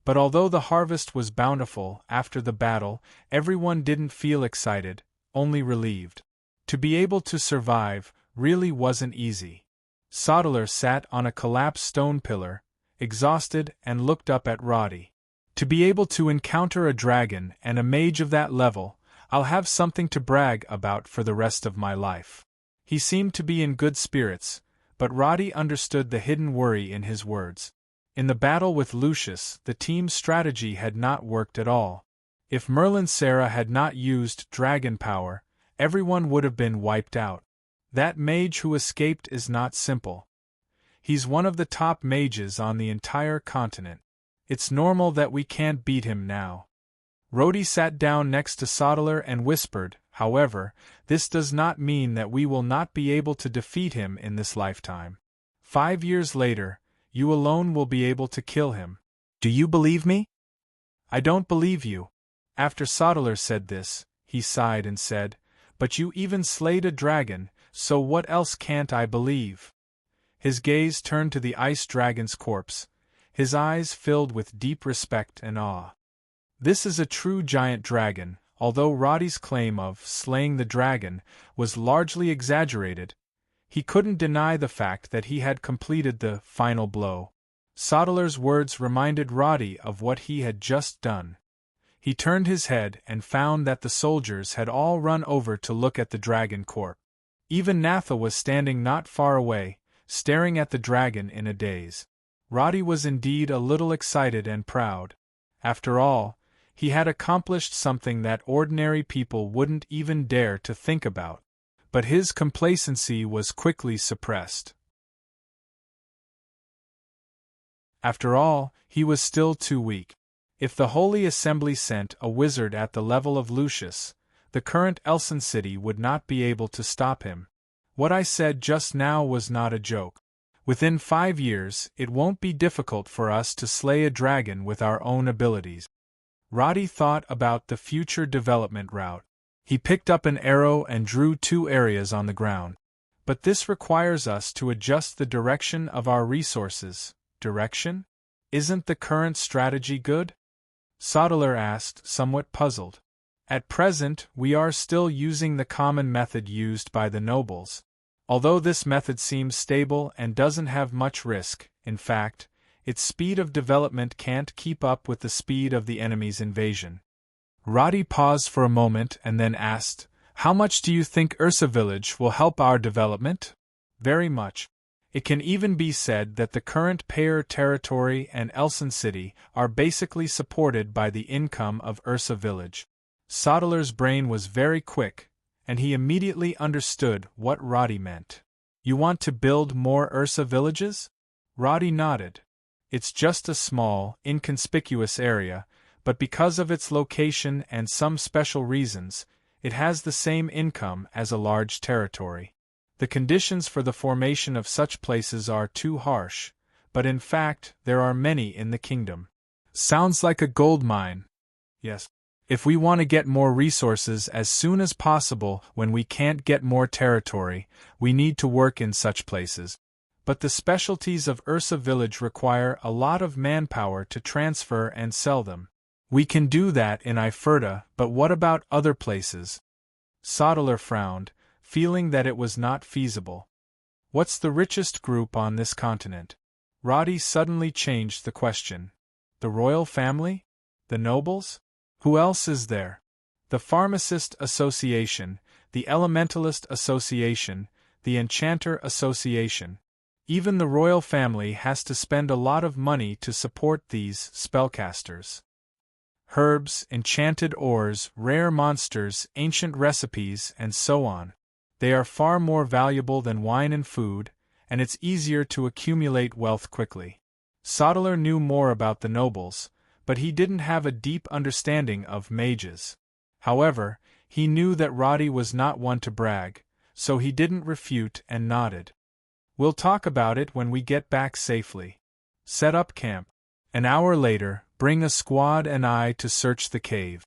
But although the harvest was bountiful after the battle, everyone didn't feel excited, only relieved. To be able to survive really wasn't easy. Sodeler sat on a collapsed stone pillar, exhausted, and looked up at Roddy. To be able to encounter a dragon and a mage of that level, I'll have something to brag about for the rest of my life. He seemed to be in good spirits, but Roddy understood the hidden worry in his words. In the battle with Lucius, the team's strategy had not worked at all. If Merlin Serra had not used dragon power, everyone would have been wiped out. That mage who escaped is not simple. He's one of the top mages on the entire continent. It's normal that we can't beat him now. Rodi sat down next to Sodeler and whispered, however, this does not mean that we will not be able to defeat him in this lifetime. 5 years later, you alone will be able to kill him. Do you believe me? I don't believe you. After Sodeler said this, he sighed and said, but you even slayed a dragon, so what else can't I believe? His gaze turned to the ice dragon's corpse, his eyes filled with deep respect and awe. This is a true giant dragon, although Roddy's claim of slaying the dragon was largely exaggerated. He couldn't deny the fact that he had completed the final blow. Sodeler's words reminded Roddy of what he had just done. He turned his head and found that the soldiers had all run over to look at the dragon corpse. Even Natha was standing not far away, staring at the dragon in a daze. Roddy was indeed a little excited and proud. After all, he had accomplished something that ordinary people wouldn't even dare to think about. But his complacency was quickly suppressed. After all, he was still too weak. If the Holy Assembly sent a wizard at the level of Lucius, the current Elson city would not be able to stop him. What I said just now was not a joke. Within 5 years, it won't be difficult for us to slay a dragon with our own abilities. Roddy thought about the future development route. He picked up an arrow and drew 2 areas on the ground. But this requires us to adjust the direction of our resources. Direction? Isn't the current strategy good? Sodeler asked, somewhat puzzled. At present, we are still using the common method used by the nobles. Although this method seems stable and doesn't have much risk, in fact, its speed of development can't keep up with the speed of the enemy's invasion. Roddy paused for a moment and then asked, how much do you think Ursa village will help our development? Very much. It can even be said that the current Payer territory and Elson City are basically supported by the income of Ursa village. Sodeler's brain was very quick, and he immediately understood what Roddy meant. You want to build more Ursa villages? Roddy nodded. It's just a small, inconspicuous area, but because of its location and some special reasons, it has the same income as a large territory. The conditions for the formation of such places are too harsh, but in fact there are many in the kingdom. Sounds like a gold mine. Yes. If we want to get more resources as soon as possible when we can't get more territory, we need to work in such places. But the specialties of Ursa village require a lot of manpower to transfer and sell them. We can do that in Iferta, but what about other places? Sodeler frowned, feeling that it was not feasible. What's the richest group on this continent? Roddy suddenly changed the question. The royal family? The nobles? Who else is there? The Pharmacist Association, the Elementalist Association, the Enchanter Association. Even the royal family has to spend a lot of money to support these spellcasters. Herbs, enchanted ores, rare monsters, ancient recipes, and so on. They are far more valuable than wine and food, and it's easier to accumulate wealth quickly. Sodeler knew more about the nobles, but he didn't have a deep understanding of mages. However, he knew that Roddy was not one to brag, so he didn't refute and nodded. We'll talk about it when we get back safely. Set up camp. An hour later, bring a squad and I to search the cave.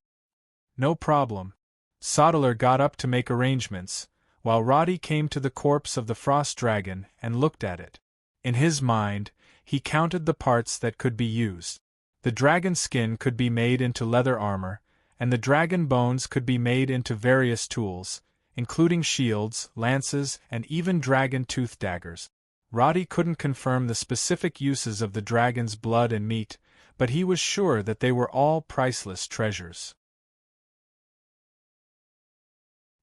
No problem. Sodeler got up to make arrangements, while Roddy came to the corpse of the frost dragon and looked at it. In his mind, he counted the parts that could be used. The dragon skin could be made into leather armor, and the dragon bones could be made into various tools, including shields, lances, and even dragon tooth daggers. Roddy couldn't confirm the specific uses of the dragon's blood and meat, but he was sure that they were all priceless treasures.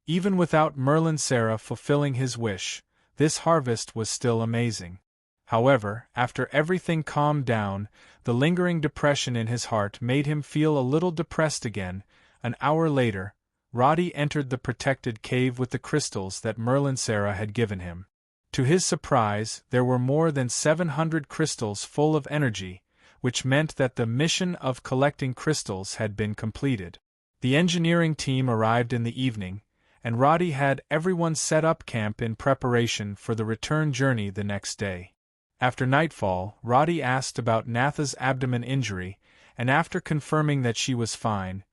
Even without Merlin Serra fulfilling his wish, this harvest was still amazing. However, after everything calmed down, the lingering depression in his heart made him feel a little depressed again. An hour later, Roddy entered the protected cave with the crystals that Merlin Serra had given him. To his surprise, there were more than 700 crystals full of energy, which meant that the mission of collecting crystals had been completed. The engineering team arrived in the evening, and Roddy had everyone set up camp in preparation for the return journey the next day. After nightfall, Roddy asked about Natha's abdomen injury, and after confirming that she was fine,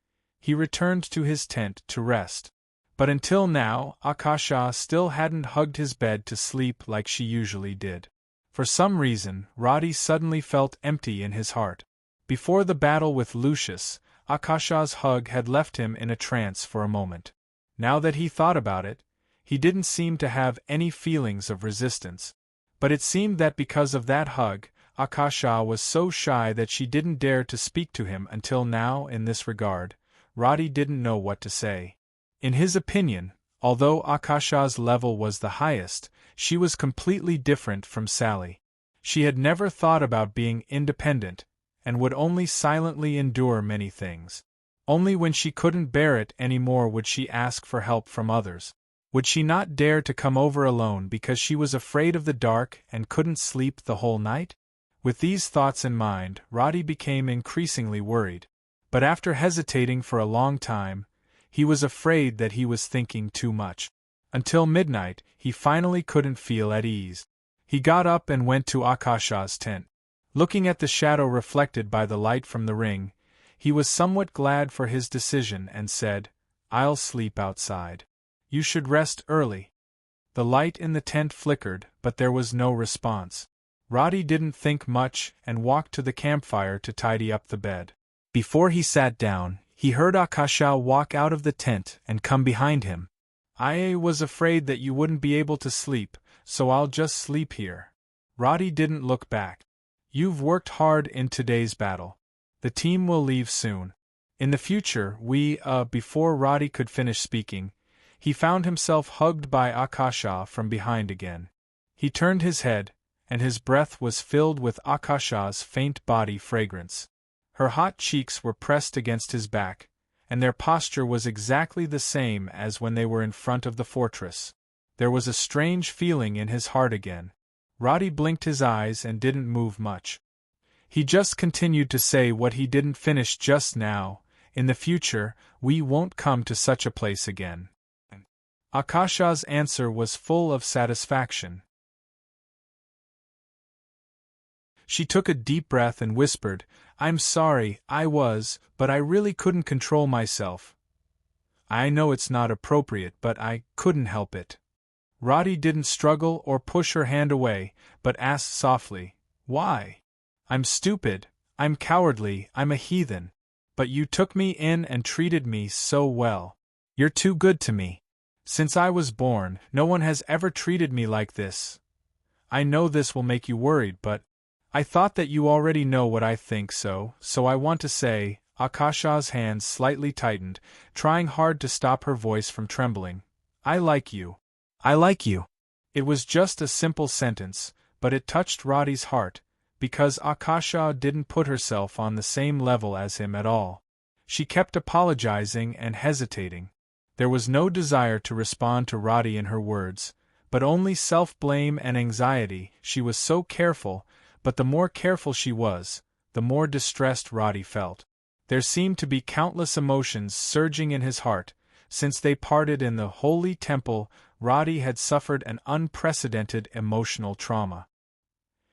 he returned to his tent to rest. But until now, Akasha still hadn't hugged his bed to sleep like she usually did. For some reason, Roddy suddenly felt empty in his heart. Before the battle with Lucius, Akasha's hug had left him in a trance for a moment. Now that he thought about it, he didn't seem to have any feelings of resistance. But it seemed that because of that hug, Akasha was so shy that she didn't dare to speak to him until now. In this regard, Roddy didn't know what to say. In his opinion, although Akasha's level was the highest, she was completely different from Sally. She had never thought about being independent, and would only silently endure many things. Only when she couldn't bear it anymore would she ask for help from others. Would she not dare to come over alone because she was afraid of the dark and couldn't sleep the whole night? With these thoughts in mind, Roddy became increasingly worried. But after hesitating for a long time, he was afraid that he was thinking too much. Until midnight, he finally couldn't feel at ease. He got up and went to Akasha's tent. Looking at the shadow reflected by the light from the ring, he was somewhat glad for his decision and said, "I'll sleep outside. You should rest early." The light in the tent flickered, but there was no response. Roddy didn't think much and walked to the campfire to tidy up the bed. Before he sat down, he heard Akasha walk out of the tent and come behind him. "I was afraid that you wouldn't be able to sleep, so I'll just sleep here." Roddy didn't look back. "You've worked hard in today's battle. The team will leave soon. In the future before Roddy could finish speaking, he found himself hugged by Akasha from behind again. He turned his head, and his breath was filled with Akasha's faint body fragrance. Her hot cheeks were pressed against his back, and their posture was exactly the same as when they were in front of the fortress. There was a strange feeling in his heart again. Roddy blinked his eyes and didn't move much. He just continued to say what he didn't finish just now: in the future, we won't come to such a place again. Akasha's answer was full of satisfaction. She took a deep breath and whispered, "I'm sorry, but I really couldn't control myself. I know it's not appropriate, but I couldn't help it." Roddy didn't struggle or push her hand away, but asked softly, "Why?" "I'm stupid, I'm cowardly, I'm a heathen. But you took me in and treated me so well. You're too good to me. Since I was born, no one has ever treated me like this. I know this will make you worried, but I thought that you already know what I think, so I want to say." Akasha's hands slightly tightened, trying hard to stop her voice from trembling. "I like you. I like you." It was just a simple sentence, but it touched Roddy's heart, because Akasha didn't put herself on the same level as him at all. She kept apologizing and hesitating. There was no desire to respond to Roddy in her words, but only self-blame and anxiety. She was so careful, but the more careful she was, the more distressed Roddy felt. There seemed to be countless emotions surging in his heart. Since they parted in the holy temple, Roddy had suffered an unprecedented emotional trauma.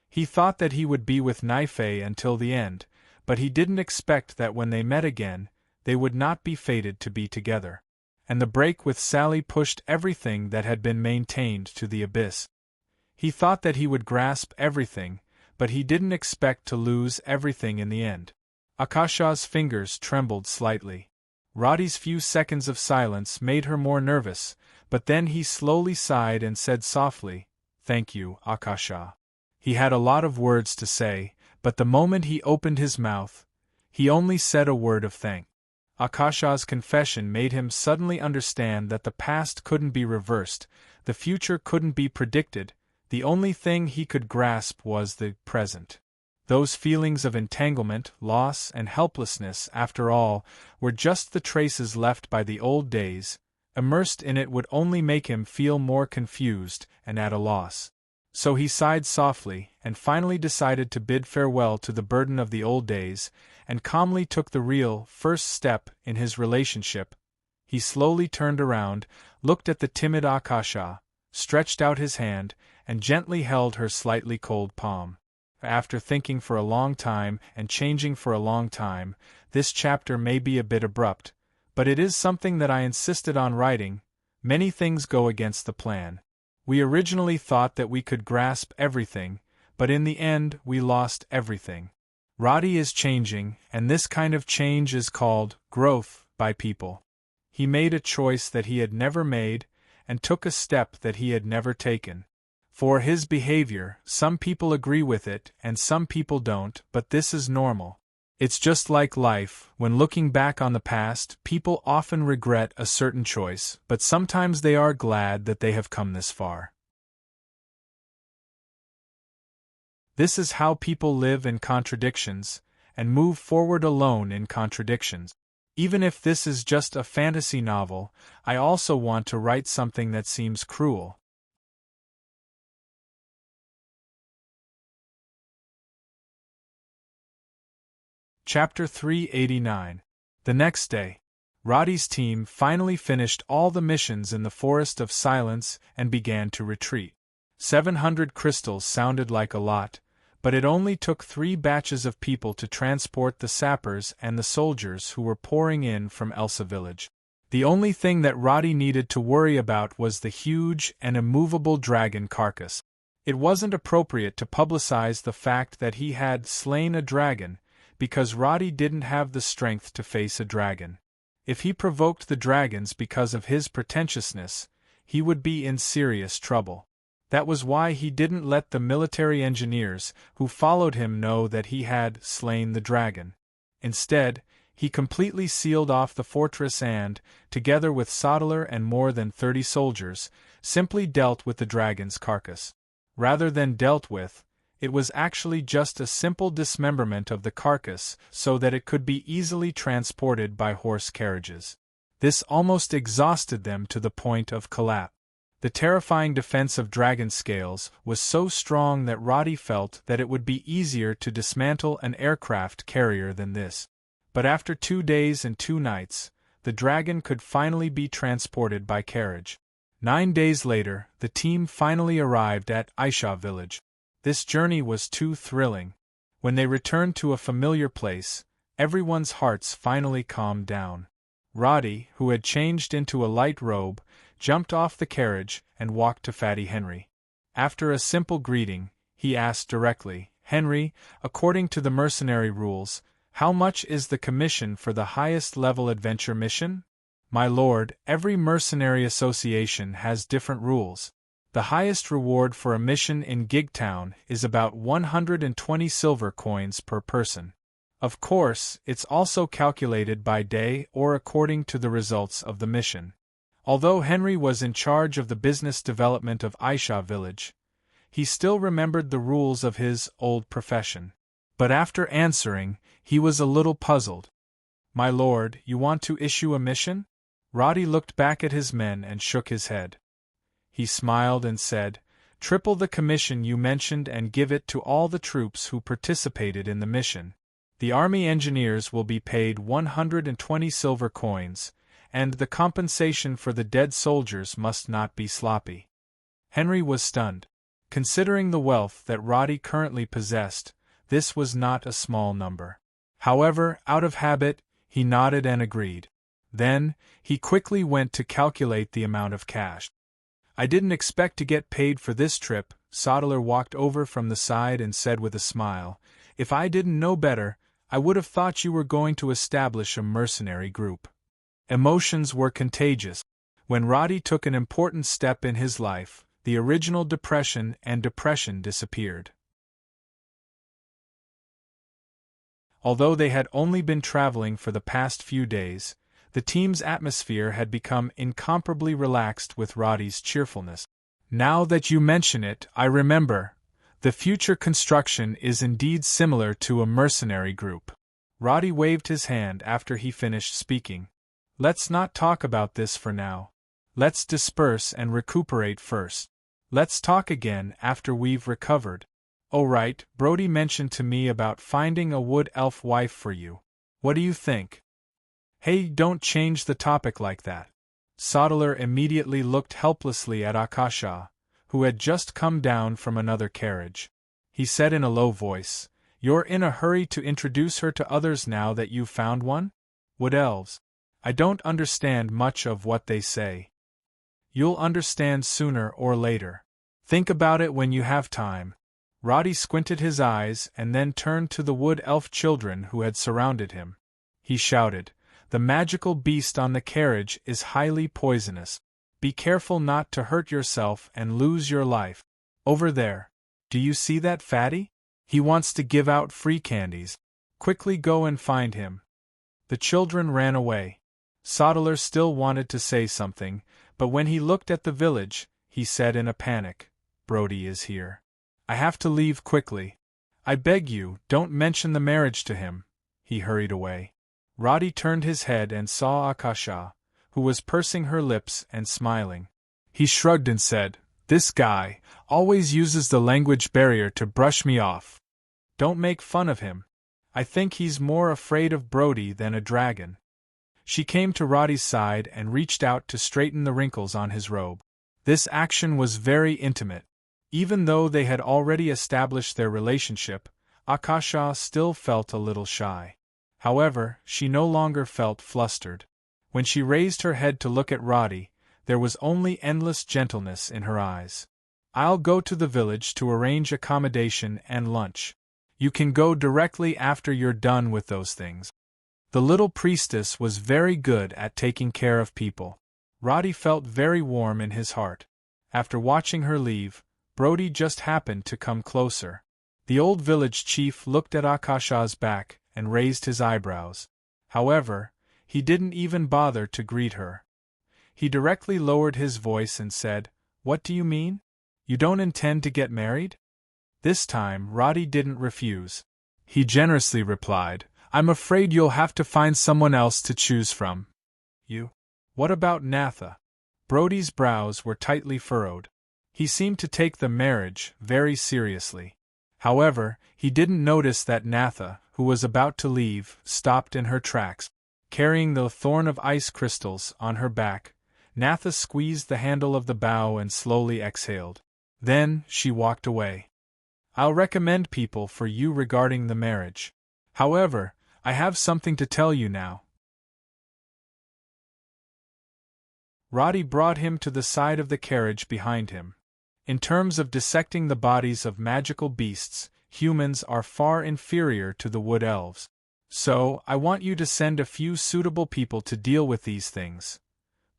He thought that he would be with Naifei until the end, but he didn't expect that when they met again, they would not be fated to be together. And the break with Sally pushed everything that had been maintained to the abyss. He thought that he would grasp everything, but he didn't expect to lose everything in the end. Akasha's fingers trembled slightly. Roddy's few seconds of silence made her more nervous, but then he slowly sighed and said softly, "Thank you, Akasha." He had a lot of words to say, but the moment he opened his mouth, he only said a word of thanks. Akasha's confession made him suddenly understand that the past couldn't be reversed, the future couldn't be predicted, the only thing he could grasp was the present. Those feelings of entanglement, loss, and helplessness, after all, were just the traces left by the old days. Immersed in it would only make him feel more confused and at a loss. So he sighed softly, and finally decided to bid farewell to the burden of the old days, and calmly took the real, first step in his relationship. He slowly turned around, looked at the timid Akasha, stretched out his hand, and gently held her slightly cold palm. After thinking for a long time and changing for a long time, this chapter may be a bit abrupt, but it is something that I insisted on writing. Many things go against the plan. We originally thought that we could grasp everything, but in the end we lost everything. Roddy is changing, and this kind of change is called growth by people. He made a choice that he had never made, and took a step that he had never taken. For his behavior, some people agree with it and some people don't, but this is normal. It's just like life. When looking back on the past, people often regret a certain choice, but sometimes they are glad that they have come this far. This is how people live in contradictions, and move forward alone in contradictions. Even if this is just a fantasy novel, I also want to write something that seems cruel. Chapter 389. The next day, Roddy's team finally finished all the missions in the Forest of Silence and began to retreat. 700 crystals sounded like a lot, but it only took 3 batches of people to transport the sappers and the soldiers who were pouring in from Elsa village. The only thing that Roddy needed to worry about was the huge and immovable dragon carcass. It wasn't appropriate to publicize the fact that he had slain a dragon, because Roddy didn't have the strength to face a dragon. If he provoked the dragons because of his pretentiousness, he would be in serious trouble. That was why he didn't let the military engineers who followed him know that he had slain the dragon. Instead, he completely sealed off the fortress and, together with Sodeler and more than 30 soldiers, simply dealt with the dragon's carcass. Rather than dealt with, It was actually just a simple dismemberment of the carcass so that it could be easily transported by horse carriages. This almost exhausted them to the point of collapse. The terrifying defense of dragon scales was so strong that Roddy felt that it would be easier to dismantle an aircraft carrier than this. But after 2 days and 2 nights, the dragon could finally be transported by carriage. 9 days later, the team finally arrived at Abyssal village. This journey was too thrilling. When they returned to a familiar place, everyone's hearts finally calmed down. Roddy, who had changed into a light robe, jumped off the carriage and walked to Fatty Henry. After a simple greeting, he asked directly, "Henry, according to the mercenary rules, how much is the commission for the highest level adventure mission?" "My lord, every mercenary association has different rules. The highest reward for a mission in Gigtown is about 120 silver coins per person. Of course, it's also calculated by day or according to the results of the mission." Although Henry was in charge of the business development of Abyssal village, he still remembered the rules of his old profession. But after answering, he was a little puzzled. "My lord, you want to issue a mission?" Roddy looked back at his men and shook his head. He smiled and said, "Triple the commission you mentioned and give it to all the troops who participated in the mission. The army engineers will be paid 120 silver coins, and the compensation for the dead soldiers must not be sloppy." Henry was stunned. Considering the wealth that Roddy currently possessed, this was not a small number. However, out of habit, he nodded and agreed. Then, he quickly went to calculate the amount of cash. "I didn't expect to get paid for this trip," Sottler walked over from the side and said with a smile. "If I didn't know better, I would have thought you were going to establish a mercenary group." Emotions were contagious. When Roddy took an important step in his life, the original depression disappeared. Although they had only been traveling for the past few days, the team's atmosphere had become incomparably relaxed with Roddy's cheerfulness. "Now that you mention it, I remember. The future construction is indeed similar to a mercenary group." Roddy waved his hand after he finished speaking. "Let's not talk about this for now. Let's disperse and recuperate first. Let's talk again after we've recovered. Oh right, Brody mentioned to me about finding a wood elf wife for you. What do you think?" "Hey, don't change the topic like that." Sottler immediately looked helplessly at Akasha, who had just come down from another carriage. He said in a low voice, "You're in a hurry to introduce her to others now that you've found one? Wood elves? I don't understand much of what they say." "You'll understand sooner or later. Think about it when you have time." Roddy squinted his eyes and then turned to the wood elf children who had surrounded him. He shouted, "The magical beast on the carriage is highly poisonous. Be careful not to hurt yourself and lose your life. Over there. Do you see that fatty? He wants to give out free candies. Quickly go and find him." The children ran away. Sottler still wanted to say something, but when he looked at the village, he said in a panic, "Brody is here. I have to leave quickly. I beg you, don't mention the marriage to him." He hurried away. Roddy turned his head and saw Akasha, who was pursing her lips and smiling. He shrugged and said, "This guy always uses the language barrier to brush me off. Don't make fun of him. I think he's more afraid of Brody than a dragon." She came to Roddy's side and reached out to straighten the wrinkles on his robe. This action was very intimate. Even though they had already established their relationship, Akasha still felt a little shy. However, she no longer felt flustered. When she raised her head to look at Roddy, there was only endless gentleness in her eyes. "I'll go to the village to arrange accommodation and lunch. You can go directly after you're done with those things." The little priestess was very good at taking care of people. Roddy felt very warm in his heart. After watching her leave, Brody just happened to come closer. The old village chief looked at Akasha's back and raised his eyebrows. However, he didn't even bother to greet her. He directly lowered his voice and said, "What do you mean? You don't intend to get married?" This time, Roddy didn't refuse. He generously replied, "I'm afraid you'll have to find someone else to choose from." "You? What about Natha?" Brody's brows were tightly furrowed. He seemed to take the marriage very seriously. However, he didn't notice that Natha, who was about to leave, stopped in her tracks. Carrying the thorn of ice crystals on her back, Natha squeezed the handle of the bow and slowly exhaled. Then, she walked away. "I'll recommend people for you regarding the marriage. However, I have something to tell you now." Roddy brought him to the side of the carriage behind him. "In terms of dissecting the bodies of magical beasts, humans are far inferior to the wood elves. So, I want you to send a few suitable people to deal with these things."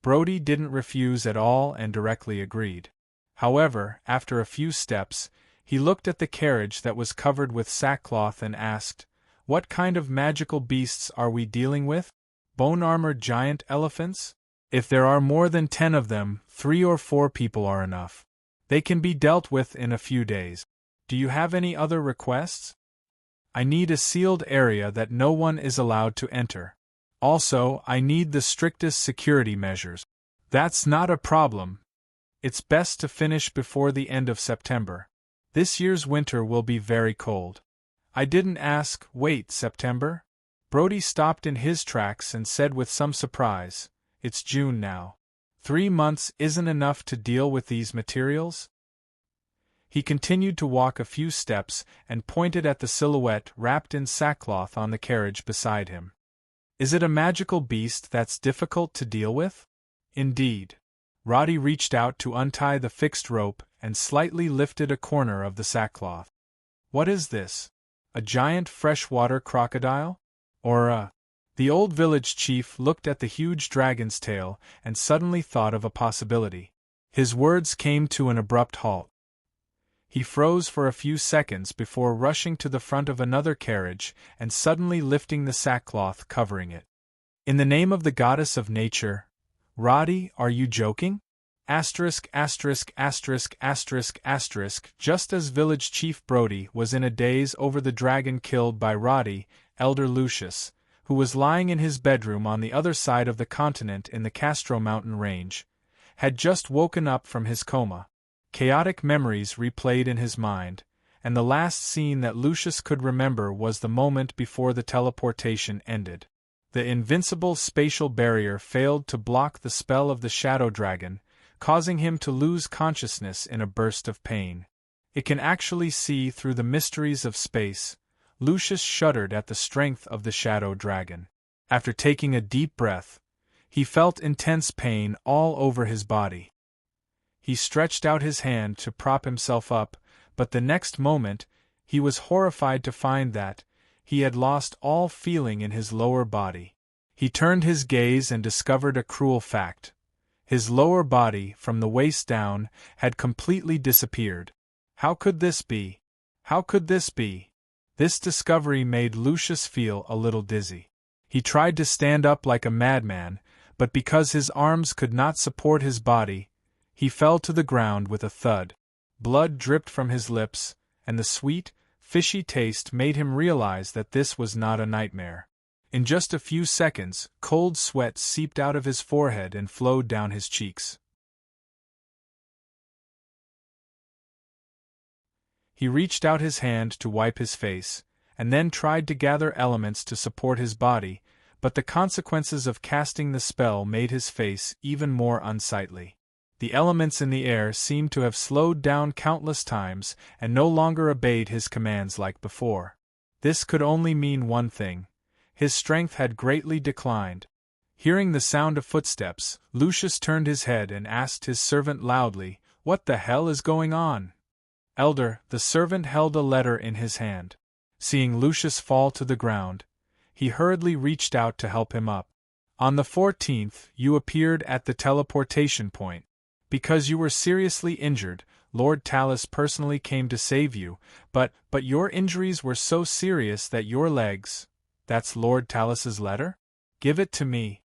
Brody didn't refuse at all and directly agreed. However, after a few steps, he looked at the carriage that was covered with sackcloth and asked, "What kind of magical beasts are we dealing with? Bone-armored giant elephants? If there are more than 10 of them, 3 or 4 people are enough. They can be dealt with in a few days. Do you have any other requests? I need a sealed area that no one is allowed to enter. Also, I need the strictest security measures." "That's not a problem. It's best to finish before the end of September. This year's winter will be very cold." "I didn't ask, wait, September?" Brody stopped in his tracks and said with some surprise, "It's June now. 3 months isn't enough to deal with these materials?" He continued to walk a few steps and pointed at the silhouette wrapped in sackcloth on the carriage beside him. "Is it a magical beast that's difficult to deal with?" "Indeed." Roddy reached out to untie the fixed rope and slightly lifted a corner of the sackcloth. "What is this? A giant freshwater crocodile? Or a—" The old village chief looked at the huge dragon's tail and suddenly thought of a possibility. His words came to an abrupt halt. He froze for a few seconds before rushing to the front of another carriage and suddenly lifting the sackcloth covering it. "In the name of the goddess of nature, Roddy, are you joking?" Asterisk, asterisk, asterisk, asterisk, asterisk. Just as village chief Brody was in a daze over the dragon killed by Roddy, Elder Lucius, who was lying in his bedroom on the other side of the continent in the Castro mountain range, had just woken up from his coma. Chaotic memories replayed in his mind, and the last scene that Lucius could remember was the moment before the teleportation ended. The invincible spatial barrier failed to block the spell of the shadow dragon, causing him to lose consciousness in a burst of pain. "It can actually see through the mysteries of space." Lucius shuddered at the strength of the shadow dragon. After taking a deep breath, he felt intense pain all over his body. He stretched out his hand to prop himself up, but the next moment, he was horrified to find that he had lost all feeling in his lower body. He turned his gaze and discovered a cruel fact. His lower body, from the waist down, had completely disappeared. How could this be? How could this be? This discovery made Lucius feel a little dizzy. He tried to stand up like a madman, but because his arms could not support his body, he fell to the ground with a thud. Blood dripped from his lips, and the sweet, fishy taste made him realize that this was not a nightmare. In just a few seconds, cold sweat seeped out of his forehead and flowed down his cheeks. He reached out his hand to wipe his face, and then tried to gather elements to support his body, but the consequences of casting the spell made his face even more unsightly. The elements in the air seemed to have slowed down countless times and no longer obeyed his commands like before. This could only mean one thing. His strength had greatly declined. Hearing the sound of footsteps, Lucius turned his head and asked his servant loudly, "What the hell is going on?" "Elder," the servant held a letter in his hand. Seeing Lucius fall to the ground, he hurriedly reached out to help him up. "On the 14th, you appeared at the teleportation point. Because you were seriously injured, Lord Talus personally came to save you, but your injuries were so serious that your legs—" "That's Lord Talus's letter? Give it to me."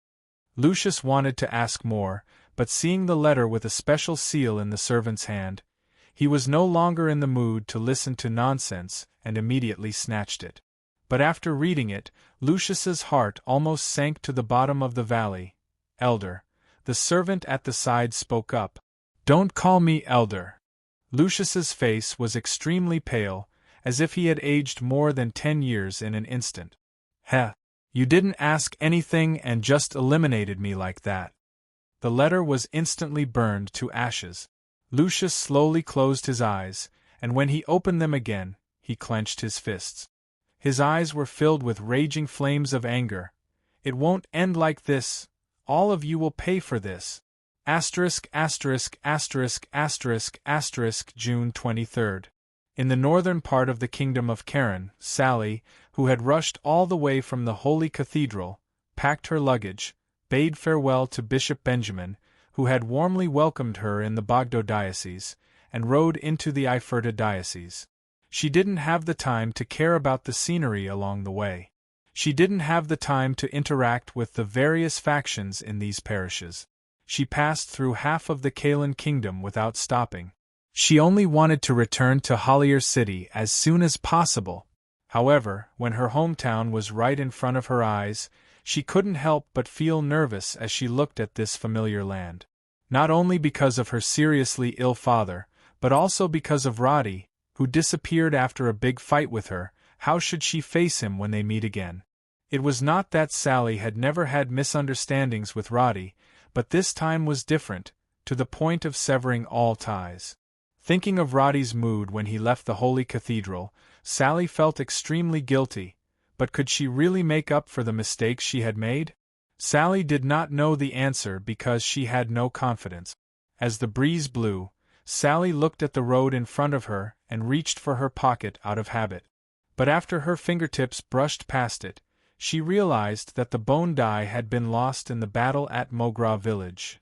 Lucius wanted to ask more, but seeing the letter with a special seal in the servant's hand, He was no longer in the mood to listen to nonsense, and immediately snatched it. But after reading it, Lucius's heart almost sank to the bottom of the valley. "Elder," the servant at the side spoke up. "Don't call me elder." Lucius's face was extremely pale, as if he had aged more than 10 years in an instant. "Heh! You didn't ask anything and just eliminated me like that." The letter was instantly burned to ashes. Lucius slowly closed his eyes, and when he opened them again, he clenched his fists. His eyes were filled with raging flames of anger. "It won't end like this. All of you will pay for this." June 23rd. In the northern part of the kingdom of Karen, Sally, who had rushed all the way from the Holy Cathedral, packed her luggage, bade farewell to Bishop Benjamin, who had warmly welcomed her in the Bogdo diocese, and rode into the Iferta diocese. She didn't have the time to care about the scenery along the way. She didn't have the time to interact with the various factions in these parishes. She passed through half of the Kalan kingdom without stopping. She only wanted to return to Hollier City as soon as possible. However, when her hometown was right in front of her eyes, she couldn't help but feel nervous as she looked at this familiar land. Not only because of her seriously ill father, but also because of Roddy, who disappeared after a big fight with her. How should she face him when they meet again? It was not that Sally had never had misunderstandings with Roddy, but this time was different, to the point of severing all ties. Thinking of Roddy's mood when he left the Holy Cathedral, Sally felt extremely guilty, but could she really make up for the mistakes she had made? Sally did not know the answer because she had no confidence. As the breeze blew, Sally looked at the road in front of her and reached for her pocket out of habit. But after her fingertips brushed past it, she realized that the bone die had been lost in the battle at Mogra village.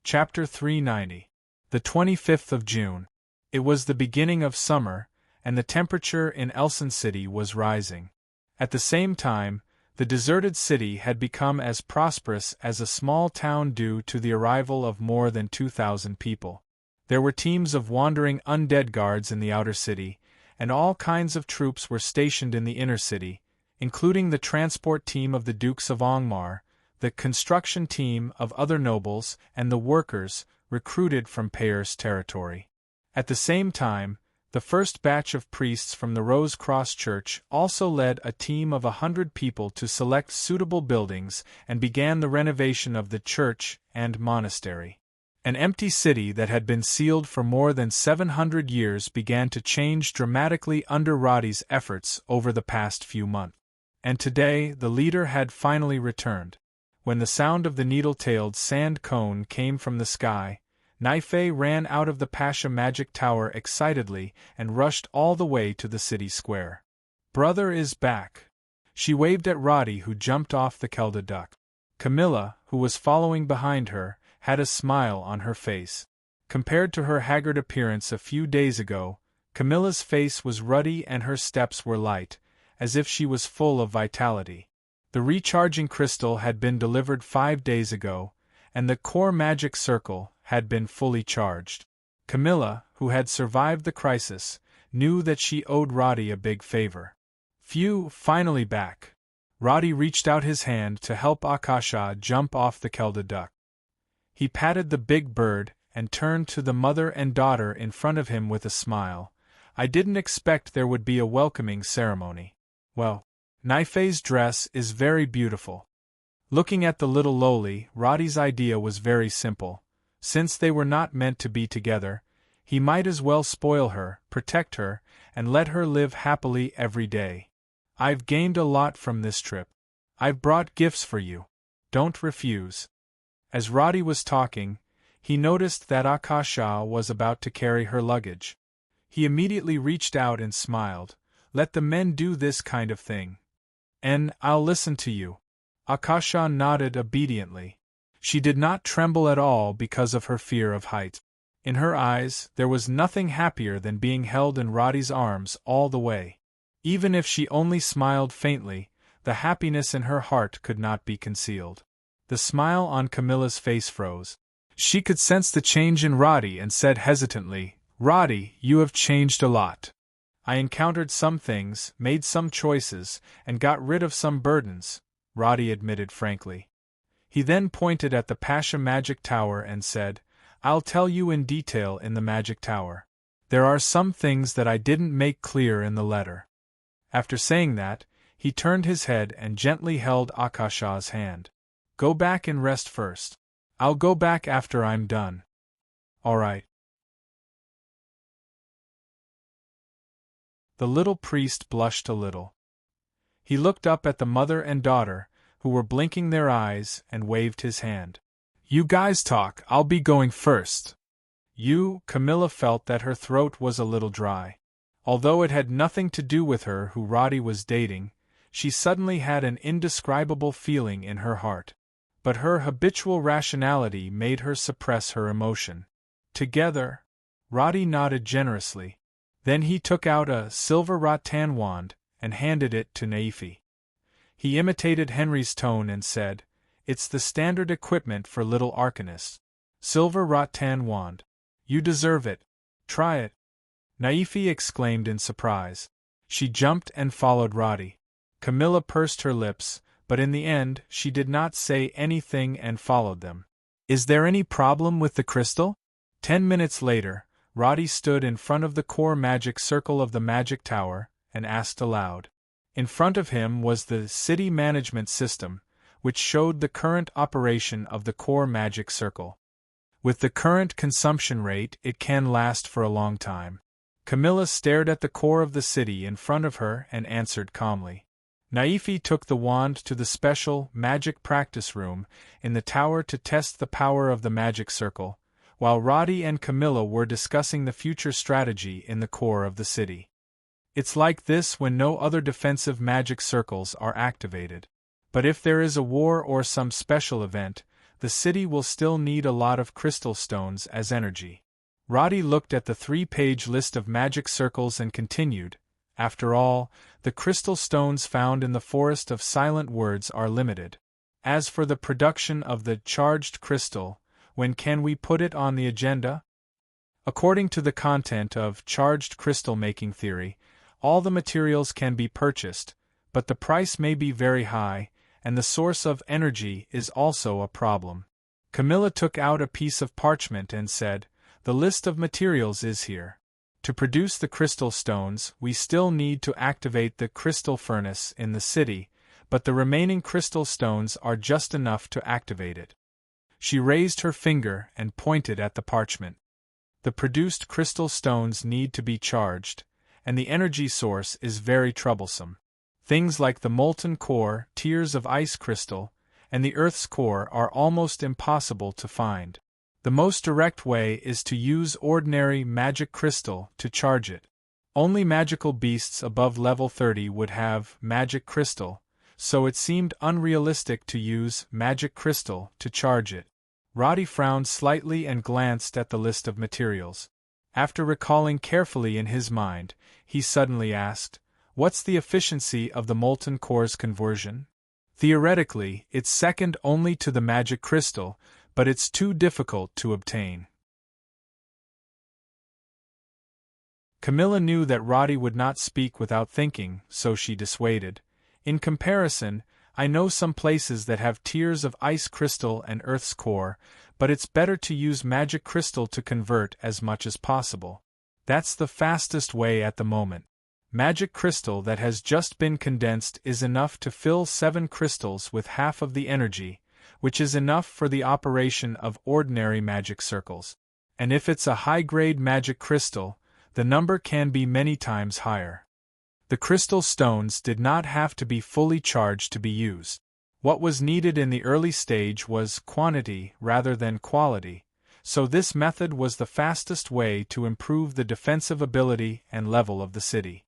Chapter 390. The 25th of June. It was the beginning of summer, and the temperature in Elson City was rising. At the same time, the deserted city had become as prosperous as a small town due to the arrival of more than 2,000 people. There were teams of wandering undead guards in the outer city, and all kinds of troops were stationed in the inner city, including the transport team of the Dukes of Angmar, the construction team of other nobles, and the workers, recruited from Payer's territory. At the same time, the first batch of priests from the Rose Cross Church also led a team of 100 people to select suitable buildings and began the renovation of the church and monastery. An empty city that had been sealed for more than 700 years began to change dramatically under Roddy's efforts over the past few months. And today the leader had finally returned. When the sound of the needle-tailed sand cone came from the sky, Naife ran out of the Pasha Magic Tower excitedly and rushed all the way to the city square. "Brother is back." She waved at Roddy, who jumped off the Kelda duck. Camilla, who was following behind her, had a smile on her face. Compared to her haggard appearance a few days ago, Camilla's face was ruddy and her steps were light, as if she was full of vitality. The recharging crystal had been delivered 5 days ago, and the core magic circle had been fully charged. Camilla, who had survived the crisis, knew that she owed Roddy a big favor. "Phew, finally back." Roddy reached out his hand to help Akasha jump off the Kelda duck. He patted the big bird and turned to the mother and daughter in front of him with a smile. "I didn't expect there would be a welcoming ceremony." "Well, Naife's dress is very beautiful." Looking at the little lowly, Roddy's idea was very simple. Since they were not meant to be together, he might as well spoil her, protect her, and let her live happily every day. "I've gained a lot from this trip. I've brought gifts for you. Don't refuse." As Roddy was talking, he noticed that Akasha was about to carry her luggage. He immediately reached out and smiled. "Let the men do this kind of thing. And I'll listen to you." Akasha nodded obediently. She did not tremble at all because of her fear of height. In her eyes, there was nothing happier than being held in Roddy's arms all the way. Even if she only smiled faintly, the happiness in her heart could not be concealed. The smile on Camilla's face froze. She could sense the change in Roddy and said hesitantly, "Roddy, you have changed a lot. I encountered some things, made some choices, and got rid of some burdens," Roddy admitted frankly. He then pointed at the Pasha Magic Tower and said, "I'll tell you in detail in the Magic Tower. There are some things that I didn't make clear in the letter." After saying that, he turned his head and gently held Akasha's hand. "Go back and rest first. I'll go back after I'm done." "All right." The little priest blushed a little. He looked up at the mother and daughter, who were blinking their eyes, and waved his hand. "You guys talk, I'll be going first." Camilla felt that her throat was a little dry. Although it had nothing to do with her who Roddy was dating, she suddenly had an indescribable feeling in her heart. But her habitual rationality made her suppress her emotion. "Together?" Roddy nodded generously. Then he took out a silver rattan wand and handed it to Naifi. He imitated Henry's tone and said, "It's the standard equipment for little arcanists. Silver rattan wand. You deserve it. Try it." Naifi exclaimed in surprise. She jumped and followed Roddy. Camilla pursed her lips, but in the end she did not say anything and followed them. "Is there any problem with the crystal?" 10 minutes later, Roddy stood in front of the core magic circle of the magic tower and asked aloud. In front of him was the city management system, which showed the current operation of the core magic circle. "With the current consumption rate, it can last for a long time." Camilla stared at the core of the city in front of her and answered calmly. Naifi took the wand to the special magic practice room in the tower to test the power of the magic circle, while Roddy and Camilla were discussing the future strategy in the core of the city. It's like this when no other defensive magic circles are activated. But if there is a war or some special event, the city will still need a lot of crystal stones as energy. Roddy looked at the 3-page list of magic circles and continued, "After all, the crystal stones found in the Forest of Silent Words are limited. As for the production of the charged crystal, when can we put it on the agenda?" According to the content of charged crystal making theory, all the materials can be purchased, but the price may be very high, and the source of energy is also a problem. Camilla took out a piece of parchment and said, "The list of materials is here. To produce the crystal stones, we still need to activate the crystal furnace in the city, but the remaining crystal stones are just enough to activate it." She raised her finger and pointed at the parchment. "The produced crystal stones need to be charged, and the energy source is very troublesome. Things like the molten core, tears of ice crystal, and the Earth's core are almost impossible to find. The most direct way is to use ordinary magic crystal to charge it. Only magical beasts above level 30 would have magic crystal, so it seemed unrealistic to use magic crystal to charge it." Roddy frowned slightly and glanced at the list of materials. After recalling carefully in his mind, he suddenly asked, "What's the efficiency of the molten core's conversion?" "Theoretically, it's second only to the magic crystal, but it's too difficult to obtain." Camilla knew that Roddy would not speak without thinking, so she dissuaded. "In comparison, I know some places that have tiers of ice crystal and Earth's core, but it's better to use magic crystal to convert as much as possible. That's the fastest way at the moment. Magic crystal that has just been condensed is enough to fill 7 crystals with half of the energy, which is enough for the operation of ordinary magic circles. And if it's a high-grade magic crystal, the number can be many times higher." The crystal stones did not have to be fully charged to be used. What was needed in the early stage was quantity rather than quality, so this method was the fastest way to improve the defensive ability and level of the city.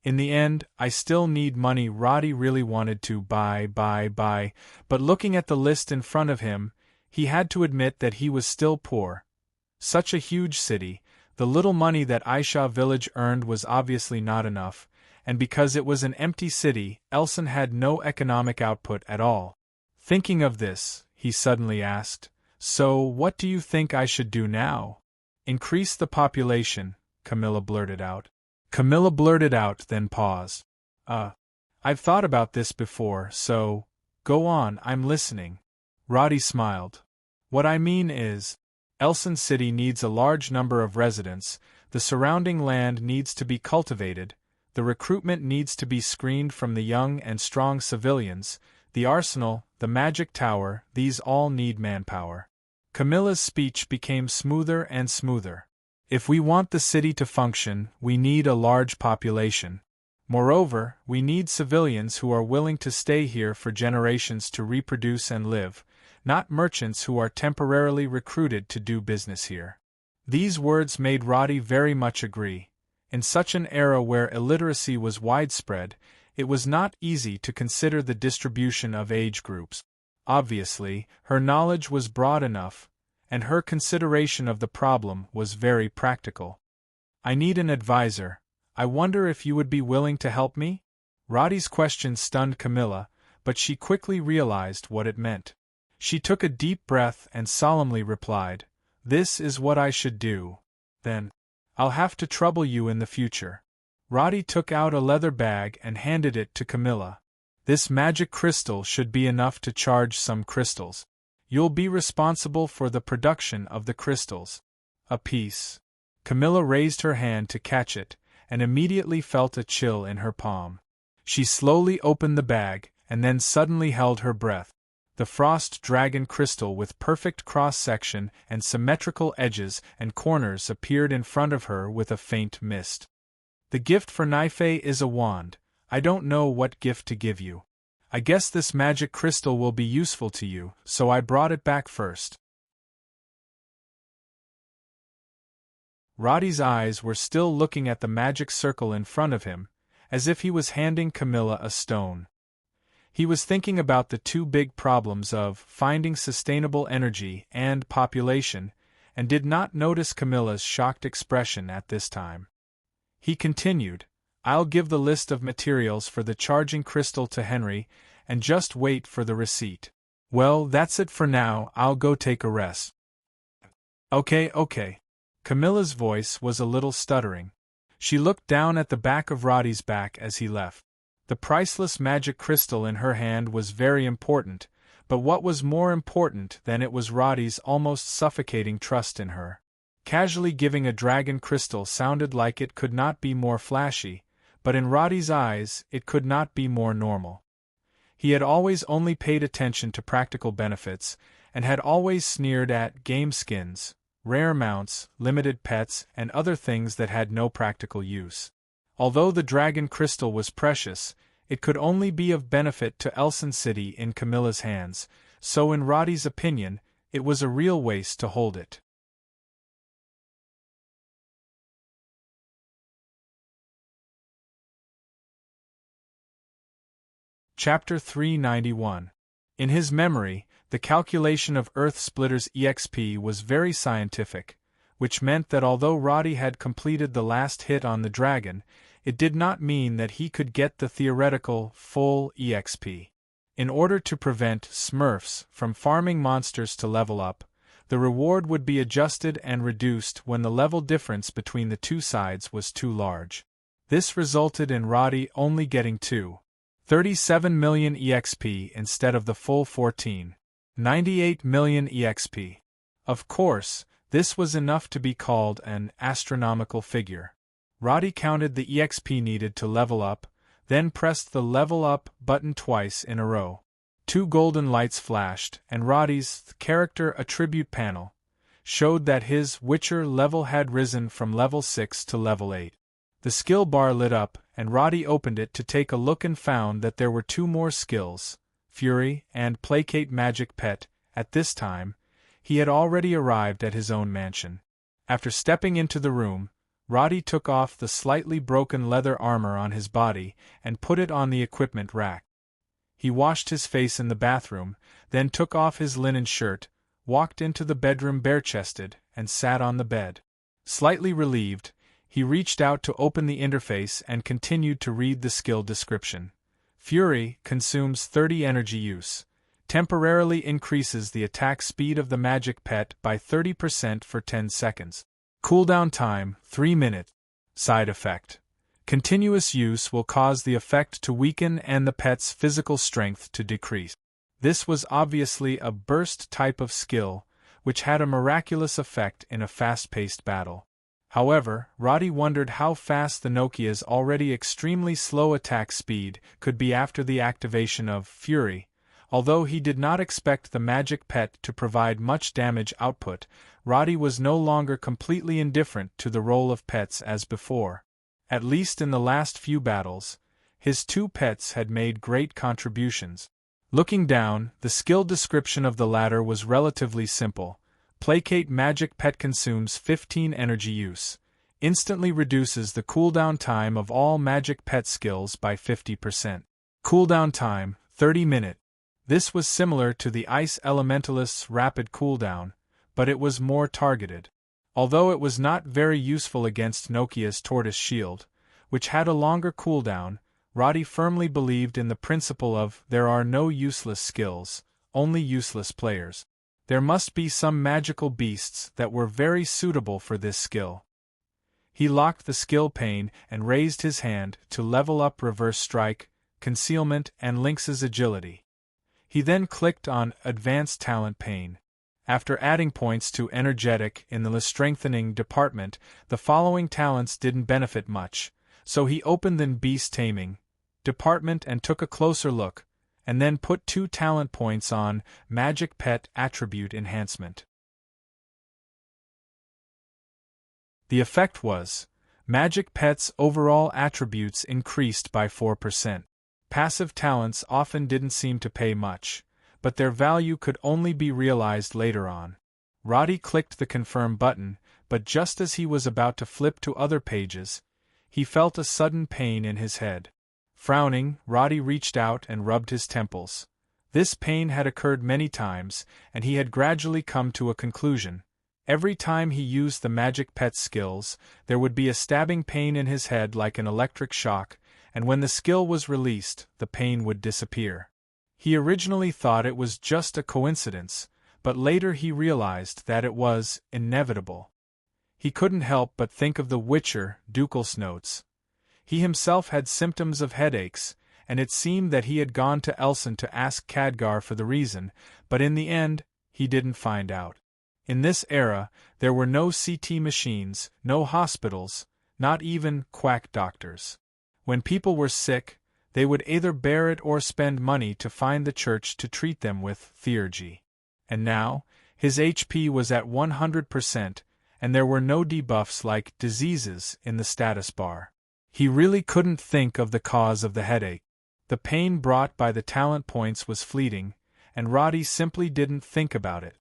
"In the end, I still need money." Roddy really wanted to buy, but looking at the list in front of him, he had to admit that he was still poor. Such a huge city, the little money that Aisha village earned was obviously not enough, and because it was an empty city, Elson had no economic output at all. Thinking of this, he suddenly asked, "So, what do you think I should do now?" "Increase the population," Camilla blurted out. Then paused. I've thought about this before, so, go on, I'm listening." Roddy smiled. "What I mean is, Elson City needs a large number of residents, the surrounding land needs to be cultivated, the recruitment needs to be screened from the young and strong civilians, the arsenal, the magic tower, these all need manpower." Camilla's speech became smoother and smoother. "If we want the city to function, we need a large population. Moreover, we need civilians who are willing to stay here for generations to reproduce and live, not merchants who are temporarily recruited to do business here." These words made Roddy very much agree. In such an era where illiteracy was widespread, it was not easy to consider the distribution of age groups. Obviously, her knowledge was broad enough, and her consideration of the problem was very practical. "I need an advisor. I wonder if you would be willing to help me?" Roddy's question stunned Camilla, but she quickly realized what it meant. She took a deep breath and solemnly replied, "This is what I should do. Then, I'll have to trouble you in the future." Roddy took out a leather bag and handed it to Camilla. "This magic crystal should be enough to charge some crystals. You'll be responsible for the production of the crystals. A piece." Camilla raised her hand to catch it, and immediately felt a chill in her palm. She slowly opened the bag, and then suddenly held her breath. The frost dragon crystal with perfect cross-section and symmetrical edges and corners appeared in front of her with a faint mist. "The gift for Naife is a wand. I don't know what gift to give you. I guess this magic crystal will be useful to you, so I brought it back first." Roddy's eyes were still looking at the magic circle in front of him, as if he was handing Camilla a stone. He was thinking about the two big problems of finding sustainable energy and population, and did not notice Camilla's shocked expression at this time. He continued, "I'll give the list of materials for the charging crystal to Henry, and just wait for the receipt. Well, that's it for now, I'll go take a rest." Okay. Camilla's voice was a little stuttering. She looked down at the back of Roddy's back as he left. The priceless magic crystal in her hand was very important, but what was more important than it was Roddy's almost suffocating trust in her. Casually giving a dragon crystal sounded like it could not be more flashy, but in Roddy's eyes it could not be more normal. He had always only paid attention to practical benefits, and had always sneered at game skins, rare mounts, limited pets, and other things that had no practical use. Although the dragon crystal was precious, it could only be of benefit to Elson City in Camilla's hands, so in Roddy's opinion, it was a real waste to hold it. Chapter 391. In his memory, the calculation of Earth Splitter's EXP was very scientific, which meant that although Roddy had completed the last hit on the dragon, it did not mean that he could get the theoretical, full EXP. In order to prevent Smurfs from farming monsters to level up, the reward would be adjusted and reduced when the level difference between the two sides was too large. This resulted in Roddy only getting 37 million EXP instead of the full 98 million EXP. Of course, this was enough to be called an astronomical figure. Roddy counted the EXP needed to level up, then pressed the level up button twice in a row. 2 golden lights flashed, and Roddy's character attribute panel showed that his Witcher level had risen from level 6 to level 8. The skill bar lit up, and Roddy opened it to take a look and found that there were 2 more skills, Fury and Placate Magic Pet. At this time, he had already arrived at his own mansion. After stepping into the room, Roddy took off the slightly broken leather armor on his body and put it on the equipment rack. He washed his face in the bathroom, then took off his linen shirt, walked into the bedroom bare-chested, and sat on the bed. Slightly relieved, He reached out to open the interface and continued to read the skill description. Fury consumes 30 energy use. Temporarily increases the attack speed of the magic pet by 30% for 10 seconds. Cooldown time, 3 minutes. Side effect. Continuous use will cause the effect to weaken and the pet's physical strength to decrease. This was obviously a burst type of skill, which had a miraculous effect in a fast-paced battle. However, Roddy wondered how fast the Nokia's already extremely slow attack speed could be after the activation of Fury. Although he did not expect the magic pet to provide much damage output, Roddy was no longer completely indifferent to the role of pets as before. At least in the last few battles, his 2 pets had made great contributions. Looking down, the skill description of the latter was relatively simple. Placate magic pet consumes 15 energy use. Instantly reduces the cooldown time of all magic pet skills by 50%. Cooldown time, 30 minutes. This was similar to the Ice Elementalist's rapid cooldown, but it was more targeted. Although it was not very useful against Nokia's Tortoise Shield, which had a longer cooldown, Roddy firmly believed in the principle of there are no useless skills, only useless players. There must be some magical beasts that were very suitable for this skill. He locked the skill pane and raised his hand to level up Reverse Strike, Concealment, and Lynx's Agility. He then clicked on Advanced Talent pane. After adding points to Energetic in the strengthening department, the following talents didn't benefit much, so he opened the Beast Taming department and took a closer look, and then put 2 talent points on Magic Pet Attribute Enhancement. The effect was, Magic Pet's overall attributes increased by 4%. Passive talents often didn't seem to pay much, but their value could only be realized later on. Roddy clicked the Confirm button, but just as he was about to flip to other pages, he felt a sudden pain in his head. Frowning, Roddy reached out and rubbed his temples. This pain had occurred many times, and he had gradually come to a conclusion. Every time he used the magic pet skills, there would be a stabbing pain in his head like an electric shock, and when the skill was released, the pain would disappear. He originally thought it was just a coincidence, but later he realized that it was inevitable. He couldn't help but think of the Witcher, Ducal's notes. He himself had symptoms of headaches, and it seemed that he had gone to Elson to ask Khadgar for the reason, but in the end, he didn't find out. In this era, there were no CT machines, no hospitals, not even quack doctors. When people were sick, they would either bear it or spend money to find the church to treat them with theurgy. And now, his HP was at 100%, and there were no debuffs like diseases in the status bar. He really couldn't think of the cause of the headache. The pain brought by the talent points was fleeting, and Roddy simply didn't think about it.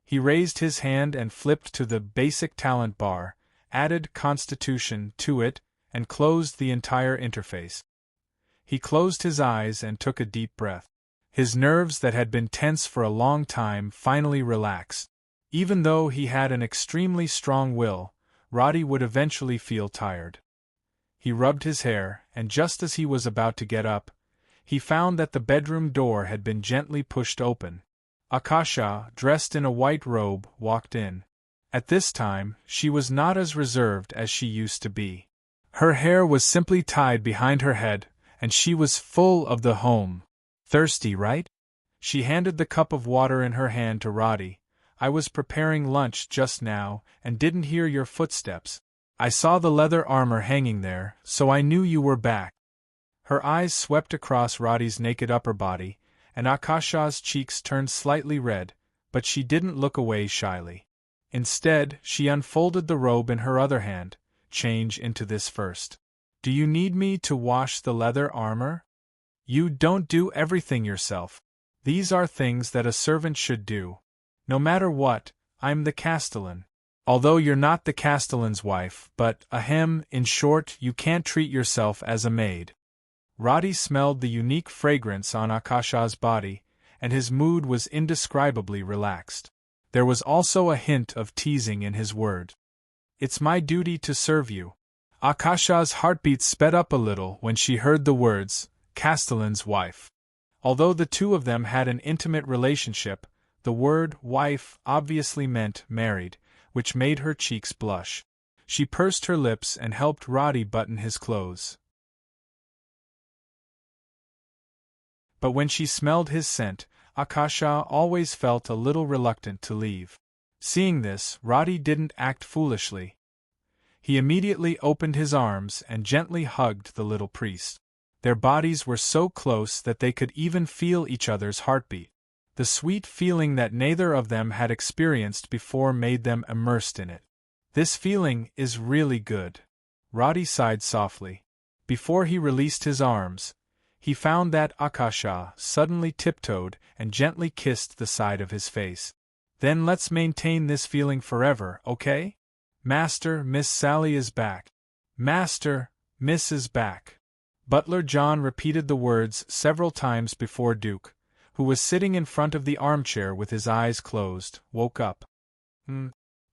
He raised his hand and flipped to the basic talent bar, added Constitution to it, and closed the entire interface. He closed his eyes and took a deep breath. His nerves that had been tense for a long time finally relaxed. Even though he had an extremely strong will, Roddy would eventually feel tired. He rubbed his hair, and just as he was about to get up, he found that the bedroom door had been gently pushed open. Akasha, dressed in a white robe, walked in. At this time, she was not as reserved as she used to be. Her hair was simply tied behind her head, and she was full of the home. Thirsty, right? She handed the cup of water in her hand to Roddy. I was preparing lunch just now, and didn't hear your footsteps. I saw the leather armor hanging there, so I knew you were back. Her eyes swept across Roddy's naked upper body, and Akasha's cheeks turned slightly red, but she didn't look away shyly. Instead, she unfolded the robe in her other hand. Change into this first. Do you need me to wash the leather armor? You don't do everything yourself. These are things that a servant should do. No matter what, I'm the Castellan. Although you're not the Castellan's wife, but, in short, you can't treat yourself as a maid. Roddy smelled the unique fragrance on Akasha's body, and his mood was indescribably relaxed. There was also a hint of teasing in his word. It's my duty to serve you. Akasha's heartbeat sped up a little when she heard the words, Castellan's wife. Although the two of them had an intimate relationship, the word wife obviously meant married, which made her cheeks blush. She pursed her lips and helped Roddy button his clothes. But when she smelled his scent, Akasha always felt a little reluctant to leave. Seeing this, Roddy didn't act foolishly. He immediately opened his arms and gently hugged the little priest. Their bodies were so close that they could even feel each other's heartbeat. The sweet feeling that neither of them had experienced before made them immersed in it. This feeling is really good. Roddy sighed softly. Before he released his arms, he found that Akasha suddenly tiptoed and gently kissed the side of his face. Then let's maintain this feeling forever, okay? Master, Miss Sally is back. Master, Miss is back. Butler John repeated the words several times before Duke, who was sitting in front of the armchair with his eyes closed, woke up.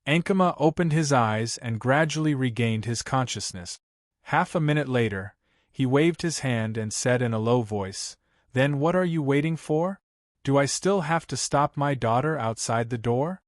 Ankama opened his eyes and gradually regained his consciousness. Half a minute later, he waved his hand and said in a low voice, "Then what are you waiting for? Do I still have to stop my daughter outside the door?"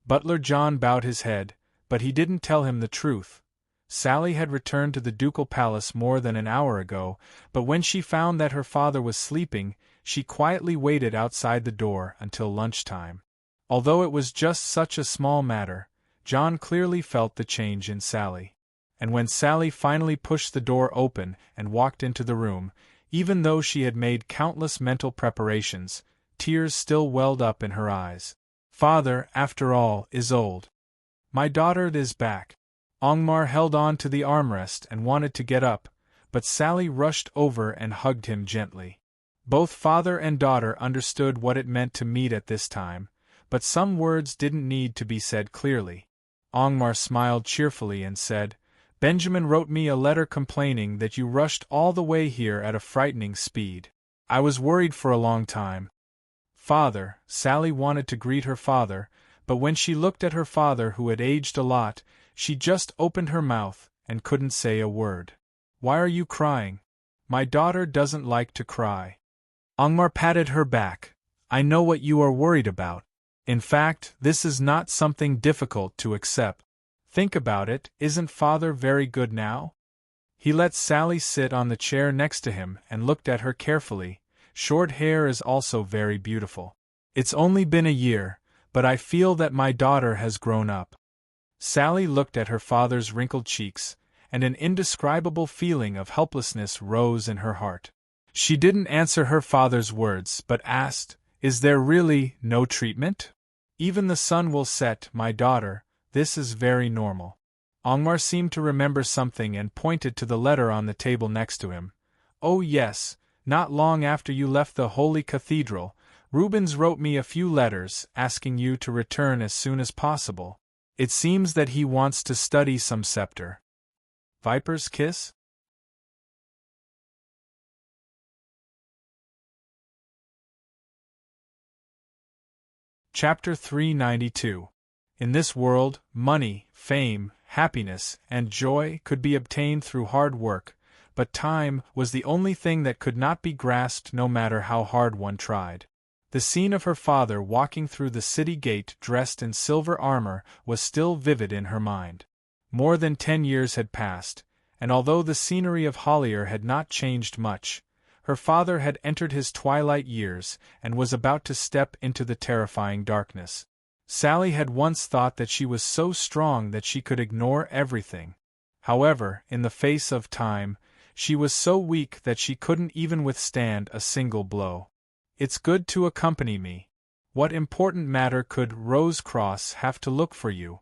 Butler John bowed his head, but he didn't tell him the truth. Sally had returned to the ducal palace more than an hour ago, but when she found that her father was sleeping, she quietly waited outside the door until lunchtime. Although it was just such a small matter, John clearly felt the change in Sally. And when Sally finally pushed the door open and walked into the room, even though she had made countless mental preparations, tears still welled up in her eyes. Father, after all, is old. My daughter is back. Angmar held on to the armrest and wanted to get up, but Sally rushed over and hugged him gently. Both father and daughter understood what it meant to meet at this time, but some words didn't need to be said clearly. Angmar smiled cheerfully and said, "Benjamin wrote me a letter complaining that you rushed all the way here at a frightening speed. I was worried for a long time." Father, Sally wanted to greet her father, but when she looked at her father who had aged a lot, she just opened her mouth and couldn't say a word. "Why are you crying?" "My daughter doesn't like to cry." Angmar patted her back. "I know what you are worried about. In fact, this is not something difficult to accept. Think about it, isn't father very good now?" He let Sally sit on the chair next to him and looked at her carefully. "Short hair is also very beautiful. It's only been a year, but I feel that my daughter has grown up." Sally looked at her father's wrinkled cheeks, and an indescribable feeling of helplessness rose in her heart. She didn't answer her father's words but asked, "Is there really no treatment?" "Even the sun will set, my daughter, this is very normal." Angmar seemed to remember something and pointed to the letter on the table next to him. "Oh yes, not long after you left the Holy Cathedral, Rubens wrote me a few letters asking you to return as soon as possible. It seems that he wants to study some scepter." Viper's kiss? Chapter 392. In this world, money, fame, happiness, and joy could be obtained through hard work, but time was the only thing that could not be grasped no matter how hard one tried. The scene of her father walking through the city gate dressed in silver armor was still vivid in her mind. More than 10 years had passed, and although the scenery of Hollier had not changed much, her father had entered his twilight years and was about to step into the terrifying darkness. Sally had once thought that she was so strong that she could ignore everything. However, in the face of time, she was so weak that she couldn't even withstand a single blow. "It's good to accompany me. What important matter could Rose-Cross have to look for you?"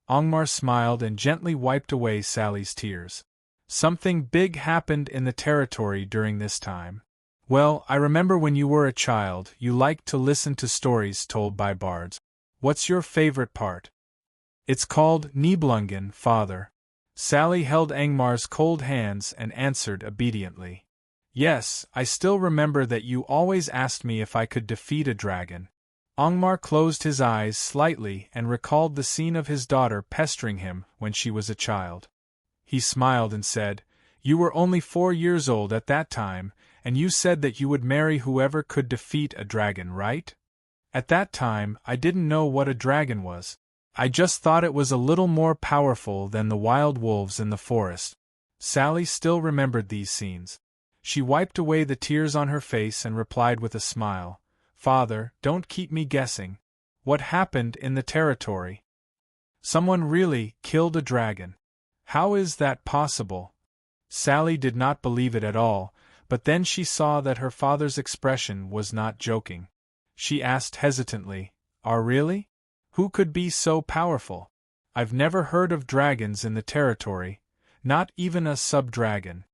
Angmar smiled and gently wiped away Sally's tears. "Something big happened in the territory during this time. Well, I remember when you were a child, you liked to listen to stories told by bards. What's your favorite part?" "It's called Nibelungen, father." Sally held Angmar's cold hands and answered obediently. "Yes, I still remember that you always asked me if I could defeat a dragon." Angmar closed his eyes slightly and recalled the scene of his daughter pestering him when she was a child. He smiled and said, "You were only 4 years old at that time, and you said that you would marry whoever could defeat a dragon, right? At that time, I didn't know what a dragon was. I just thought it was a little more powerful than the wild wolves in the forest." Sally still remembered these scenes. She wiped away the tears on her face and replied with a smile, "Father, don't keep me guessing. What happened in the territory? Someone really killed a dragon. How is that possible?" Sally did not believe it at all, but then she saw that her father's expression was not joking. She asked hesitantly, Really? Who could be so powerful? I've never heard of dragons in the territory, not even a sub-dragon.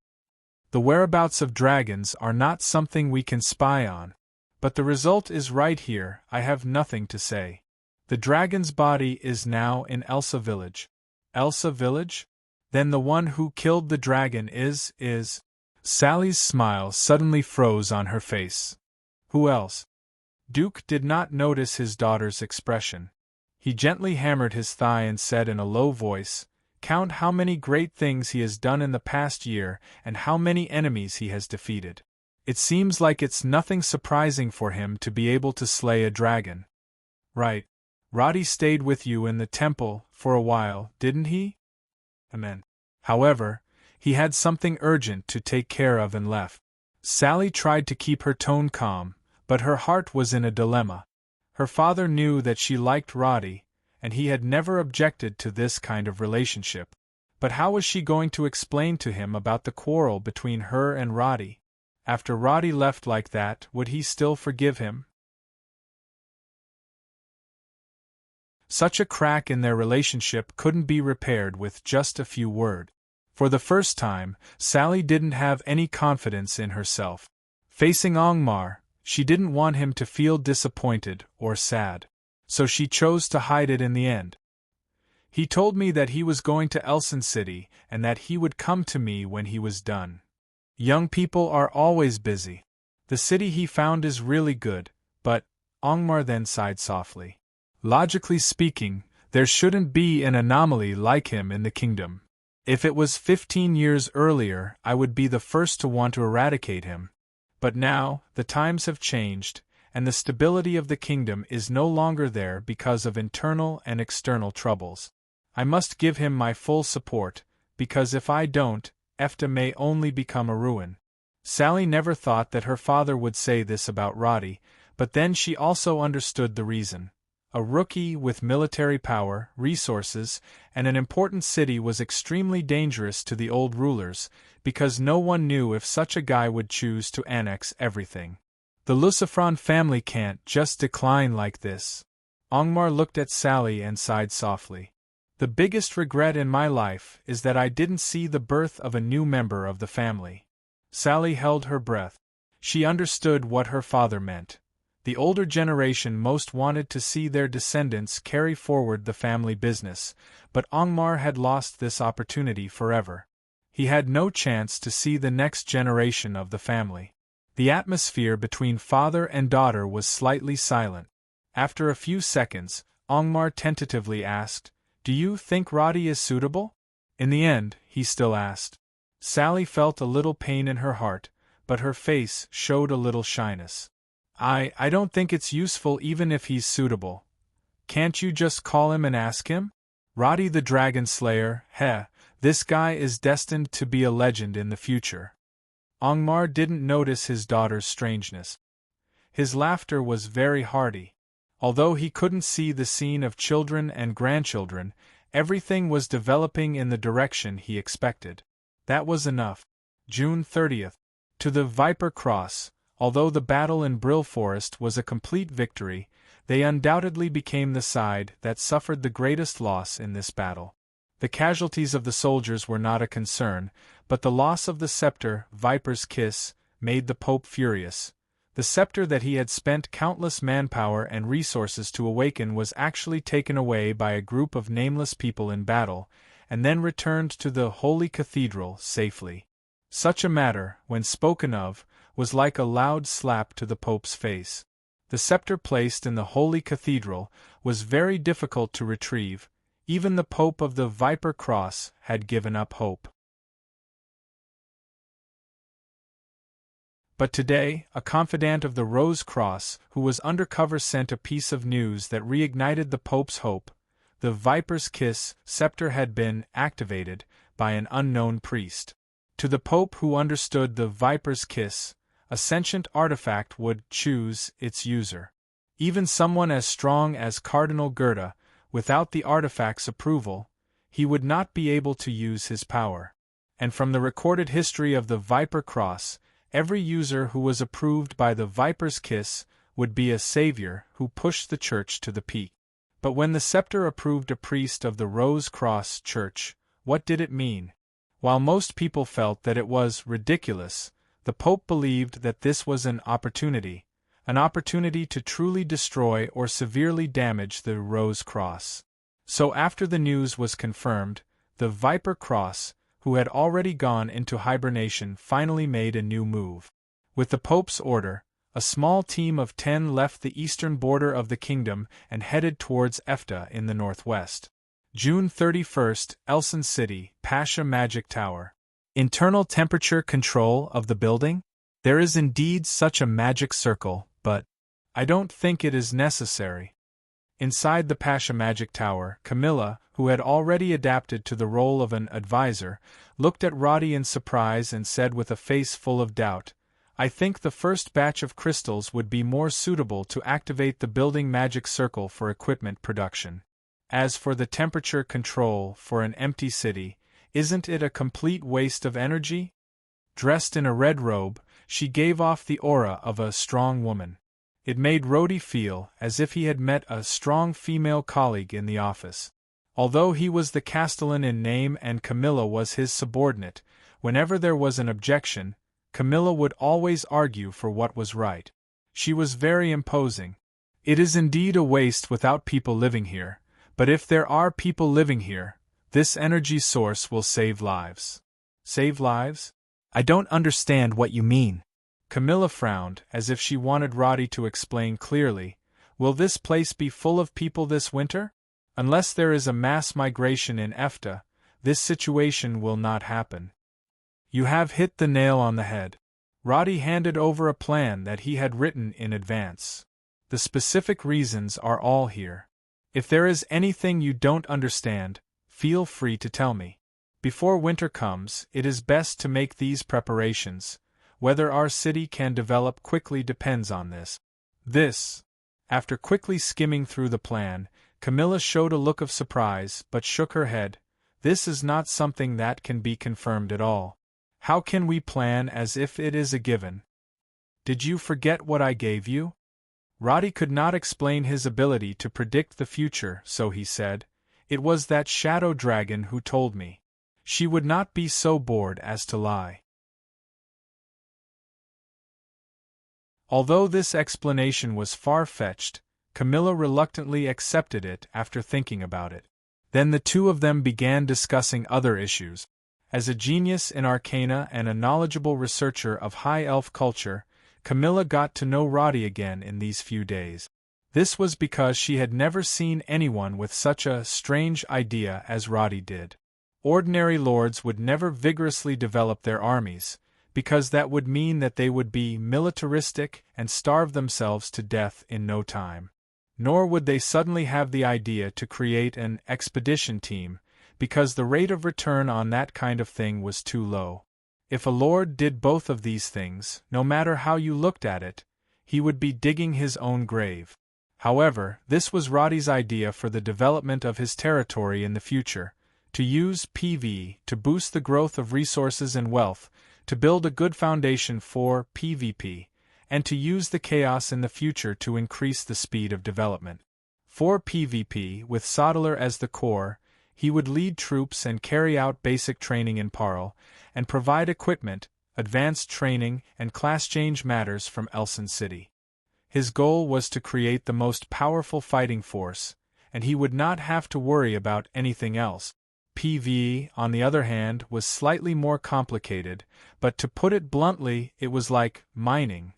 The whereabouts of dragons are not something we can spy on. But the result is right here. I have nothing to say. The dragon's body is now in Elsa village. Elsa village? Then the one who killed the dragon is... Sally's smile suddenly froze on her face. Who else? Duke did not notice his daughter's expression. He gently hammered his thigh and said in a low voice, "Count how many great things he has done in the past year and how many enemies he has defeated. It seems like it's nothing surprising for him to be able to slay a dragon." "Right. Roddy stayed with you in the temple for a while, didn't he?" "Amen. However, he had something urgent to take care of and left." Sally tried to keep her tone calm, but her heart was in a dilemma. Her father knew that she liked Roddy, and he had never objected to this kind of relationship. But how was she going to explain to him about the quarrel between her and Roddy? After Roddy left like that, would he still forgive him? Such a crack in their relationship couldn't be repaired with just a few words. For the first time, Sally didn't have any confidence in herself. Facing Angmar, she didn't want him to feel disappointed or sad. So she chose to hide it in the end. "He told me that he was going to Elsen City and that he would come to me when he was done. Young people are always busy. The city he found is really good, but..." Angmar then sighed softly. "Logically speaking, there shouldn't be an anomaly like him in the kingdom. If it was 15 years earlier, I would be the first to want to eradicate him. But now, the times have changed, and the stability of the kingdom is no longer there because of internal and external troubles. I must give him my full support, because if I don't, EFTA may only become a ruin." Sally never thought that her father would say this about Roddy, but then she also understood the reason. A rookie with military power, resources, and an important city was extremely dangerous to the old rulers, because no one knew if such a guy would choose to annex everything. The Lucifron family can't just decline like this. Angmar looked at Sally and sighed softly. "The biggest regret in my life is that I didn't see the birth of a new member of the family." Sally held her breath. She understood what her father meant. The older generation most wanted to see their descendants carry forward the family business, but Angmar had lost this opportunity forever. He had no chance to see the next generation of the family. The atmosphere between father and daughter was slightly silent. After a few seconds, Angmar tentatively asked, "Do you think Roddy is suitable?" In the end, he still asked. Sally felt a little pain in her heart, but her face showed a little shyness. I don't think it's useful even if he's suitable. Can't you just call him and ask him? Roddy the Dragon Slayer, this guy is destined to be a legend in the future." Angmar didn't notice his daughter's strangeness. His laughter was very hearty. Although he couldn't see the scene of children and grandchildren, everything was developing in the direction he expected. That was enough. June 30th. To the Viper Cross. Although the battle in Brill Forest was a complete victory, they undoubtedly became the side that suffered the greatest loss in this battle. The casualties of the soldiers were not a concern, but the loss of the scepter, Viper's Kiss, made the Pope furious. The scepter that he had spent countless manpower and resources to awaken was actually taken away by a group of nameless people in battle, and then returned to the Holy Cathedral safely. Such a matter, when spoken of, was like a loud slap to the Pope's face. The scepter placed in the Holy Cathedral was very difficult to retrieve, Even the Pope of the Viper Cross had given up hope. But today, a confidant of the Rose Cross who was undercover sent a piece of news that reignited the Pope's hope. The Viper's Kiss scepter had been activated by an unknown priest. To the Pope who understood the Viper's Kiss, a sentient artifact would choose its user. Even someone as strong as Cardinal Gerda, without the artifact's approval, he would not be able to use his power. And from the recorded history of the Viper Cross, every user who was approved by the Viper's Kiss would be a savior who pushed the church to the peak. But when the scepter approved a priest of the Rose Cross Church, what did it mean? While most people felt that it was ridiculous, the Pope believed that this was an opportunity to truly destroy or severely damage the Rose Cross. So after the news was confirmed, the Viper Cross, who had already gone into hibernation, finally made a new move. With the Pope's order, a small team of 10 left the eastern border of the kingdom and headed towards Efta in the northwest. June 31st, Elson City, Pasha Magic Tower. Internal temperature control of the building? There is indeed such a magic circle, but I don't think it is necessary. Inside the Pasha Magic Tower, Camilla, who had already adapted to the role of an advisor, looked at Roddy in surprise and said with a face full of doubt, "I think the first batch of crystals would be more suitable to activate the building magic circle for equipment production. As for the temperature control for an empty city, isn't it a complete waste of energy?" Dressed in a red robe, she gave off the aura of a strong woman. It made Roddy feel as if he had met a strong female colleague in the office. Although he was the Castellan in name and Camilla was his subordinate, whenever there was an objection, Camilla would always argue for what was right. She was very imposing. "It is indeed a waste without people living here, but if there are people living here, this energy source will save lives." "Save lives? I don't understand what you mean." Camilla frowned, as if she wanted Roddy to explain clearly. "Will this place be full of people this winter? Unless there is a mass migration in Efta, this situation will not happen." "You have hit the nail on the head." Roddy handed over a plan that he had written in advance. "The specific reasons are all here. If there is anything you don't understand, feel free to tell me. Before winter comes, it is best to make these preparations. Whether our city can develop quickly depends on this." After quickly skimming through the plan, Camilla showed a look of surprise but shook her head. "This is not something that can be confirmed at all. How can we plan as if it is a given? Did you forget what I gave you?" Roddy could not explain his ability to predict the future, so he said, "It was that shadow dragon who told me." She would not be so bored as to lie. Although this explanation was far-fetched, Camilla reluctantly accepted it after thinking about it. Then the two of them began discussing other issues. As a genius in arcana and a knowledgeable researcher of high elf culture, Camilla got to know Roddy again in these few days. This was because she had never seen anyone with such a strange idea as Roddy did. Ordinary lords would never vigorously develop their armies, because that would mean that they would be militaristic and starve themselves to death in no time. Nor would they suddenly have the idea to create an expedition team, because the rate of return on that kind of thing was too low. If a lord did both of these things, no matter how you looked at it, he would be digging his own grave. However, this was Roddy's idea for the development of his territory in the future, to use PvE to boost the growth of resources and wealth, to build a good foundation for PvP, and to use the chaos in the future to increase the speed of development. For PvP, with Sodeler as the core, he would lead troops and carry out basic training in Parle, and provide equipment, advanced training, and class change matters from Elson City. His goal was to create the most powerful fighting force, and he would not have to worry about anything else. PvE, on the other hand, was slightly more complicated, but to put it bluntly, it was like mining.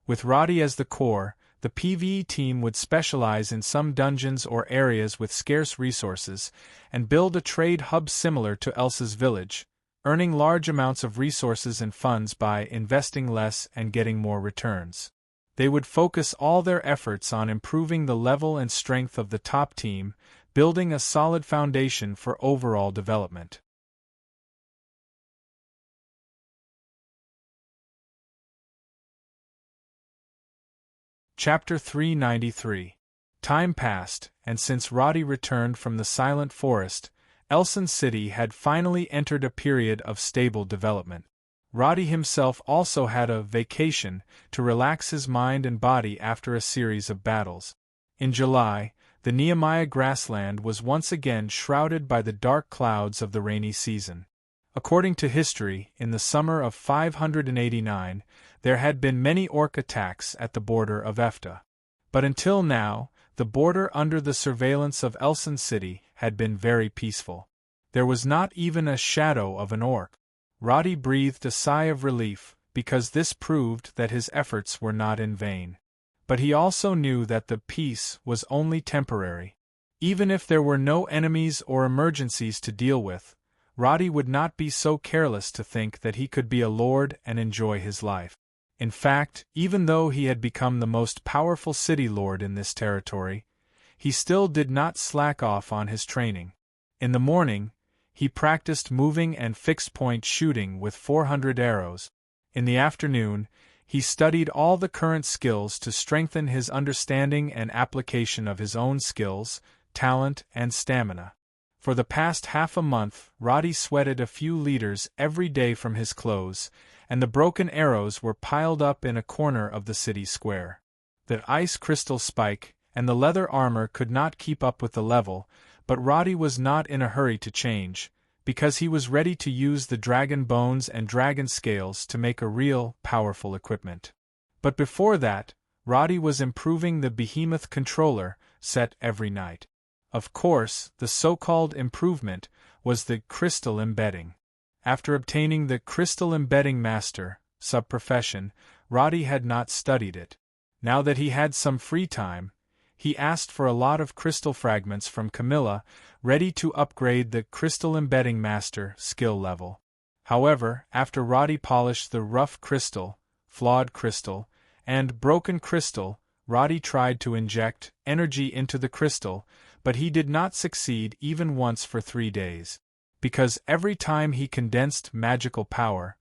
With Roddy as the core, The PvE team would specialize in some dungeons or areas with scarce resources, and build a trade hub similar to Elsa's village, earning large amounts of resources and funds by investing less and getting more returns. They would focus all their efforts on improving the level and strength of the top team, building a solid foundation for overall development. Chapter 393. Time passed, and since Roddy returned from the Silent Forest, Elson City had finally entered a period of stable development. Roddy himself also had a vacation to relax his mind and body after a series of battles. In July, the Nehemiah grassland was once again shrouded by the dark clouds of the rainy season. According to history, in the summer of 589, there had been many orc attacks at the border of Efta. But until now, the border under the surveillance of Elson City had been very peaceful. There was not even a shadow of an orc. Roddy breathed a sigh of relief, because this proved that his efforts were not in vain. But he also knew that the peace was only temporary. Even if there were no enemies or emergencies to deal with, Roddy would not be so careless to think that he could be a lord and enjoy his life. In fact, even though he had become the most powerful city lord in this territory, he still did not slack off on his training. In the morning, he practiced moving and fixed-point shooting with 400 arrows. In the afternoon, he studied all the current skills to strengthen his understanding and application of his own skills, talent, and stamina. For the past half a month, Roddy sweated a few liters every day from his clothes, and the broken arrows were piled up in a corner of the city square. The ice crystal spike and the leather armor could not keep up with the level, but Roddy was not in a hurry to change, because he was ready to use the dragon bones and dragon scales to make a real, powerful equipment. But before that, Roddy was improving the behemoth controller set every night. Of course, the so-called improvement was the crystal embedding. After obtaining the crystal embedding master, sub-profession, Roddy had not studied it. Now that he had some free time, he asked for a lot of crystal fragments from Camilla, ready to upgrade the crystal embedding master skill level. However, after Roddy polished the rough crystal, flawed crystal, and broken crystal, Roddy tried to inject energy into the crystal, but he did not succeed even once for 3 days. Because every time he condensed magical power,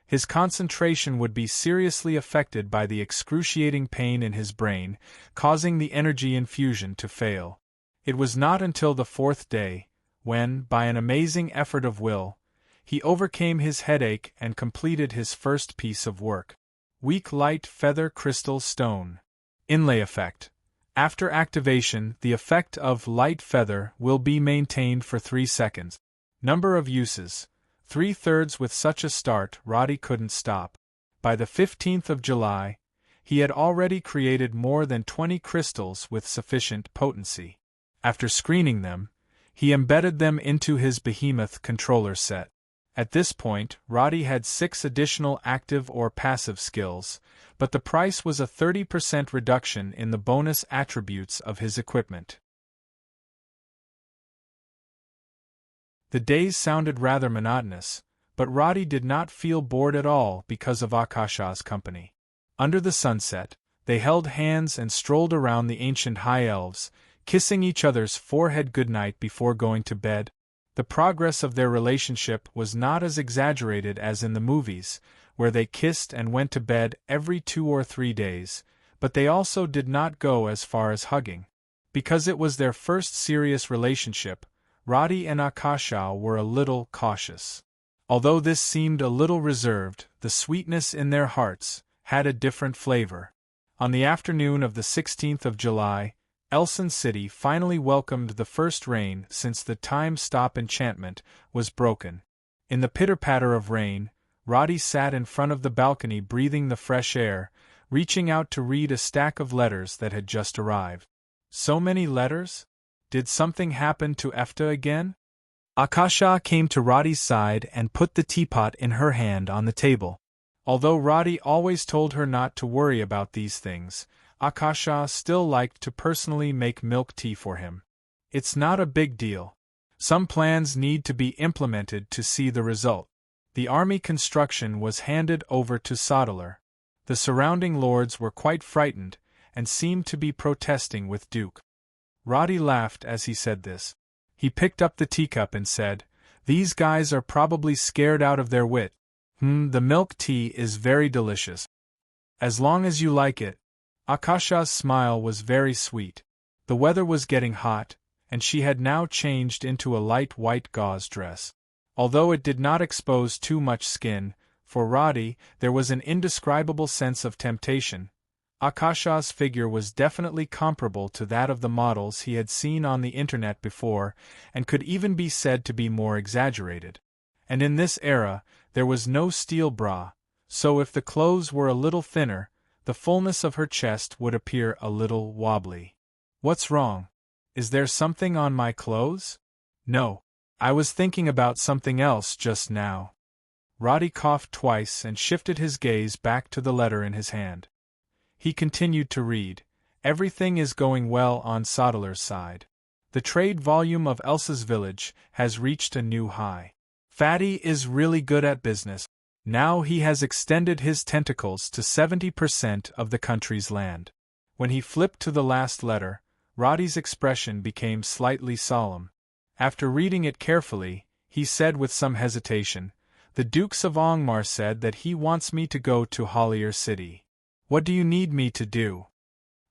his concentration would be seriously affected by the excruciating pain in his brain, causing the energy infusion to fail. It was not until the 4th day, when, by an amazing effort of will, he overcame his headache and completed his first piece of work. Weak light feather crystal stone. Inlay effect. After activation, the effect of light feather will be maintained for 3 seconds. Number of uses: 3/3. With such a start, Roddy couldn't stop. By the 15th of July, he had already created more than 20 crystals with sufficient potency. After screening them, he embedded them into his behemoth controller set. At this point, Roddy had 6 additional active or passive skills, but the price was a 30% reduction in the bonus attributes of his equipment. The days sounded rather monotonous, but Roddy did not feel bored at all because of Akasha's company. Under the sunset, they held hands and strolled around the ancient high elves, kissing each other's forehead goodnight before going to bed. The progress of their relationship was not as exaggerated as in the movies, where they kissed and went to bed every 2 or 3 days, but they also did not go as far as hugging. Because it was their first serious relationship, Roddy and Akasha were a little cautious. Although this seemed a little reserved, the sweetness in their hearts had a different flavor. On the afternoon of the 16th of July, Elson City finally welcomed the first rain since the time-stop enchantment was broken. In the pitter-patter of rain, Roddy sat in front of the balcony breathing the fresh air, reaching out to read a stack of letters that had just arrived. So many letters? Did something happen to Efta again? Akasha came to Roddy's side and put the teapot in her hand on the table. Although Roddy always told her not to worry about these things, Akasha still liked to personally make milk tea for him. It's not a big deal. Some plans need to be implemented to see the result. The army construction was handed over to Sodalar. The surrounding lords were quite frightened, and seemed to be protesting with Duke. Roddy laughed as he said this. He picked up the teacup and said, "These guys are probably scared out of their wit. The milk tea is very delicious. As long as you like it." Akasha's smile was very sweet. The weather was getting hot, and she had now changed into a light white gauze dress. Although it did not expose too much skin, for Roddy there was an indescribable sense of temptation. Akasha's figure was definitely comparable to that of the models he had seen on the internet before, and could even be said to be more exaggerated. And in this era, there was no steel bra, so if the clothes were a little thinner, the fullness of her chest would appear a little wobbly. "What's wrong? Is there something on my clothes?" "No. I was thinking about something else just now." Roddy coughed twice and shifted his gaze back to the letter in his hand. He continued to read. Everything is going well on Sodalar's side. The trade volume of Elsa's village has reached a new high. Fatty is really good at business. Now he has extended his tentacles to 70% of the country's land. When he flipped to the last letter, Roddy's expression became slightly solemn. After reading it carefully, he said with some hesitation, "The Dukes of Angmar said that he wants me to go to Hollier City. What do you need me to do?"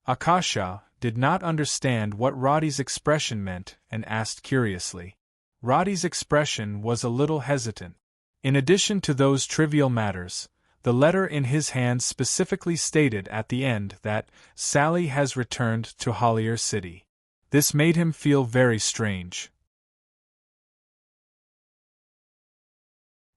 Akasha did not understand what Roddy's expression meant and asked curiously. Roddy's expression was a little hesitant. In addition to those trivial matters, the letter in his hand specifically stated at the end that Sally has returned to Hollier City. This made him feel very strange.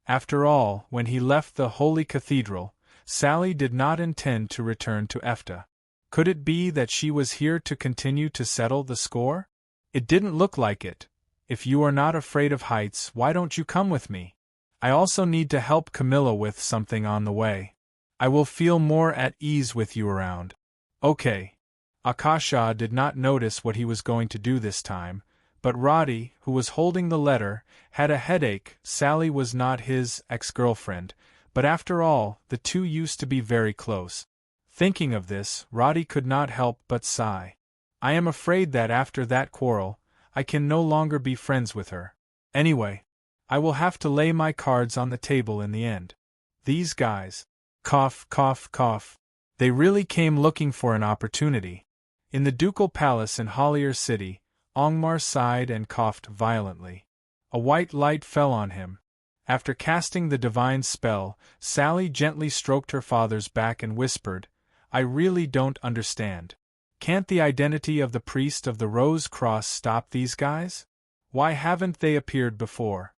After all, when he left the Holy Cathedral, Sally did not intend to return to Efta. Could it be that she was here to continue to settle the score? It didn't look like it. "If you are not afraid of heights, why don't you come with me? I also need to help Camilla with something on the way. I will feel more at ease with you around." "Okay." Akasha did not notice what he was going to do this time, but Roddy, who was holding the letter, had a headache. Sally was not his ex-girlfriend, but after all, the two used to be very close. Thinking of this, Roddy could not help but sigh. "I am afraid that after that quarrel, I can no longer be friends with her. Anyway, I will have to lay my cards on the table in the end. These guys, cough, cough, cough, they really came looking for an opportunity." In the ducal palace in Hollier City, Angmar sighed and coughed violently. A white light fell on him. After casting the divine spell, Sally gently stroked her father's back and whispered, "I really don't understand. Can't the identity of the priest of the Rose Cross stop these guys? Why haven't they appeared before?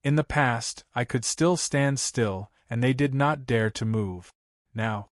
In the past, I could still stand still, and they did not dare to move. Now,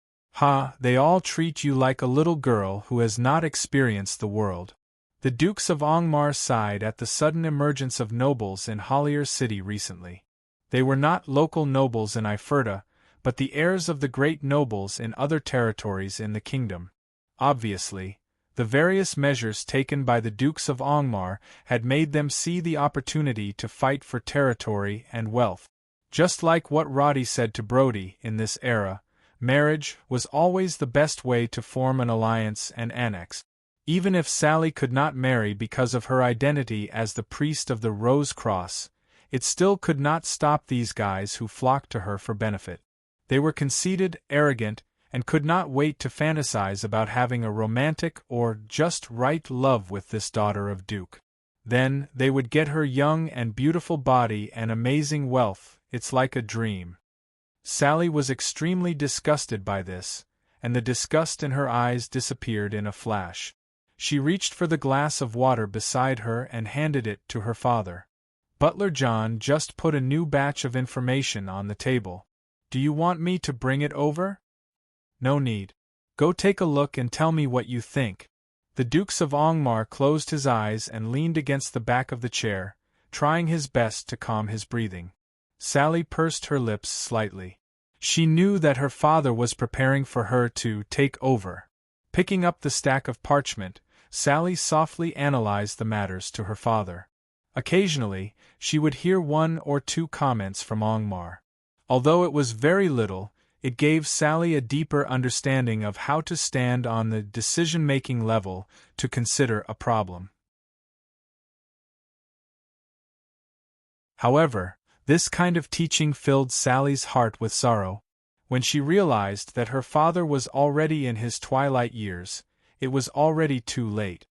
they all treat you like a little girl who has not experienced the world." The Dukes of Angmar sighed at the sudden emergence of nobles in Hollier City recently. They were not local nobles in Iferta, but the heirs of the great nobles in other territories in the kingdom. Obviously, the various measures taken by the Dukes of Angmar had made them see the opportunity to fight for territory and wealth. Just like what Roddy said to Brody, in this era, marriage was always the best way to form an alliance and annex. Even if Sally could not marry because of her identity as the priest of the Rose Cross, it still could not stop these guys who flocked to her for benefit. They were conceited, arrogant, and could not wait to fantasize about having a romantic or just right love with this daughter of Duke. Then, they would get her young and beautiful body and amazing wealth. It's like a dream. Sally was extremely disgusted by this, and the disgust in her eyes disappeared in a flash. She reached for the glass of water beside her and handed it to her father. Butler John just put a new batch of information on the table. "Do you want me to bring it over?" "No need. Go take a look and tell me what you think." The Dukes of Angmar closed his eyes and leaned against the back of the chair, trying his best to calm his breathing. Sally pursed her lips slightly. She knew that her father was preparing for her to take over. Picking up the stack of parchment, Sally softly analyzed the matters to her father. Occasionally, she would hear one or two comments from Angmar. Although it was very little, it gave Sally a deeper understanding of how to stand on the decision-making level to consider a problem. However, this kind of teaching filled Sally's heart with sorrow. When she realized that her father was already in his twilight years, it was already too late.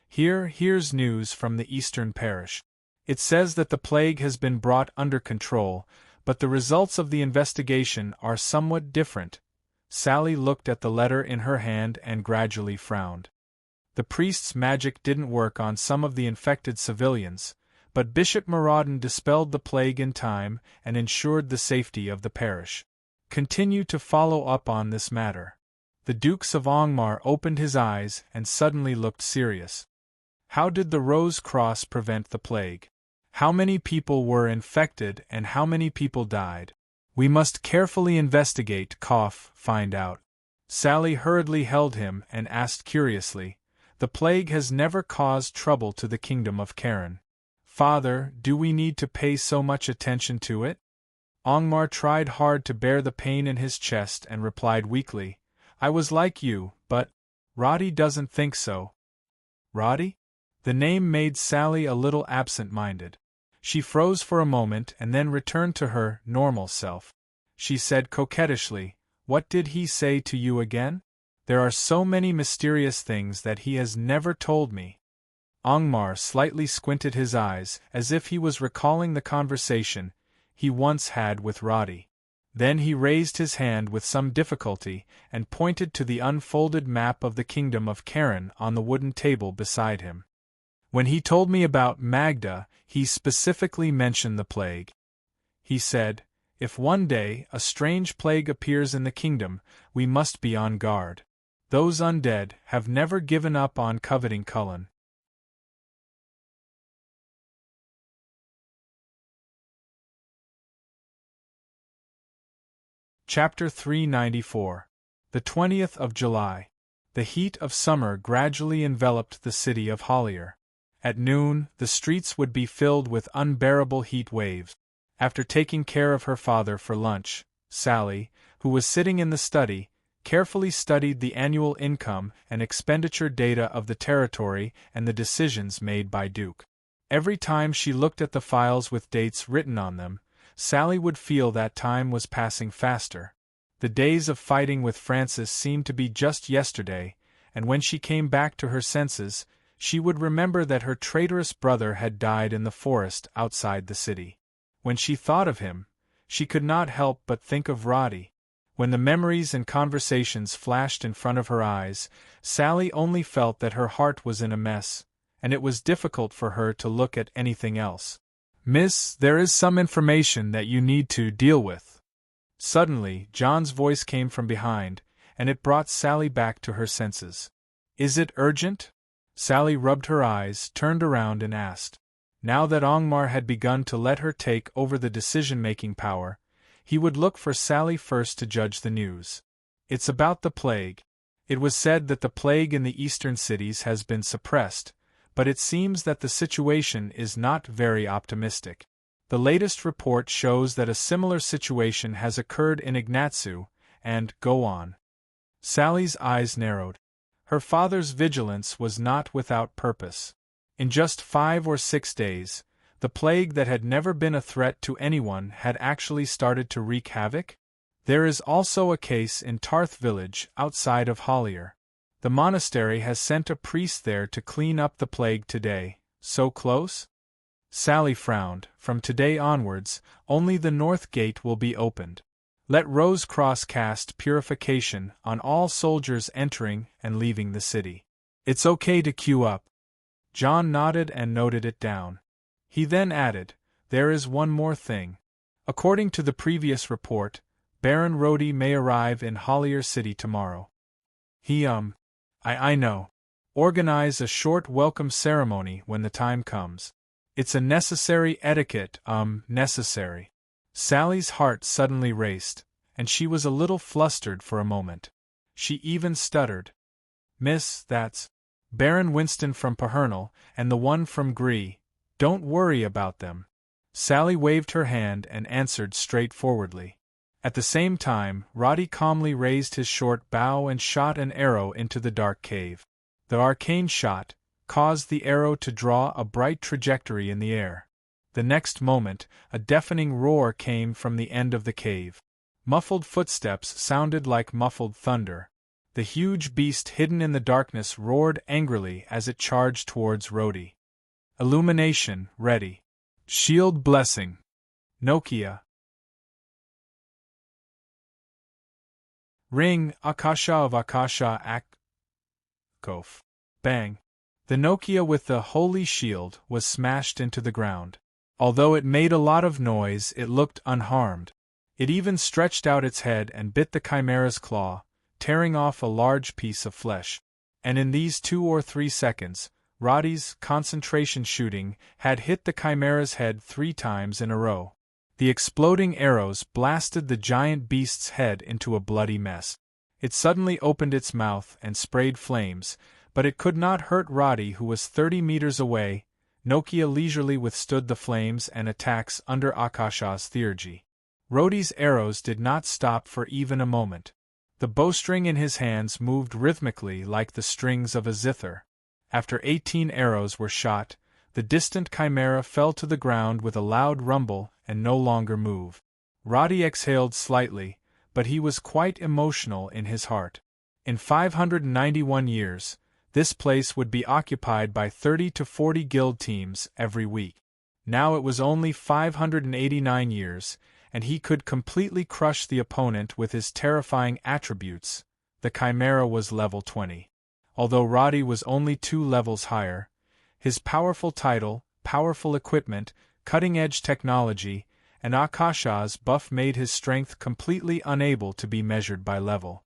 Here's news from the Eastern Parish. It says that the plague has been brought under control, but the results of the investigation are somewhat different. Sally looked at the letter in her hand and gradually frowned. The priest's magic didn't work on some of the infected civilians, but Bishop Moradin dispelled the plague in time and ensured the safety of the parish. Continue to follow up on this matter. The Dukes of Angmar opened his eyes and suddenly looked serious. How did the Rose Cross prevent the plague? How many people were infected and how many people died? We must carefully investigate, find out. Sally hurriedly held him and asked curiously, "The plague has never caused trouble to the kingdom of Karen. Father, do we need to pay so much attention to it?" Angmar tried hard to bear the pain in his chest and replied weakly, "I was like you, but Roddy doesn't think so." Roddy? The name made Sally a little absent-minded. She froze for a moment and then returned to her normal self. She said coquettishly, "What did he say to you again? There are so many mysterious things that he has never told me." Angmar slightly squinted his eyes, as if he was recalling the conversation he once had with Roddy. Then he raised his hand with some difficulty and pointed to the unfolded map of the kingdom of Karen on the wooden table beside him. "When he told me about Magda, he specifically mentioned the plague. He said, if one day a strange plague appears in the kingdom, we must be on guard. Those undead have never given up on coveting Cullen." Chapter 394. The 20th of July. The heat of summer gradually enveloped the city of Hollier. At noon, the streets would be filled with unbearable heat waves. After taking care of her father for lunch, Sally, who was sitting in the study, carefully studied the annual income and expenditure data of the territory and the decisions made by Duke. Every time she looked at the files with dates written on them, Sally would feel that time was passing faster. The days of fighting with Francis seemed to be just yesterday, and when she came back to her senses, she would remember that her traitorous brother had died in the forest outside the city. When she thought of him, she could not help but think of Roddy. When the memories and conversations flashed in front of her eyes, Sally only felt that her heart was in a mess, and it was difficult for her to look at anything else. "Miss, there is some information that you need to deal with." Suddenly, John's voice came from behind, and it brought Sally back to her senses. "Is it urgent?" Sally rubbed her eyes, turned around and asked. Now that Angmar had begun to let her take over the decision-making power, he would look for Sally first to judge the news. "It's about the plague. It was said that the plague in the eastern cities has been suppressed, but it seems that the situation is not very optimistic. The latest report shows that a similar situation has occurred in Ignatsu, and go on." Sally's eyes narrowed. Her father's vigilance was not without purpose. In just 5 or 6 days, the plague that had never been a threat to anyone had actually started to wreak havoc. There is also a case in Tarth village outside of Hollier. The monastery has sent a priest there to clean up the plague today. So close? Sally frowned. From today onwards, only the north gate will be opened. Let Rose Cross cast purification on all soldiers entering and leaving the city. It's okay to queue up. John nodded and noted it down. He then added, "There is one more thing. According to the previous report, Baron Rhodey may arrive in Hollier City tomorrow. I know. Organize a short welcome ceremony when the time comes. It's a necessary etiquette, necessary." Sally's heart suddenly raced, and she was a little flustered for a moment. She even stuttered. Miss, that's Baron Winston from Pahernal, and the one from Gree. Don't worry about them. Sally waved her hand and answered straightforwardly. At the same time, Roddy calmly raised his short bow and shot an arrow into the dark cave. The arcane shot caused the arrow to draw a bright trajectory in the air. The next moment, a deafening roar came from the end of the cave. Muffled footsteps sounded like muffled thunder. The huge beast hidden in the darkness roared angrily as it charged towards Roddy. Illumination, ready. Shield blessing. Nokia. Ring, Akasha of Akasha Kof. Bang. The Nokia with the holy shield was smashed into the ground. Although it made a lot of noise, it looked unharmed. It even stretched out its head and bit the Chimera's claw, tearing off a large piece of flesh. And in these 2 or 3 seconds, Roddy's concentration shooting had hit the Chimera's head 3 times in a row. The exploding arrows blasted the giant beast's head into a bloody mess. It suddenly opened its mouth and sprayed flames, but it could not hurt Roddy, who was 30 meters away. Nokia leisurely withstood the flames and attacks under Akasha's theurgy. Roddy's arrows did not stop for even a moment. The bowstring in his hands moved rhythmically like the strings of a zither. After 18 arrows were shot, the distant chimera fell to the ground with a loud rumble and no longer moved. Roddy exhaled slightly, but he was quite emotional in his heart. In 591 years, this place would be occupied by 30 to 40 guild teams every week. Now it was only 589 years, and he could completely crush the opponent with his terrifying attributes. The chimera was level 20. Although Roddy was only 2 levels higher, his powerful title, powerful equipment, cutting-edge technology, and Akasha's buff made his strength completely unable to be measured by level.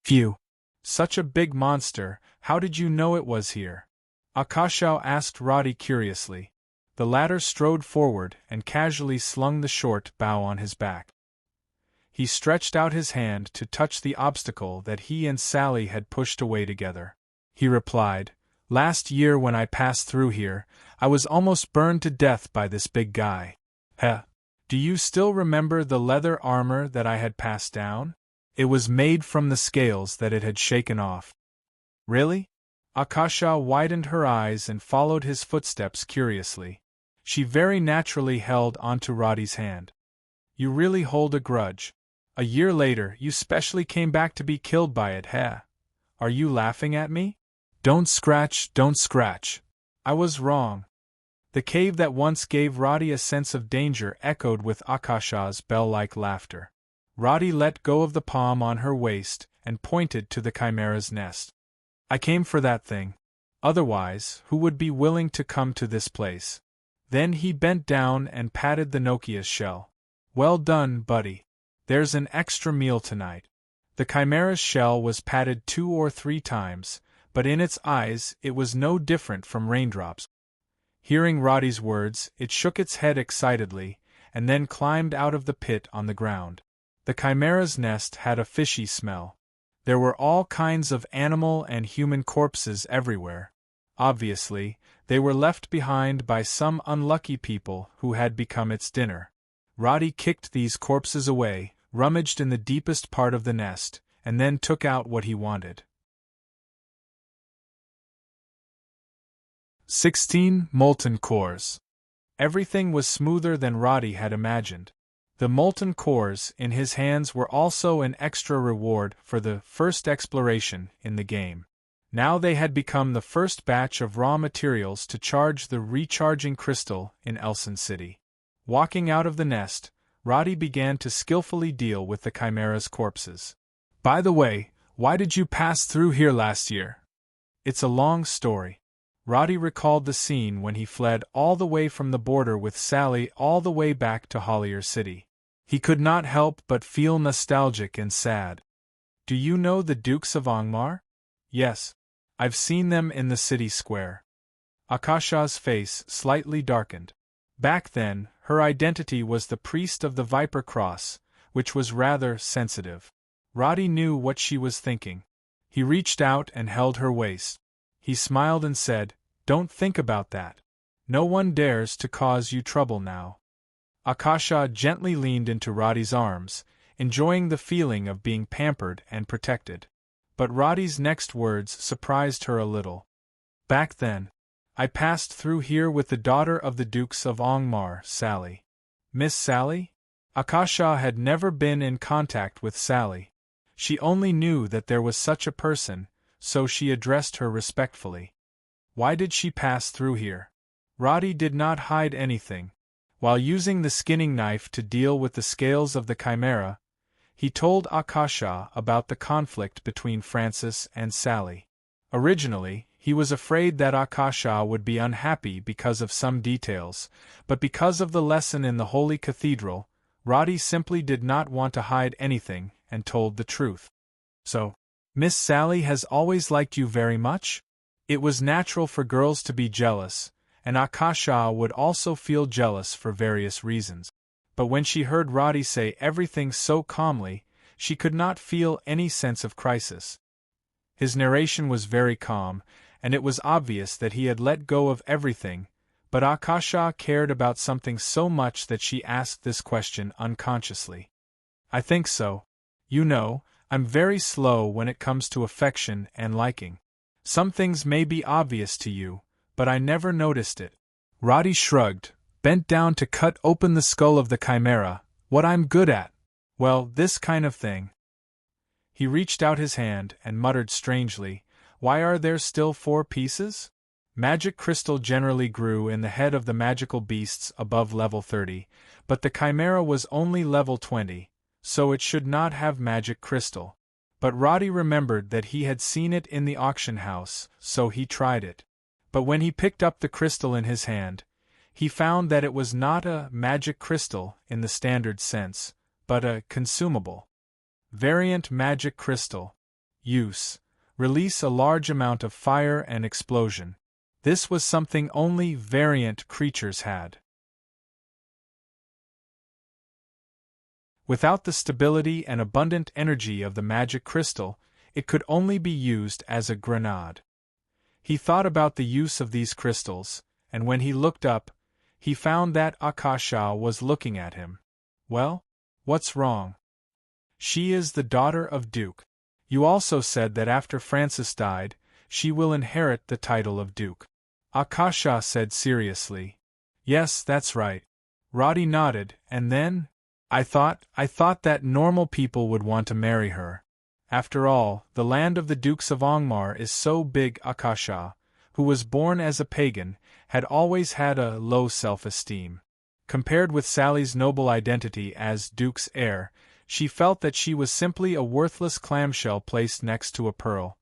Phew! Such a big monster, how did you know it was here? Akasha asked Roddy curiously. The latter strode forward and casually slung the short bow on his back. He stretched out his hand to touch the obstacle that he and Sally had pushed away together. He replied, "Last year when I passed through here, I was almost burned to death by this big guy. Heh. Do you still remember the leather armor that I had passed down? It was made from the scales that it had shaken off." Really? Akasha widened her eyes and followed his footsteps curiously. She very naturally held onto Roddy's hand. "You really hold a grudge. A year later, you specially came back to be killed by it, heh? Are you laughing at me? Don't scratch, don't scratch. I was wrong." The cave that once gave Roddy a sense of danger echoed with Akasha's bell-like laughter. Roddy let go of the palm on her waist and pointed to the chimera's nest. "I came for that thing. Otherwise, who would be willing to come to this place?" Then he bent down and patted the Nokia's shell. "Well done, buddy. There's an extra meal tonight." The chimera's shell was patted 2 or 3 times, but in its eyes it was no different from raindrops. Hearing Roddy's words, it shook its head excitedly, and then climbed out of the pit on the ground. The chimera's nest had a fishy smell. There were all kinds of animal and human corpses everywhere. Obviously, they were left behind by some unlucky people who had become its dinner. Roddy kicked these corpses away, rummaged in the deepest part of the nest, and then took out what he wanted. 16 Molten Cores. Everything was smoother than Roddy had imagined. The molten cores in his hands were also an extra reward for the first exploration in the game. Now they had become the first batch of raw materials to charge the recharging crystal in Elson City. Walking out of the nest, Roddy began to skillfully deal with the chimera's corpses. "By the way, why did you pass through here last year?" "It's a long story." Roddy recalled the scene when he fled all the way from the border with Sally all the way back to Hollier City. He could not help but feel nostalgic and sad. "Do you know the Dukes of Angmar?" "Yes. I've seen them in the city square." Akasha's face slightly darkened. Back then, her identity was the priest of the Viper Cross, which was rather sensitive. Roddy knew what she was thinking. He reached out and held her waist. He smiled and said, "Don't think about that. No one dares to cause you trouble now." Akasha gently leaned into Roddy's arms, enjoying the feeling of being pampered and protected. But Roddy's next words surprised her a little. "Back then, I passed through here with the daughter of the Dukes of Angmar, Sally." "Miss Sally?" Akasha had never been in contact with Sally. She only knew that there was such a person, so she addressed her respectfully. Why did she pass through here? Roddy did not hide anything. While using the skinning knife to deal with the scales of the chimera, he told Akasha about the conflict between Francis and Sally. Originally, he was afraid that Akasha would be unhappy because of some details, but because of the lesson in the Holy Cathedral, Roddy simply did not want to hide anything and told the truth. "So, Miss Sally has always liked you very much?" It was natural for girls to be jealous, and Akasha would also feel jealous for various reasons. But when she heard Roddy say everything so calmly, she could not feel any sense of crisis. His narration was very calm, and it was obvious that he had let go of everything, but Akasha cared about something so much that she asked this question unconsciously. "I think so. You know, I'm very slow when it comes to affection and liking. Some things may be obvious to you, but I never noticed it." Roddy shrugged, bent down to cut open the skull of the chimera. "What I'm good at? Well, this kind of thing." He reached out his hand and muttered strangely, "Why are there still 4 pieces?" Magic crystal generally grew in the head of the magical beasts above level 30, but the chimera was only level 20, so it should not have magic crystal. But Roddy remembered that he had seen it in the auction house, so he tried it. But when he picked up the crystal in his hand, he found that it was not a magic crystal in the standard sense, but a consumable. Variant magic crystal. Use: release a large amount of fire and explosion. This was something only variant creatures had. Without the stability and abundant energy of the magic crystal, it could only be used as a grenade. He thought about the use of these crystals, and when he looked up, he found that Akasha was looking at him. "Well, what's wrong?" "She is the daughter of Duke. You also said that after Francis died, she will inherit the title of Duke." Akasha said seriously. "Yes, that's right." Roddy nodded, and then, I thought that normal people would want to marry her. After all, the land of the Dukes of Angmar is so big." Akasha, who was born as a pagan, had always had a low self-esteem. Compared with Sally's noble identity as Duke's heir, she felt that she was simply a worthless clamshell placed next to a pearl.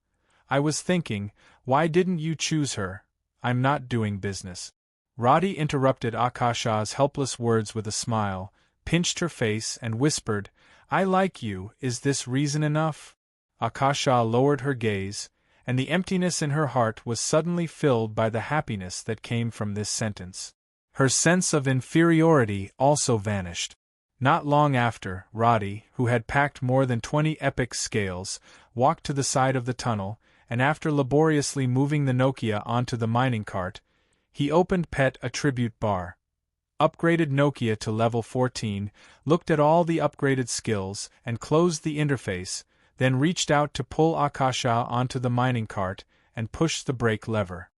"I was thinking, why didn't you choose her? I'm not doing business." Roddy interrupted Akasha's helpless words with a smile, pinched her face and whispered, "I like you, is this reason enough?" Akasha lowered her gaze, and the emptiness in her heart was suddenly filled by the happiness that came from this sentence. Her sense of inferiority also vanished. Not long after, Roddy, who had packed more than 20 epic scales, walked to the side of the tunnel, and after laboriously moving the Nokia onto the mining cart, he opened Pet Attribute Bar, upgraded Nokia to level 14, looked at all the upgraded skills, and closed the interface, then reached out to pull Akasha onto the mining cart and pushed the brake lever.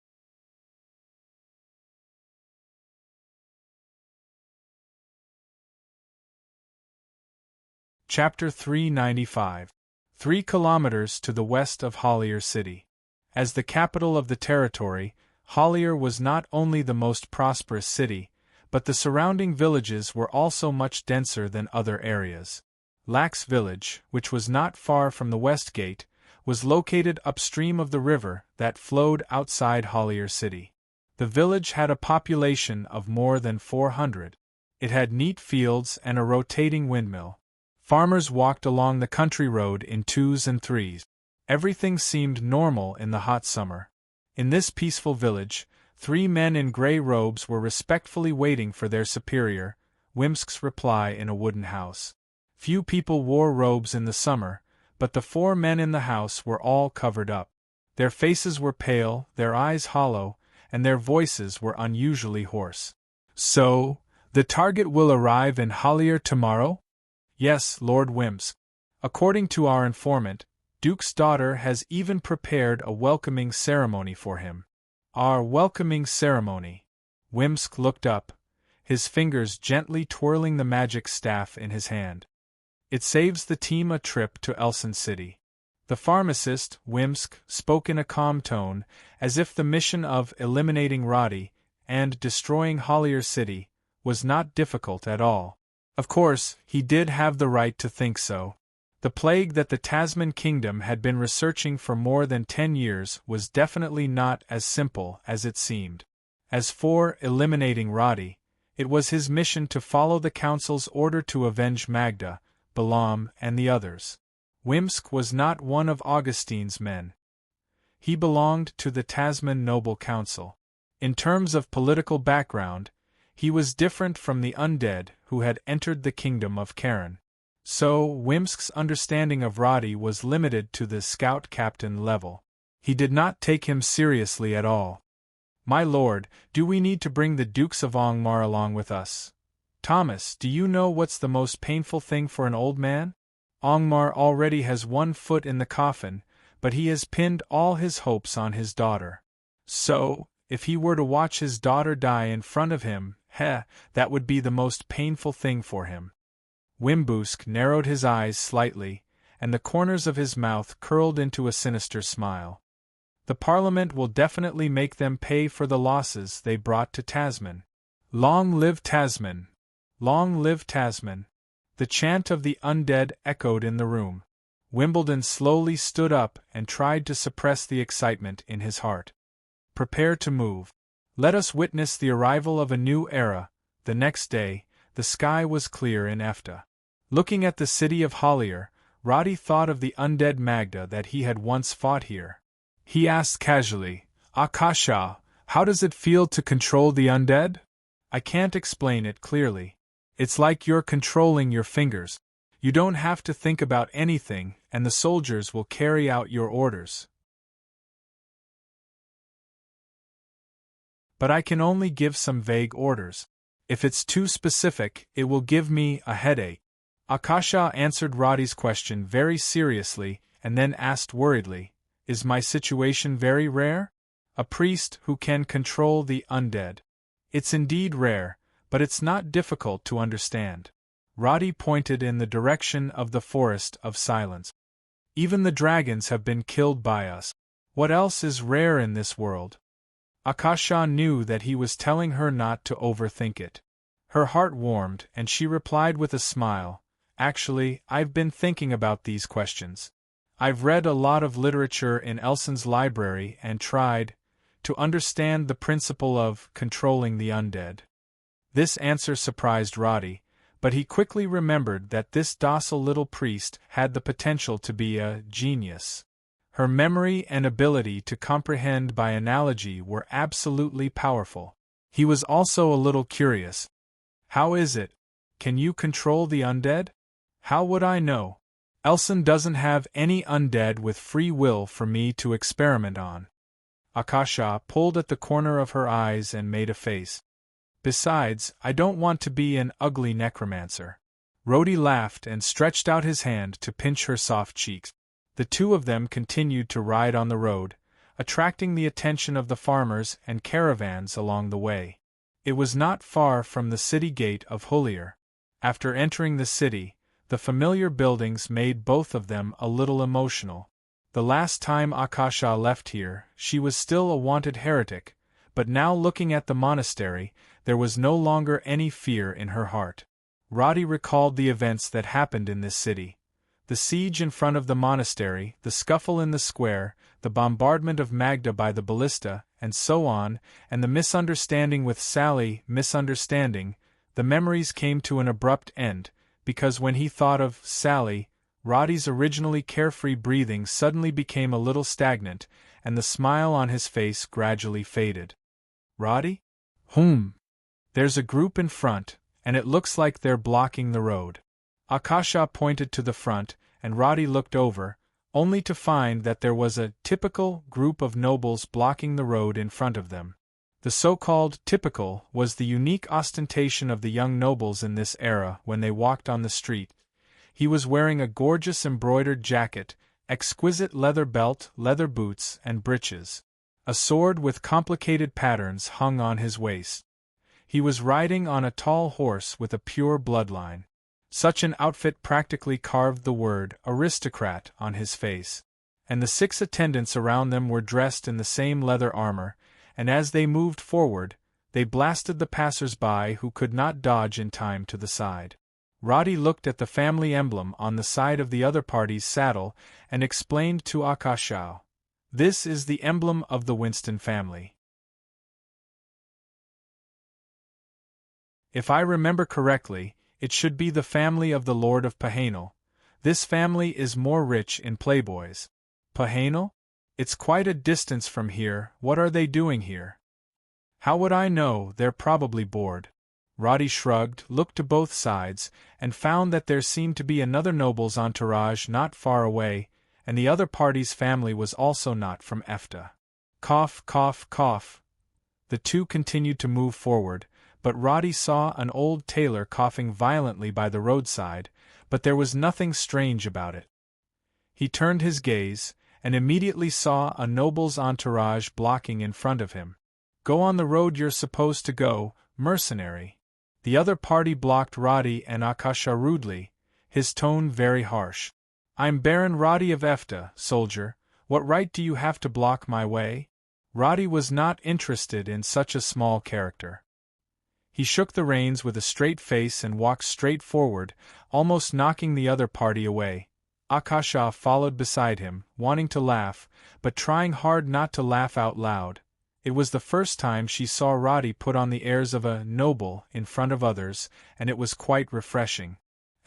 Chapter 395. 3 kilometers to the west of Hollier City. As the capital of the territory, Hollier was not only the most prosperous city, but the surrounding villages were also much denser than other areas. Lax Village, which was not far from the West Gate, was located upstream of the river that flowed outside Hollier City. The village had a population of more than 400. It had neat fields and a rotating windmill. Farmers walked along the country road in 2s and 3s. Everything seemed normal in the hot summer. In this peaceful village, 3 men in gray robes were respectfully waiting for their superior, Wimsk's reply in a wooden house. Few people wore robes in the summer, but the 4 men in the house were all covered up. Their faces were pale, their eyes hollow, and their voices were unusually hoarse. "So, the target will arrive in Hollier tomorrow?" "Yes, Lord Wimsk. According to our informant, Duke's daughter has even prepared a welcoming ceremony for him." "Our welcoming ceremony." Wimsk looked up, his fingers gently twirling the magic staff in his hand. "It saves the team a trip to Elson City." The pharmacist, Wimsk, spoke in a calm tone, as if the mission of eliminating Roddy and destroying Hollier City was not difficult at all. Of course, he did have the right to think so. The plague that the Tasman Kingdom had been researching for more than 10 years was definitely not as simple as it seemed. As for eliminating Roddy, it was his mission to follow the Council's order to avenge Magda, Balaam, and the others. Wimsk was not one of Augustine's men. He belonged to the Tasman Noble Council. In terms of political background, he was different from the undead who had entered the kingdom of Karen. So, Wimsk's understanding of Roddy was limited to the scout captain level. He did not take him seriously at all. "My lord, do we need to bring the Dukes of Angmar along with us? Thomas, do you know what's the most painful thing for an old man? Angmar already has 1 foot in the coffin, but he has pinned all his hopes on his daughter. So, if he were to watch his daughter die in front of him, that would be the most painful thing for him." Wimbusk narrowed his eyes slightly, and the corners of his mouth curled into a sinister smile. "The Parliament will definitely make them pay for the losses they brought to Tasman. Long live Tasman! Long live Tasman!" The chant of the undead echoed in the room. Wimbledon slowly stood up and tried to suppress the excitement in his heart. "Prepare to move. Let us witness the arrival of a new era." The next day, the sky was clear in Efta. Looking at the city of Hollier, Roddy thought of the undead Magda that he had once fought here. He asked casually, "Akasha, how does it feel to control the undead?" "I can't explain it clearly. It's like you're controlling your fingers. You don't have to think about anything, and the soldiers will carry out your orders. But I can only give some vague orders. If it's too specific, it will give me a headache." Akasha answered Roddy's question very seriously and then asked worriedly, "Is my situation very rare? A priest who can control the undead. It's indeed rare, but it's not difficult to understand." Roddy pointed in the direction of the Forest of Silence. "Even the dragons have been killed by us. What else is rare in this world?" Akasha knew that he was telling her not to overthink it. Her heart warmed, and she replied with a smile, "Actually, I've been thinking about these questions. I've read a lot of literature in Elson's library and tried to understand the principle of controlling the undead." This answer surprised Roddy, but he quickly remembered that this docile little priest had the potential to be a genius. Her memory and ability to comprehend by analogy were absolutely powerful. He was also a little curious. "How is it? Can you control the undead?" "How would I know? Elson doesn't have any undead with free will for me to experiment on." Akasha pulled at the corner of her eyes and made a face. "Besides, I don't want to be an ugly necromancer." Roddy laughed and stretched out his hand to pinch her soft cheeks. The two of them continued to ride on the road, attracting the attention of the farmers and caravans along the way. It was not far from the city gate of Hollier. After entering the city, the familiar buildings made both of them a little emotional. The last time Akasha left here, she was still a wanted heretic, but now looking at the monastery, there was no longer any fear in her heart. Roddy recalled the events that happened in this city. The siege in front of the monastery, the scuffle in the square, the bombardment of Magda by the ballista, and so on, and the misunderstanding with Sally. The memories came to an abrupt end, because when he thought of Sally, Roddy's originally carefree breathing suddenly became a little stagnant, and the smile on his face gradually faded. "Roddy? There's a group in front, and it looks like they're blocking the road." Akasha pointed to the front, and Roddy looked over, only to find that there was a typical group of nobles blocking the road in front of them. The so-called typical was the unique ostentation of the young nobles in this era when they walked on the street. He was wearing a gorgeous embroidered jacket, exquisite leather belt, leather boots, and breeches. A sword with complicated patterns hung on his waist. He was riding on a tall horse with a pure bloodline. Such an outfit practically carved the word aristocrat on his face. And the 6 attendants around them were dressed in the same leather armor, and as they moved forward, they blasted the passers-by who could not dodge in time to the side. Roddy looked at the family emblem on the side of the other party's saddle and explained to Akashao, "This is the emblem of the Winston family. If I remember correctly, it should be the family of the Lord of Pahanel. This family is more rich in playboys." "Pahanel? It's quite a distance from here. What are they doing here?" "How would I know? They're probably bored." Roddy shrugged, looked to both sides, and found that there seemed to be another noble's entourage not far away, and the other party's family was also not from Efta. Cough, cough, cough. The two continued to move forward, but Roddy saw an old tailor coughing violently by the roadside, but there was nothing strange about it. He turned his gaze, and immediately saw a noble's entourage blocking in front of him. "Go on the road you're supposed to go, mercenary." The other party blocked Roddy and Akasha rudely, his tone very harsh. "I'm Baron Roddy of Efta, soldier. What right do you have to block my way?" Roddy was not interested in such a small character. He shook the reins with a straight face and walked straight forward, almost knocking the other party away. Akasha followed beside him, wanting to laugh, but trying hard not to laugh out loud. It was the first time she saw Roddy put on the airs of a noble in front of others, and it was quite refreshing.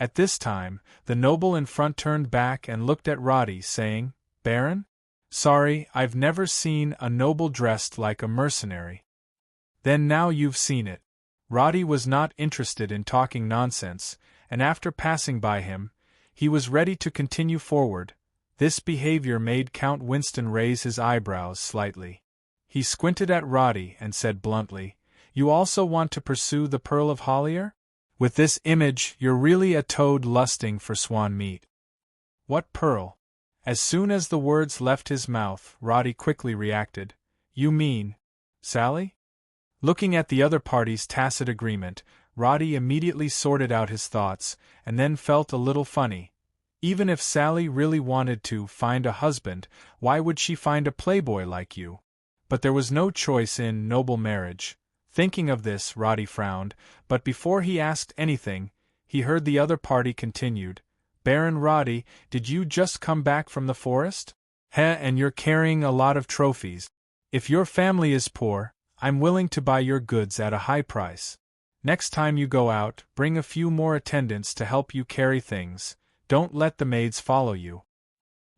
At this time, the noble in front turned back and looked at Roddy, saying, "Baron? Sorry, I've never seen a noble dressed like a mercenary." "Then now you've seen it." Roddy was not interested in talking nonsense, and after passing by him, he was ready to continue forward. This behavior made Count Winston raise his eyebrows slightly. He squinted at Roddy and said bluntly, "You also want to pursue the Pearl of Hollier? With this image, you're really a toad lusting for swan meat." "What pearl?" As soon as the words left his mouth, Roddy quickly reacted. "You mean Sally?" Looking at the other party's tacit agreement, Roddy immediately sorted out his thoughts, and then felt a little funny. Even if Sally really wanted to find a husband, why would she find a playboy like you? But there was no choice in noble marriage. Thinking of this, Roddy frowned, but before he asked anything, he heard the other party continued, "Baron Roddy, did you just come back from the forest? And you're carrying a lot of trophies. If your family is poor, I'm willing to buy your goods at a high price. Next time you go out, bring a few more attendants to help you carry things. Don't let the maids follow you.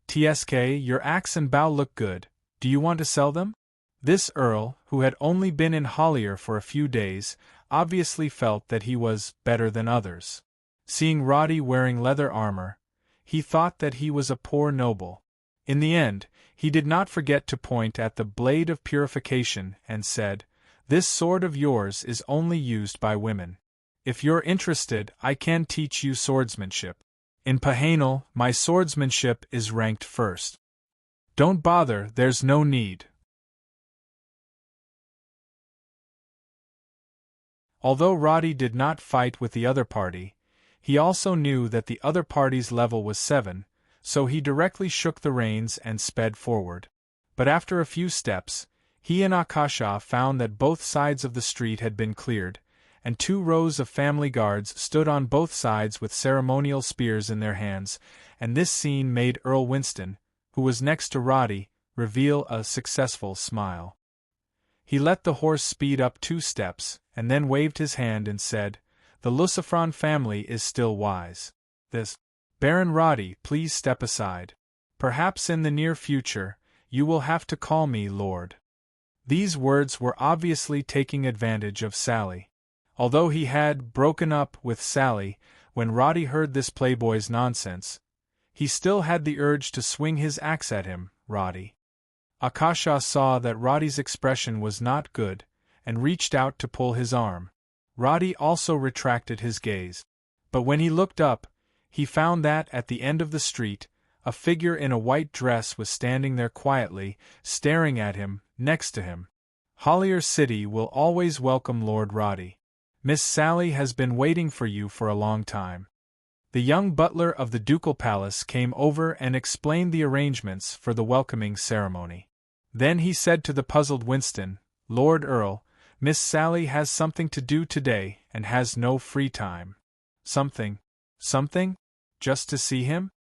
TSK, your axe and bow look good. Do you want to sell them?" This Earl, who had only been in Hollier for a few days, obviously felt that he was better than others. Seeing Roddy wearing leather armor, he thought that he was a poor noble. In the end, he did not forget to point at the blade of purification and said, "This sword of yours is only used by women. If you're interested, I can teach you swordsmanship. In Pahanel, my swordsmanship is ranked first." "Don't bother, there's no need." Although Roddy did not fight with the other party, he also knew that the other party's level was 7, so he directly shook the reins and sped forward. But after a few steps, he and Akasha found that both sides of the street had been cleared, and 2 rows of family guards stood on both sides with ceremonial spears in their hands, and this scene made Earl Winston, who was next to Roddy, reveal a successful smile. He let the horse speed up 2 steps, and then waved his hand and said, "The Lucifron family is still wise. This Baron Roddy, please step aside. Perhaps in the near future, you will have to call me Lord." These words were obviously taking advantage of Sally. Although he had broken up with Sally, when Roddy heard this playboy's nonsense, He still had the urge to swing his axe at him, Roddy. Akasha saw that Roddy's expression was not good, and reached out to pull his arm. Roddy also retracted his gaze. But when he looked up, he found that, at the end of the street, a figure in a white dress was standing there quietly, staring at him, next to him. Hollier City will always welcome Lord Roddy. Miss Sally has been waiting for you for a long time. The young butler of the ducal palace came over and explained the arrangements for the welcoming ceremony. Then he said to the puzzled Winston, "Lord Earl, Miss Sally has something to do today and has no free time." Something? Just to see him?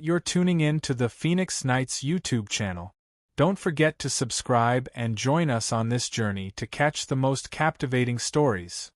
You're tuning in to the Phoenix Knights YouTube channel. Don't forget to subscribe and join us on this journey to catch the most captivating stories.